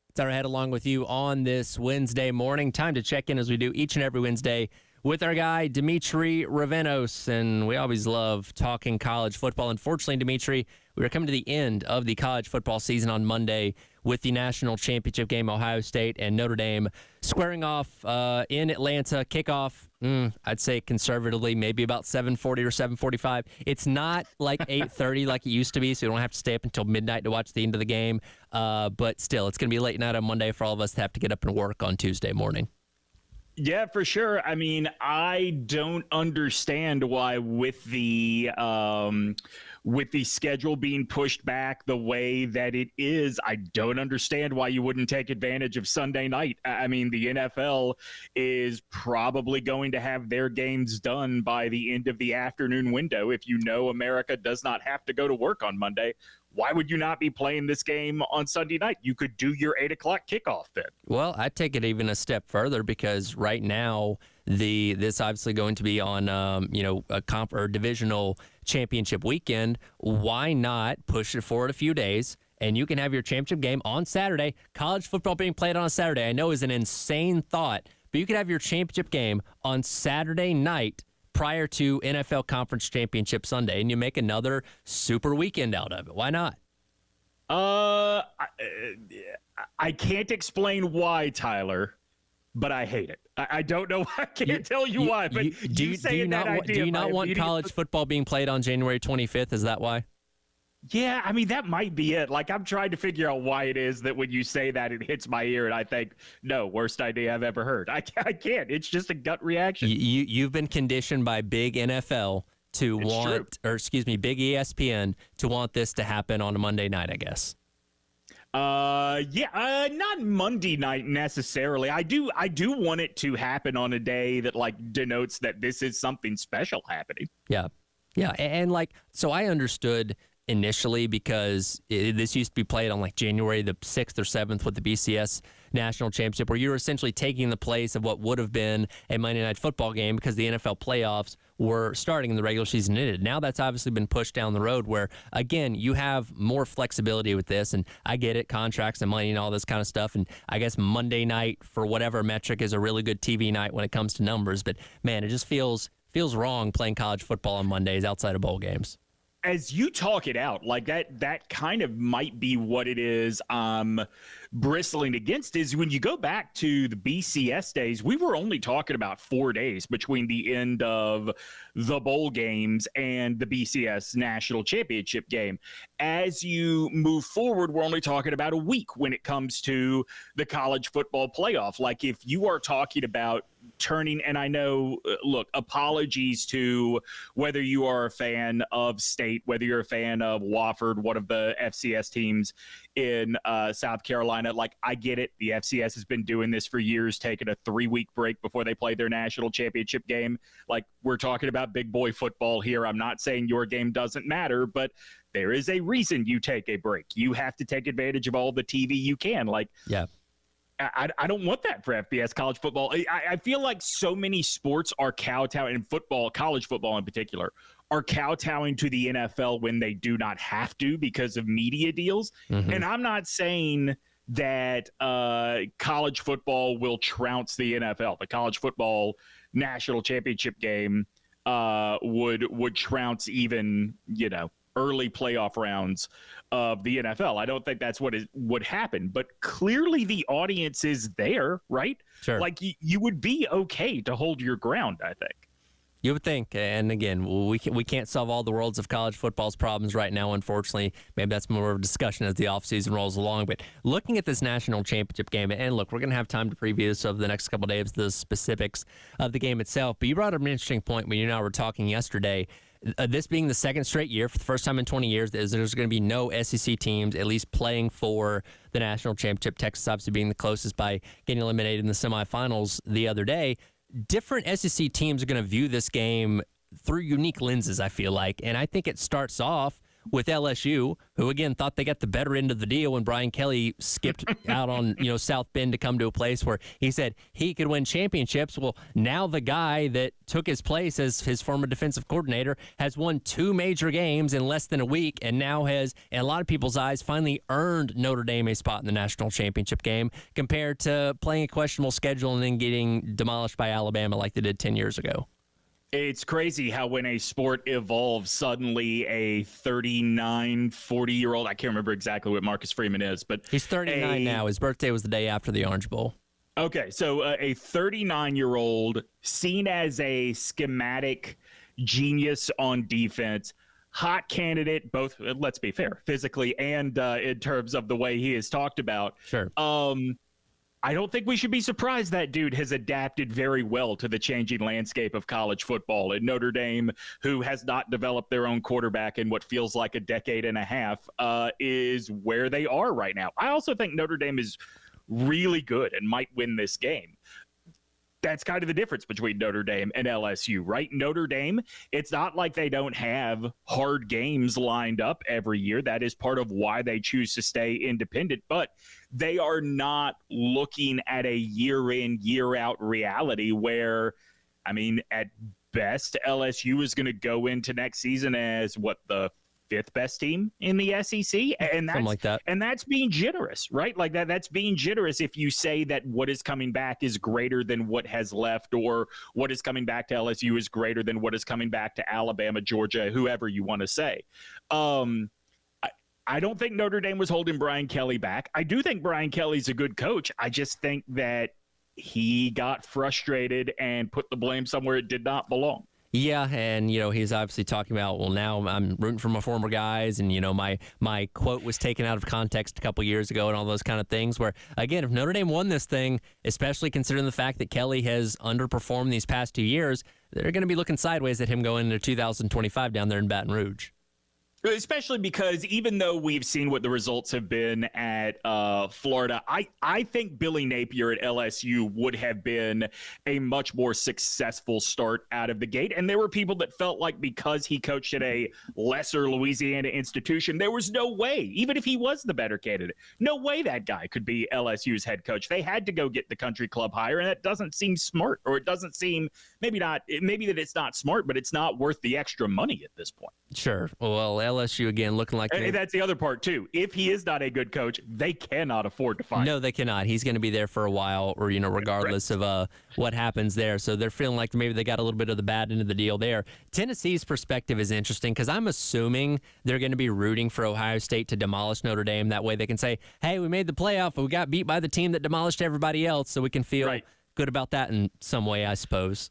It's our head along with you on this Wednesday morning. Time to check in as we do each and every Wednesday with our guy, Dimitri Ravenos. And we always love talking college football. Unfortunately, Dimitri, we are coming to the end of the college football season on Monday with the national championship game, Ohio State and Notre Dame squaring off in Atlanta. Kickoff, I'd say conservatively, maybe about 7:40 or 7:45. It's not like 8:30 like it used to be, so you don't have to stay up until midnight to watch the end of the game. But still, it's going to be late night on Monday for all of us to have to get up and work on Tuesday morning. Yeah, for sure. I mean, I don't understand why with the schedule being pushed back the way that it is, I don't understand why you wouldn't take advantage of Sunday night. I mean, the NFL is probably going to have their games done by the end of the afternoon window. If you know America does not have to go to work on Monday, why would you not be playing this game on Sunday night? You could do your 8 o'clock kickoff then. Well, I'd take it even a step further because right now this obviously going to be on a comp or divisional championship weekend. Why not push it forward a few days and you can have your championship game on Saturday? College football being played on a Saturday, I know is an insane thought, but you could have your championship game on Saturday night prior to NFL Conference Championship Sunday, and you make another super weekend out of it. Why not? I can't exxplain why, Tyler, but I hate it. I don't know. I can't tell you why, but do you not want college football being played on January 25th? Is that why? Yeah, I mean, that might be it. Like, I'm trying to figure out why it is that when you say that, it hits my ear, and I think, no, worst idea I've ever heard. I can't. It's just a gut reaction. You've been conditioned by big NFL to big ESPN to want this to happen on a Monday night, I guess. Not Monday night necessarily. I do want it to happen on a day that, like, denotes that this is something special happening. Yeah. And like, so I understood initially because this used to be played on like January the 6th or 7th with the BCS National Championship, where you're essentially taking the place of what would have been a Monday Night Football game because the NFL playoffs were starting and the regular season ended. Now that's obviously been pushed down the road where, again, you have more flexibility with this, and I get it, contracts and money and all this kind of stuff, and I guess Monday night, for whatever metric, is a really good TV night when it comes to numbers, but man, it just feels wrong playing college football on Mondays outside of bowl games. As you talk it out, like that kind of might be what it is bristling against is when you go back to the BCS days, we were only talking about 4 days between the end of the bowl games and the BCS National Championship game. As you move forward, we're only talking about a week when it comes to the college football playoff. Like, if you are talking about turning, and I know, look, apologies to whether you are a fan of State, whether you're a fan of Wofford, one of the FCS teams in South Carolina. Like, I get it. The FCS has been doing this for years, taking a 3-week break before they play their national championship game. Like, we're talking about big boy football here. I'm not saying your game doesn't matter, but there is a reason you take a break. You have to take advantage of all the TV you can. Like, yeah. I don't want that for FBS college football. I feel like so many sports are kowtowing, and football, college football in particular, are kowtowing to the NFL when they do not have to because of media deals. Mm-hmm. And I'm not saying that college football will trounce the NFL. The college football national championship game would trounce even, early playoff rounds of the NFL. I don't think that's what would happen, but clearly the audience is there, right? Sure. Like, you would be okay to hold your ground, I think. You would think, and again, we can't solve all the worlds of college football's problems right now, unfortunately. Maybe that's more of a discussion as the offseason rolls along. But looking at this national championship game, and look, we're going to have time to preview this over the next couple of days, the specifics of the game itself. But you brought up an interesting point when you and I were talking yesterday. This being the second straight year, for the first time in 20 years, there's going to be no SEC teams at least playing for the national championship. Texas obviously being the closest by getting eliminated in the semifinals the other day. Different SEC teams are going to view this game through unique lenses, I feel like. And I think it starts off with LSU, who again thought they got the better end of the deal when Brian Kelly skipped out on South Bend to come to a place where he said he could win championships. Well, now the guy that took his place as his former defensive coordinator has won 2 major games in less than a week, and now has, in a lot of people's eyes, finally earned Notre Dame a spot in the national championship game, compared to playing a questionable schedule and then getting demolished by Alabama like they did 10 years ago. It's crazy how when a sport evolves, suddenly a 39, 40-year-old, I can't remember exactly what Marcus Freeman is, but he's 39 now. His birthday was the day after the Orange Bowl. Okay, so a 39-year-old seen as a schematic genius on defense, hot candidate, both, let's be fair, physically and in terms of the way he is talked about. Sure. I don't think we should be surprised that dude has adapted very well to the changing landscape of college football. And Notre Dame, who has not developed their own quarterback in what feels like a decade and a half, is where they are right now. I also think Notre Dame is really good and might win this game. That's kind of the difference between Notre Dame and LSU, right? Notre Dame, it's not like they don't have hard games lined up every year. That is part of why they choose to stay independent, but they are not looking at a year in, year out reality where, I mean, at best, LSU is going to go into next season as the 5th best team in the SEC, and that's something like that. And that's being generous, right? Like that's being generous if you say that what is coming back is greater than what has left, or what is coming back to LSU is greater than what is coming back to Alabama, Georgia, whoever you want to say. I don't think Notre Dame was holding Brian Kelly back. I do think Brian Kelly's a good coach. I just think that he got frustrated and put the blame somewhere it did not belong. Yeah, and he's obviously talking about, well, now I'm rooting for my former guys, and my quote was taken out of context a couple years ago and all those kind of things, where again, if Notre Dame won this thing, especially considering the fact that Kelly has underperformed these past 2 years, they're going to be looking sideways at him going into 2025 down there in Baton Rouge. Especially because even though we've seen what the results have been at Florida, I think Billy Napier at LSU would have been a much more successful start out of the gate. And there were people that felt like because he coached at a lesser Louisiana institution, there was no way, even if he was the better candidate, no way that guy could be LSU's head coach. They had to go get the country club hire, and that doesn't seem smart, or it doesn't seem, maybe that it's not smart, but it's not worth the extra money at this point. Sure. Well, LSU again looking like and that's the other part too. If he is not a good coach, they cannot afford to fire. No, they cannot. He's going to be there for a while, or regardless of what happens there. So they're feeling like maybe they got a little bit of the bad end of the deal there. Tennessee's perspective is interesting because I'm assuming they're going to be rooting for Ohio State to demolish Notre Dame. That way they can say, "Hey, we made the playoff, but we got beat by the team that demolished everybody else," so we can feel good about that in some way, I suppose.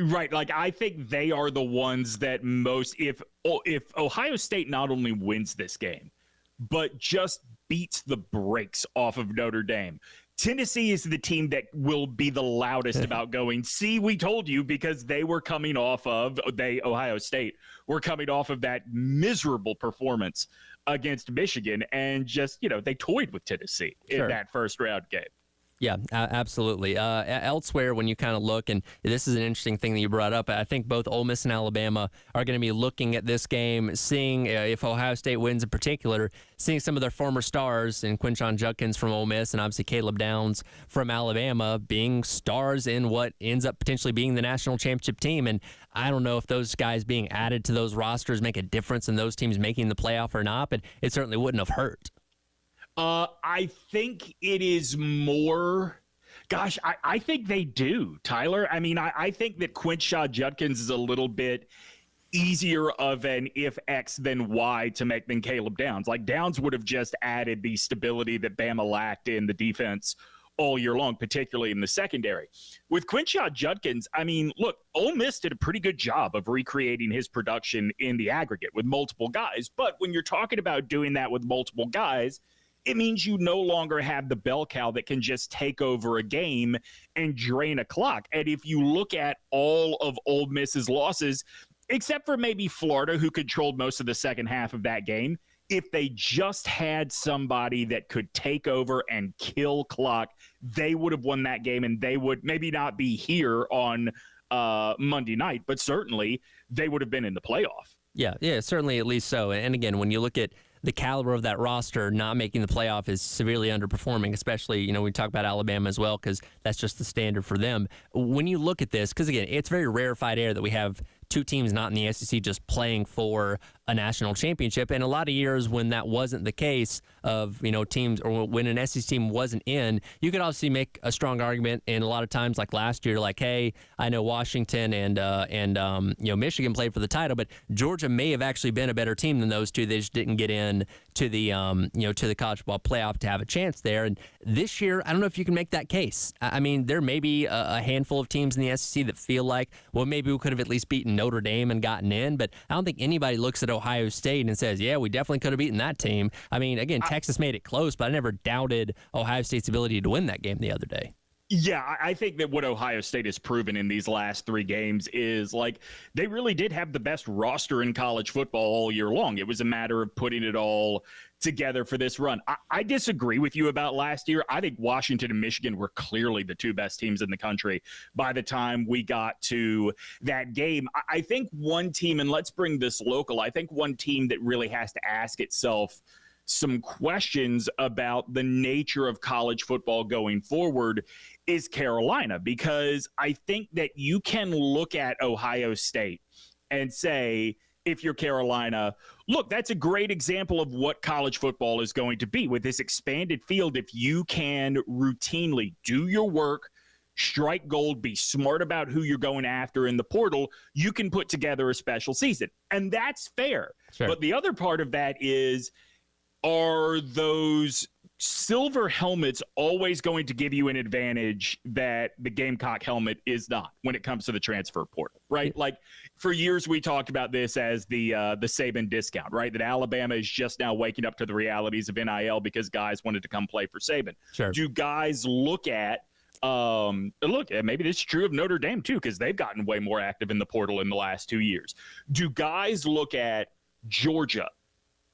Right. Like, I think they are the ones that most, if Ohio State not only wins this game, but just beats the brakes off of Notre Dame, Tennessee is the team that will be the loudest about going, see, we told you, because they were coming off of, Ohio State were coming off of that miserable performance against Michigan, and just, they toyed with Tennessee in that first round game. Yeah, absolutely. Elsewhere, when you kind of look, and this is an interesting thing that you brought up, I think both Ole Miss and Alabama are going to be looking at this game, seeing if Ohio State wins in particular, seeing some of their former stars, and Quinshon Judkins from Ole Miss and obviously Caleb Downs from Alabama being stars in what ends up potentially being the national championship team. And I don't know if those guys being added to those rosters make a difference in those teams making the playoff or not, but it certainly wouldn't have hurt. I think it is more. Gosh, I think they do, Tyler. I mean, I think that Quinshon Judkins is a little bit easier of an if X then Y to make than Caleb Downs. Like, Downs would have just added the stability that Bama lacked in the defense all year long, particularly in the secondary. With Quinshon Judkins, I mean, look, Ole Miss did a pretty good job of recreating his production in the aggregate with multiple guys. But when you're talking about doing that with multiple guys, it means you no longer have the bell cow that can just take over a game and drain a clock. And if you look at all of Ole Miss's losses, except for maybe Florida, who controlled most of the second half of that game, if they just had somebody that could take over and kill clock, they would have won that game, and they would maybe not be here on Monday night, but certainly they would have been in the playoff Yeah, certainly at least so. And again, when you look at the caliber of that roster, not making the playoff is severely underperforming, especially, we talk about Alabama as well because that's just the standard for them. When you look at this, because again, it's very rarefied air that we have two teams not in the SEC just playing for a national championship. And a lot of years when that wasn't the case of, teams, or when an SEC team wasn't in, you could obviously make a strong argument. And a lot of times like last year, like, hey, I know Washington and Michigan played for the title, but Georgia may have actually been a better team than those two. They just didn't get in to the, to the college football playoff to have a chance there. And this year, I don't know if you can make that case. I mean, there may be a handful of teams in the SEC that feel like, well, maybe we could have at least beaten Notre Dame and gotten in, but I don't think anybody looks at Ohio State and says, yeah, we definitely could have beaten that team. I mean, again, Texas made it close, but I never doubted Ohio State's ability to win that game the other day. Yeah, I think that what Ohio State has proven in these last 3 games is like they really did have the best roster in college football all year long. It was a matter of putting it all together for this run. I disagree with you about last year. I think Washington and Michigan were clearly the 2 best teams in the country by the time we got to that game. I think one team, and let's bring this local, I think one team that really has to ask itself some questions about the nature of college football going forward is Carolina, because I think that you can look at Ohio State and say, if you're Carolina, look, that's a great example of what college football is going to be with this expanded field. If you can routinely do your work, strike gold, be smart about who you're going after in the portal, you can put together a special season. And that's fair. Sure. But the other part of that is, are those silver helmets always going to give you an advantage that the Gamecock helmet is not when it comes to the transfer portal, right? Like for years we talked about this as the Saban discount, right? That Alabama is just now waking up to the realities of NIL because guys wanted to come play for Saban. Sure. Do guys look at maybe this is true of Notre Dame too, because they've gotten way more active in the portal in the last 2 years. Do guys look at Georgia,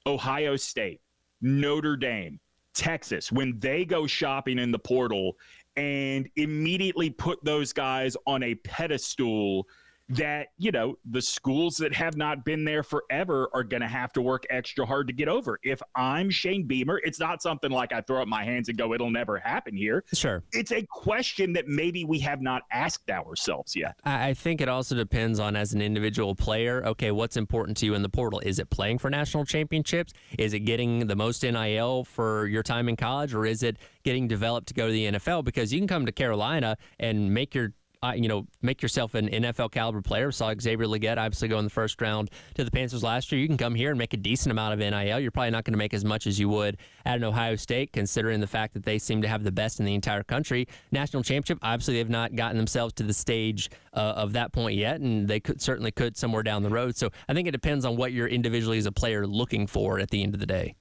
Ohio State, Notre Dame, Texas, when they go shopping in the portal and immediately put those guys on a pedestal that, the schools that have not been there forever are going to have to work extra hard to get over? If I'm Shane Beamer, it's not something like I throw up my hands and go, it'll never happen here. Sure. It's a question that maybe we have not asked ourselves yet. I think it also depends on, as an individual player, okay, what's important to you in the portal? Is it playing for national championships? Is it getting the most NIL for your time in college? Or is it getting developed to go to the NFL? Because you can come to Carolina and make yourself an NFL caliber player. Saw Xavier Legette obviously go in the first round to the Panthers last year. You can come here and make a decent amount of NIL. You're probably not going to make as much as you would at an Ohio State, considering the fact that they seem to have the best in the entire country. National championship, obviously they've not gotten themselves to the stage of that point yet, and they certainly could somewhere down the road. So I think it depends on what you're individually as a player looking for at the end of the day.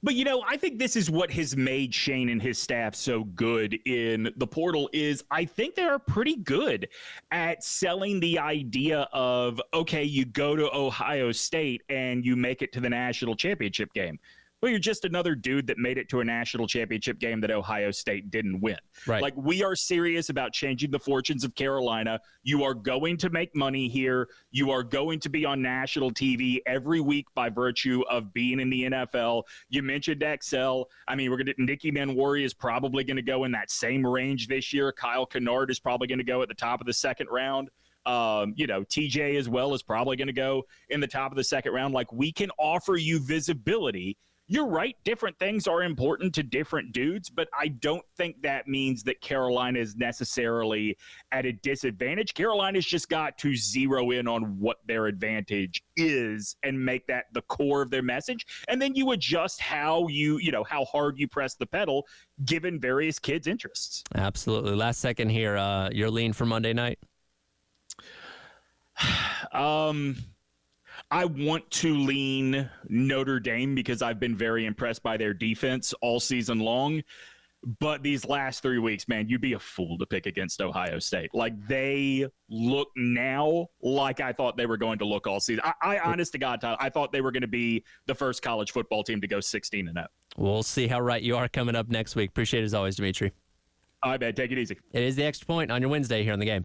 But, I think this is what has made Shane and his staff so good in the portal is I think they are pretty good at selling the idea of, okay, you go to Ohio State and you make it to the national championship game. Well, you're just another dude that made it to a national championship game that Ohio State didn't win. Right. Like, we are serious about changing the fortunes of Carolina. You are going to make money here. You are going to be on national TV every week by virtue of being in the NFL. You mentioned Excel. I mean, Nicky Manwari is probably going to go in that same range this year. Kyle Kennard is probably going to go at the top of the second round. TJ as well is probably going to go in the top of the second round. Like, we can offer you visibility. You're right. Different things are important to different dudes, but I don't think that means that Carolina is necessarily at a disadvantage. Carolina's just got to zero in on what their advantage is and make that the core of their message. And then you adjust how how hard you press the pedal given various kids' interests. Absolutely. Last second here, your lean for Monday night? I want to lean Notre Dame because I've been very impressed by their defense all season long. But these last 3 weeks, man, you'd be a fool to pick against Ohio State. Like, they look now like I thought they were going to look all season. I honest to God, Tyler, I thought they were going to be the first college football team to go 16-0. We'll see how right you are coming up next week. Appreciate it as always, Dimitri. All right, man. Take it easy. It is the Extra Point on your Wednesday here on The Game.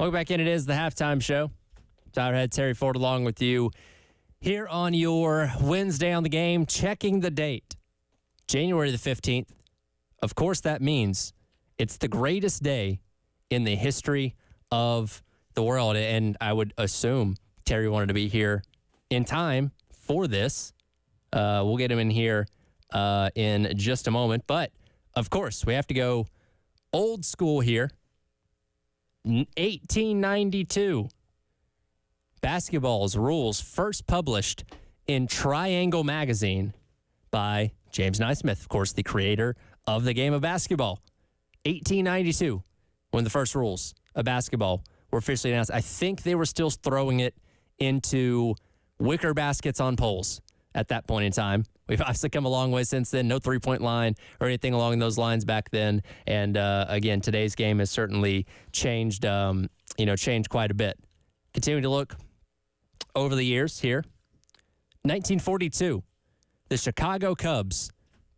Welcome back in. It is the halftime show. Tyler Head, Terry Ford along with you here on your Wednesday on the game, checking the date. January the 15th. Of course, that means it's the greatest day in the history of the world. And I would assume Terry wanted to be here in time for this. We'll get him in here in just a moment. But, of course, we have to go old school here. 1892. Basketball's rules first published in Triangle Magazine by James Naismith, of course, the creator of the game of basketball. 1892, when the first rules of basketball were officially announced. I think they were still throwing it into wicker baskets on poles at that point in time. We've obviously come a long way since then. No three-point line or anything along those lines back then. And again, today's game has certainly changed, changed quite a bit. Continuing to look over the years here. 1942, the Chicago Cubs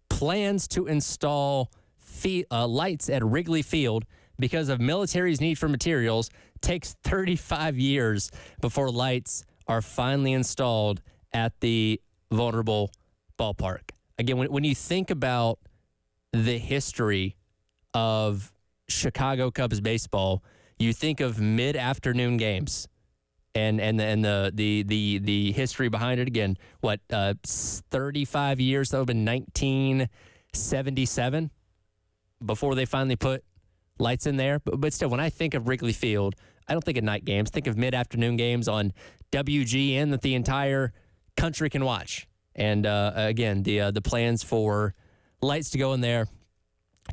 plans to install lights at Wrigley Field because of military's need for materials. Takes 35 years before lights are finally installed at the vulnerable ballpark. Again, when you think about the history of Chicago Cubs baseball, you think of mid-afternoon games. And the history behind it, again, 35 years, that would have been 1977 before they finally put lights in there. But still, when I think of Wrigley Field, I don't think of night games. Think of mid-afternoon games on WGN that the entire country can watch. And again, the plans for lights to go in there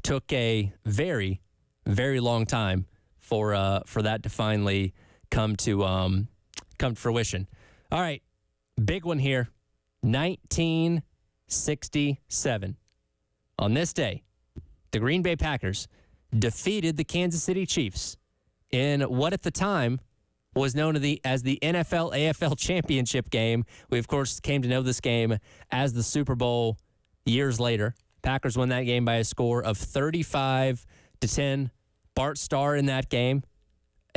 took a very, very long time for that to finally come to fruition. All right, big one here. 1967. On this day, the Green Bay Packers defeated the Kansas City Chiefs in what at the time was known as the NFL-AFL championship game. We, of course, came to know this game as the Super Bowl years later. Packers won that game by a score of 35-10. Bart Starr in that game,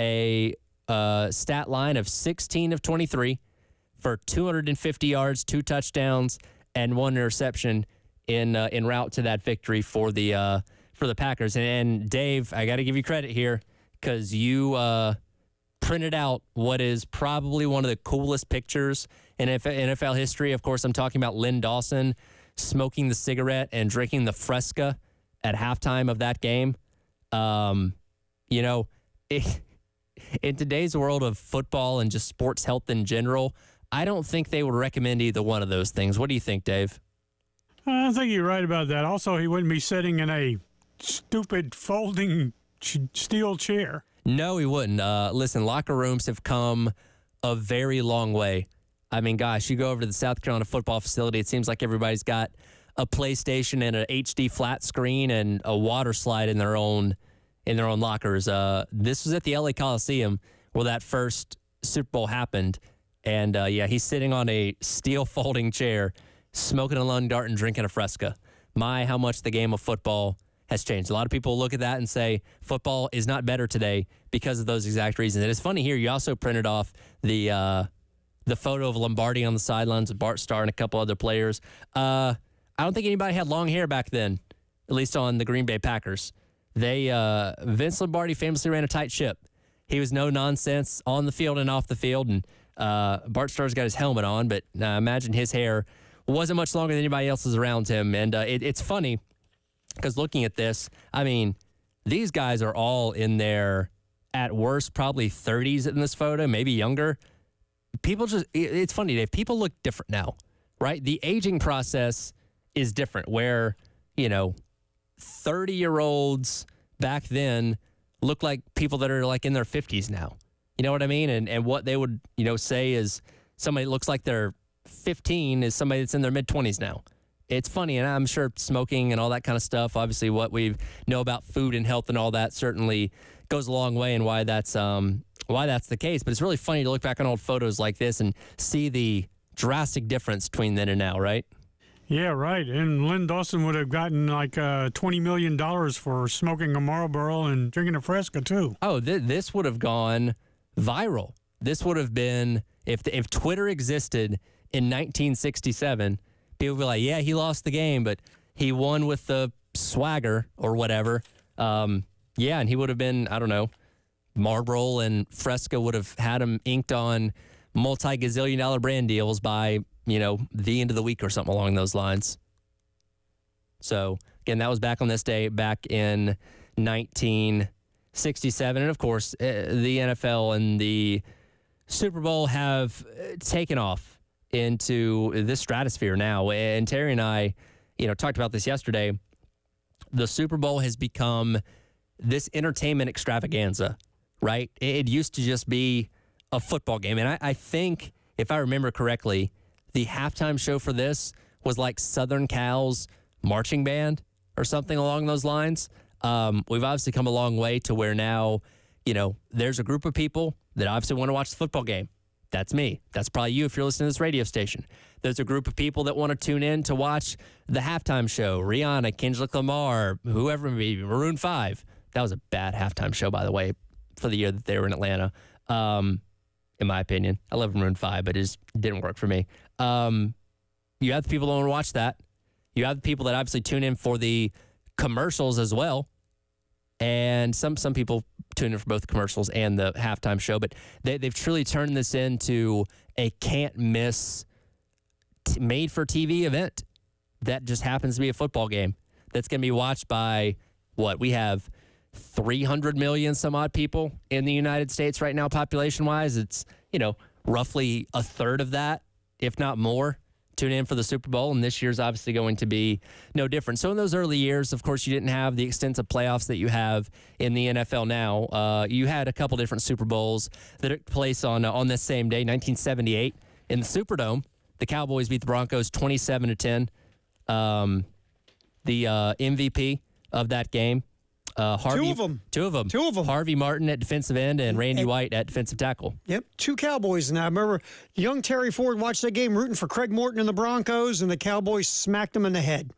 a stat line of 16 of 23 for 250 yards, 2 touchdowns, and 1 interception in route to that victory for the Packers. And Dave, I got to give you credit here because you printed out what is probably one of the coolest pictures in NFL history. Of course, I'm talking about Lynn Dawson smoking the cigarette and drinking the Fresca at halftime of that game. In today's world of football and just sports health in general, I don't think they would recommend either one of those things. What do you think, Dave? I think you're right about that. Also, he wouldn't be sitting in a stupid folding steel chair. No, he wouldn't. Listen, locker rooms have come a very long way. I mean, gosh, you go over to the South Carolina football facility, it seems like everybody's got a PlayStation and an HD flat screen and a water slide in their own lockers. This was at the LA Coliseum where that first Super Bowl happened. And, he's sitting on a steel folding chair, smoking a lung dart and drinking a Fresca. My, how much the game of football has changed. A lot of people look at that and say football is not better today because of those exact reasons. And it's funny here, you also printed off the photo of Lombardi on the sidelines with Bart Starr and a couple other players. I don't think anybody had long hair back then, at least on the Green Bay Packers. Vince Lombardi famously ran a tight ship. He was no nonsense on the field and off the field. And Bart Starr's got his helmet on, but imagine his hair wasn't much longer than anybody else's around him. And it's funny because looking at this, I mean, these guys are all in their, at worst, probably 30s in this photo, maybe younger. It's funny, Dave, people look different now, right? The aging process is different where, 30-year-olds back then look like people that are like in their 50s now. You know what I mean? And what they would, say is somebody that looks like they're 15 is somebody that's in their mid-20s now. It's funny, and I'm sure smoking and all that kind of stuff, obviously what we know about food and health and all that certainly goes a long way and why that's the case. But it's really funny to look back on old photos like this and see the drastic difference between then and now, right? Yeah, right. And Lynn Dawson would have gotten like $20 million for smoking a Marlboro and drinking a Fresca, too. Oh, this would have gone viral. This would have been, if Twitter existed in 1967, people would be like, yeah, he lost the game, but he won with the swagger or whatever. Yeah, and he would have been, I don't know, Marlboro and Fresca would have had him inked on multi-gazillion-dollar brand deals by, the end of the week or something along those lines. So, again, that was back on this day, back in 1967. And, of course, the NFL and the Super Bowl have taken off into this stratosphere now. And Terry and I, talked about this yesterday. The Super Bowl has become this entertainment extravaganza, right? It used to just be a football game. And I think, if I remember correctly, the halftime show for this was like Southern Cal's marching band or something along those lines. We've obviously come a long way to where now, there's a group of people that obviously want to watch the football game. That's me. That's probably you if you're listening to this radio station. There's a group of people that want to tune in to watch the halftime show. Rihanna, Kendrick Lamar, whoever it may be, Maroon 5. That was a bad halftime show, by the way, for the year that they were in Atlanta. In my opinion. I love Maroon 5, but it just didn't work for me. You have the people that want to watch that. You have the people that obviously tune in for the commercials as well. And some people tune in for both the commercials and the halftime show. But they've truly turned this into a can't-miss made-for-TV event that just happens to be a football game that's going to be watched by, we have 300 million some odd people in the United States right now, population-wise. It's, roughly a third of that, if not more, tune in for the Super Bowl, and this year's obviously going to be no different. So in those early years, of course, you didn't have the extensive playoffs that you have in the NFL now. You had a couple different Super Bowls that took place on this same day, 1978, in the Superdome. The Cowboys beat the Broncos 27-10. The MVP of that game, Two of them. Harvey Martin at defensive end and Randy White at defensive tackle. Yep, two Cowboys. And I remember young Terry Ford watched that game rooting for Craig Morton and the Broncos, and the Cowboys smacked him in the head.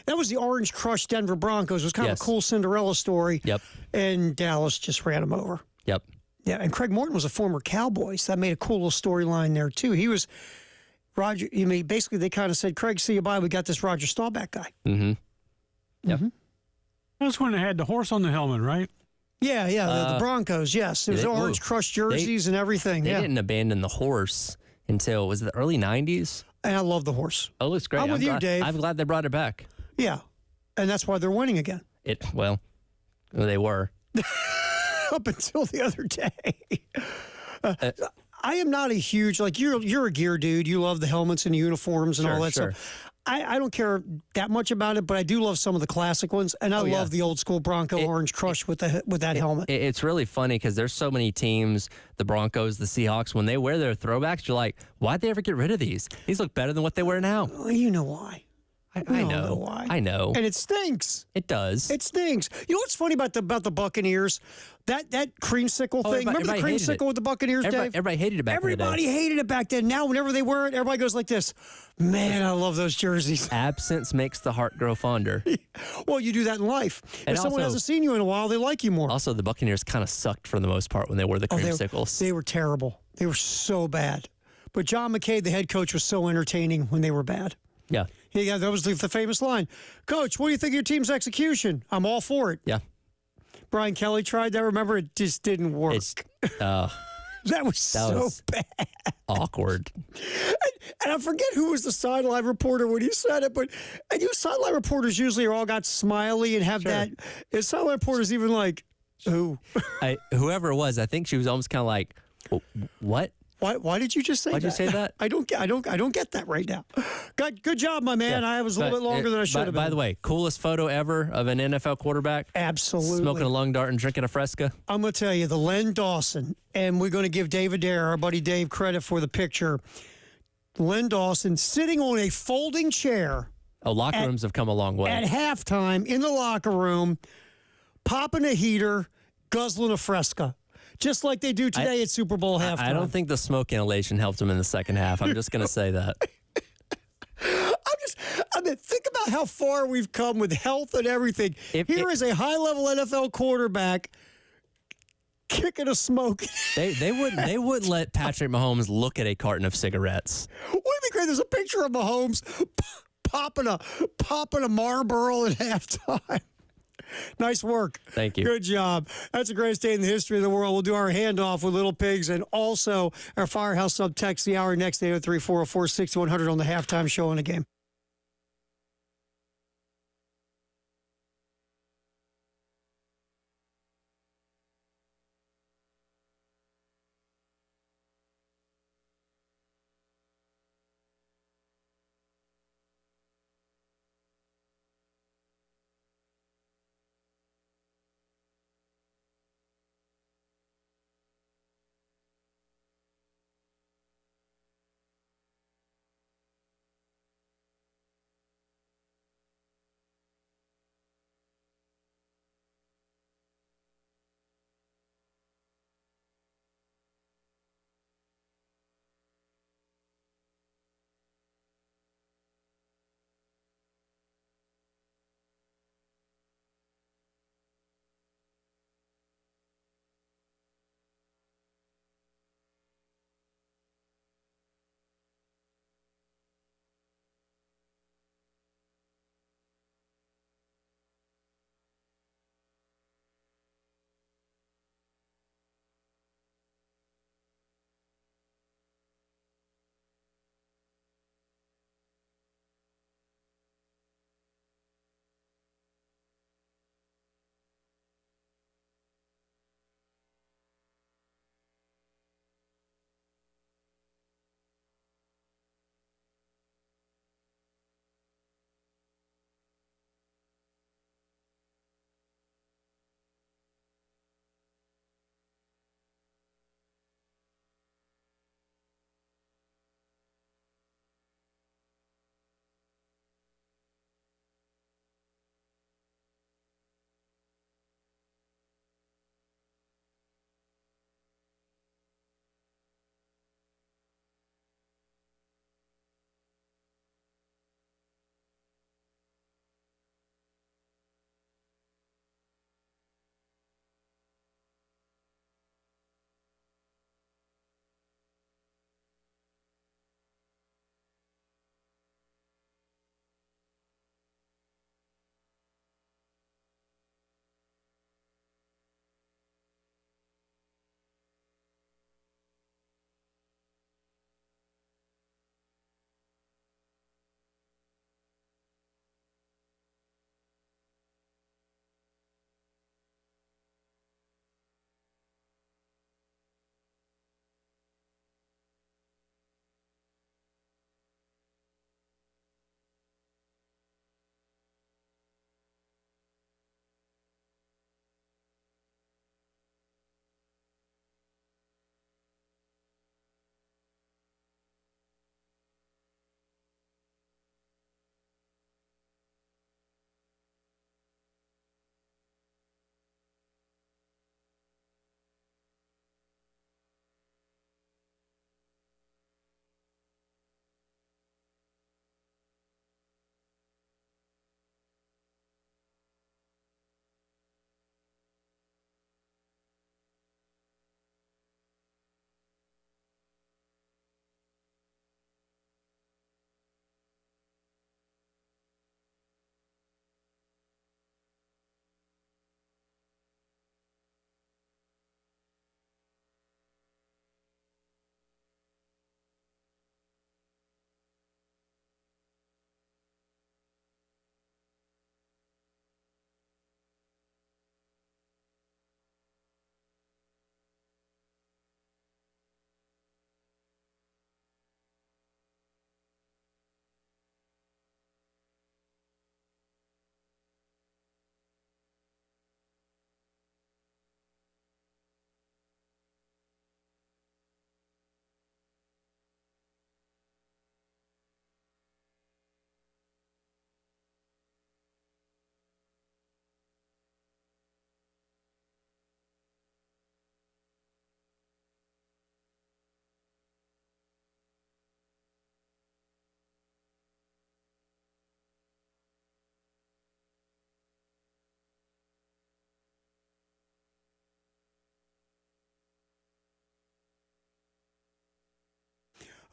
That was the Orange Crush Denver Broncos. It was kind of a cool Cinderella story. Yep. And Dallas just ran him over. Yep. Yeah, and Craig Morton was a former Cowboy, so that made a cool little storyline there, too. He was Roger. Basically, they kind of said, Craig, see you bye. We got this Roger Staubach guy. Mm-hmm. Yep. Mm-hmm. That's when they had the horse on the helmet, right? Yeah, the Broncos, yes. It was Orange Crush jerseys and everything. They didn't abandon the horse until, was it the early 90s? And I love the horse. Oh, it's great. I'm with you, Dave. I'm glad they brought it back. Yeah, and that's why they're winning again. They were. Up until the other day. I am not a huge, you're a gear dude. You love the helmets and the uniforms and all that stuff. I don't care that much about it, but I do love some of the classic ones, and I love the old school Bronco Orange Crush with that helmet. It's really funny because there's so many teams, the Broncos, the Seahawks, when they wear their throwbacks, you're like, why'd they ever get rid of these? These look better than what they wear now. Well, you know why. I know why. I know. And it stinks. It does. It stinks. You know what's funny about the Buccaneers? That creamsicle thing. Remember the creamsicle with the Buccaneers, Dave? Everybody hated it back then. Everybody hated it back then. Now, whenever they wear it, everybody goes like this. Man, I love those jerseys. Absence makes the heart grow fonder. Well, you do that in life. And if someone hasn't seen you in a while, they like you more. Also, the Buccaneers kind of sucked for the most part when they wore the creamsicles. They were terrible. They were so bad. But John McKay, the head coach, was so entertaining when they were bad. Yeah. Yeah, that was the famous line. Coach, what do you think of your team's execution? I'm all for it. Yeah. Brian Kelly tried that. Remember, it just didn't work. That was so bad. Awkward. And I forget who was the sideline reporter when he said it, but sideline reporters usually are all got smiley and have that. And sideline reporters even like, who? Whoever it was, I think she was almost kind of like, what? Why did you just say that? Why'd you say that? I don't get that right now. Good job, my man. I was a little bit longer than I should have been. By the way, coolest photo ever of an NFL quarterback? Absolutely. Smoking a lung dart and drinking a Fresca? I'm going to tell you, the Len Dawson, and we're going to give Dave Adair, our buddy Dave, credit for the picture. Len Dawson sitting on a folding chair. Oh, locker rooms have come a long way. At halftime in the locker room, popping a heater, guzzling a Fresca. Just like they do today at Super Bowl halftime. I don't think the smoke inhalation helped him in the second half. I'm just going to say that. I'm I mean, think about how far we've come with health and everything. Here is a high-level NFL quarterback kicking a smoke. They wouldn't let Patrick Mahomes look at a carton of cigarettes. Wouldn't it be great? There's a picture of Mahomes popping a Marlboro at halftime. Nice work. Thank you. Good job. That's the greatest day in the history of the world. We'll do our handoff with Little Pigs and also our Firehouse Sub text the hour next, 803-404-6100 on the halftime show in the game.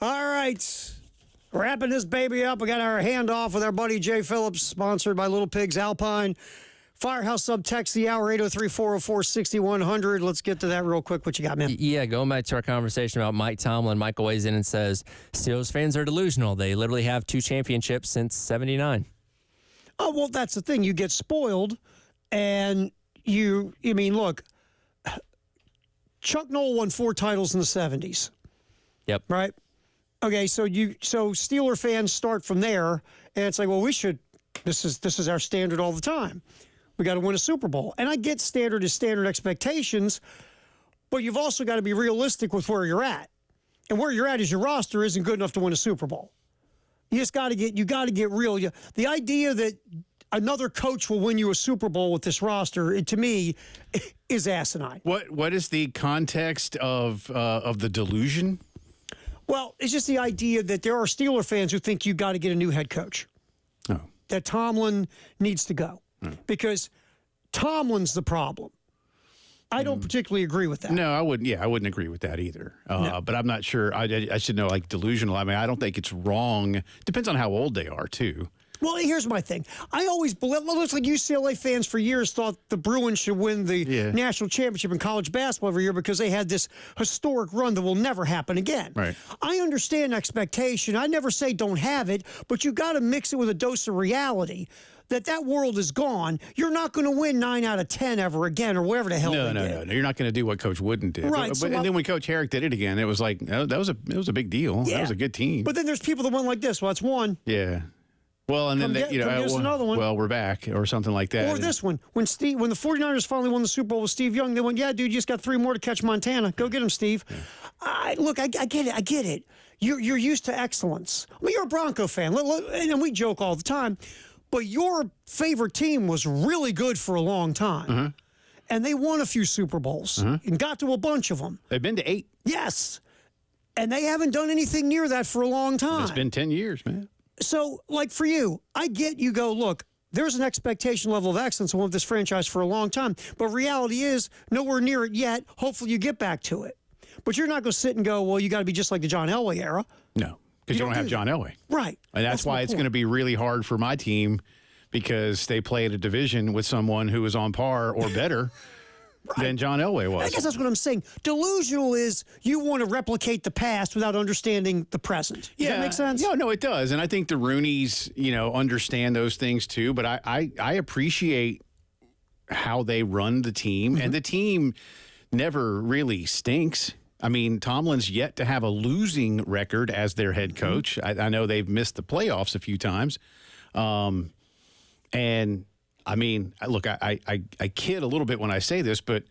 All right. Wrapping this baby up. We got our handoff with our buddy Jay Phillips, sponsored by Little Pigs Alpine. Firehouse subtext the hour, 803-404-6100. Let's get to that real quick. What you got, man? Yeah, going back to our conversation about Mike Tomlin, Michael weighs in and says, Steelers fans are delusional. They literally have 2 championships since 79. Oh, well, that's the thing. You get spoiled, and look, Chuck Noll won 4 titles in the 70s. Yep. Right? Okay, so Steeler fans start from there, and it's like, well, this is our standard all the time. We got to win a Super Bowl. And I get standard is standard expectations, but you've also got to be realistic with where you're at. And where you're at is your roster isn't good enough to win a Super Bowl. You just got to get real. The idea that another coach will win you a Super Bowl with this roster, to me, is asinine. What is the context of the delusion? Well, it's just the idea that there are Steeler fans who think you got to get a new head coach. Oh. That Tomlin needs to go because Tomlin's the problem. I don't particularly agree with that. No, I wouldn't. Yeah, I wouldn't agree with that either. No. But I'm not sure. I should know, like, delusional. I mean, I don't think it's wrong. Depends on how old they are, too. Well, here's my thing. I always believe, it looks like UCLA fans for years thought the Bruins should win the national championship in college basketball every year because they had this historic run that will never happen again. Right. I understand expectation. I never say don't have it, but you got to mix it with a dose of reality. That world is gone. You're not going to win 9 out of 10 ever again, or whatever the hell. No. You're not going to do what Coach Wooden did. Right. But then when Coach Herrick did it again, it was like it was a big deal. Yeah. That was a good team. But then there's people that went like this. Well, that's one. Yeah. Well, and then another one. Well, we're back, or something like that. Or this one, when the 49ers finally won the Super Bowl with Steve Young, they went, "Yeah, dude, you just got 3 more to catch Montana. Go get him, Steve." Yeah. Look, I get it. I get it. You're used to excellence. I mean, you're a Bronco fan, and we joke all the time. But your favorite team was really good for a long time, and they won a few Super Bowls and got to a bunch of them. They've been to 8. Yes, and they haven't done anything near that for a long time. It's been 10 years, man. So, like for you, I get you go, look, there's an expectation level of excellence with this franchise for a long time. But reality is nowhere near it yet. Hopefully you get back to it. But you're not going to sit and go, well, you got to be just like the John Elway era. No, because you don't have John Elway. Right. And that's why it's going to be really hard for my team because they play at a division with someone who is on par or better than John Elway was. I guess that's what I'm saying. Delusional is you want to replicate the past without understanding the present. Does that make sense? No, it does. And I think the Rooneys, understand those things too. But I appreciate how they run the team. And the team never really stinks. I mean, Tomlin's yet to have a losing record as their head coach. I know they've missed the playoffs a few times. And I mean, look, I kid a little bit when I say this, but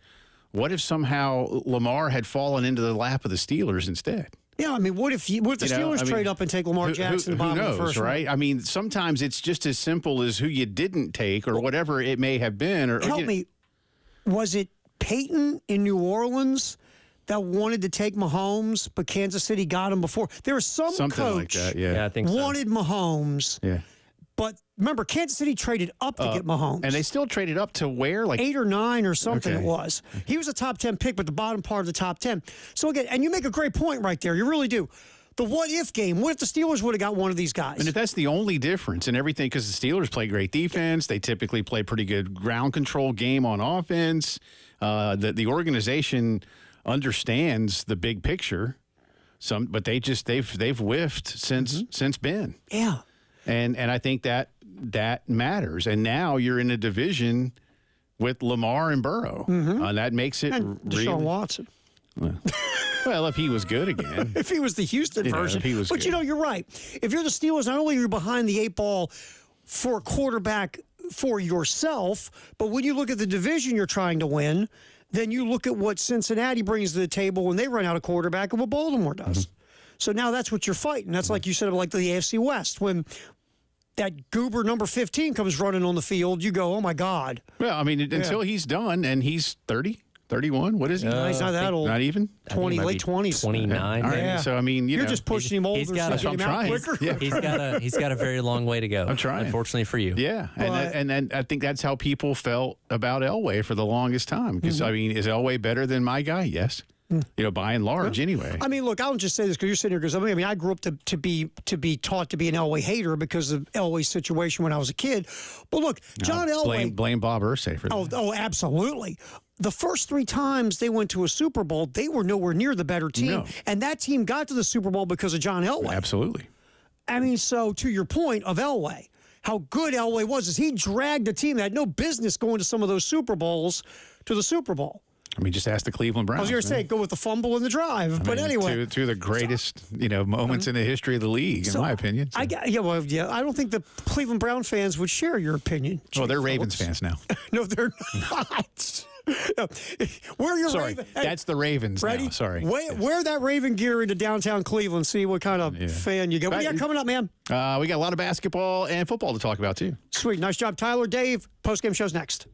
what if somehow Lamar had fallen into the lap of the Steelers instead? Yeah, I mean, what if the Steelers trade up and take Lamar Jackson who bottom knows, of the first right? round? I mean, sometimes it's just as simple as who you didn't take or whatever it may have been. Help me. Was it Peyton in New Orleans that wanted to take Mahomes, but Kansas City got him before? There was something coach like that, yeah. I think so. wanted Mahomes. Yeah. But remember, Kansas City traded up to get Mahomes. And they still traded up to where? Like 8 or 9 or something it was. He was a top 10 pick, but the bottom part of the top 10. So again, and you make a great point right there. You really do. The what-if game. What if the Steelers would have got one of these guys? And if that's the only difference in everything, because the Steelers play great defense, they typically play pretty good ground control game on offense. The organization understands the big picture. But they've whiffed since Ben. Yeah. And I think that matters. And now you're in a division with Lamar and Burrow. That makes it and Deshaun Watson. Well, if he was good again. If he was the Houston version. If he was but good. You're right. If you're the Steelers, not only are you behind the 8 ball for a quarterback for yourself, but when you look at the division you're trying to win, then you look at what Cincinnati brings to the table when they run out of quarterback and what Baltimore does. So now that's what you're fighting. That's like you said, like the AFC West. When that goober number 15 comes running on the field, you go, oh, my God. Well, I mean, until he's done, and he's 30, 31. What is he? He's not that old. Not even? 20, late 20s. 29. All right. Yeah. So, I mean, you're just pushing him older. I'm trying. He's got a very long way to go. I'm trying. Unfortunately for you. Yeah. And I think that's how people felt about Elway for the longest time. Because, I mean, is Elway better than my guy? Yes. by and large, anyway. I mean, look, I'll just say this because you're sitting here. Because I mean, I grew up to be taught to be an Elway hater because of Elway's situation when I was a kid. But look, John Elway. Blame Bob Irsay for that. Oh, absolutely. The first 3 times they went to a Super Bowl, they were nowhere near the better team. No. And that team got to the Super Bowl because of John Elway. Absolutely. I mean, so to your point of Elway, how good Elway was is he dragged a team that had no business going to some of those Super Bowls to the Super Bowl. I mean, just ask the Cleveland Browns. I was going to say, go with the fumble and the drive. But anyway. Two of the greatest, moments in the history of the league, in my opinion. So. I don't think the Cleveland Brown fans would share your opinion. Well, they're Ravens fans now. No, they're not. No. Wear your Sorry, Raven. that's the Ravens ready? now. Sorry. Wear that Raven gear into downtown Cleveland. See what kind of fan you get. What do you got coming up, man? We got a lot of basketball and football to talk about, too. Sweet. Nice job, Tyler. Dave, postgame show's next.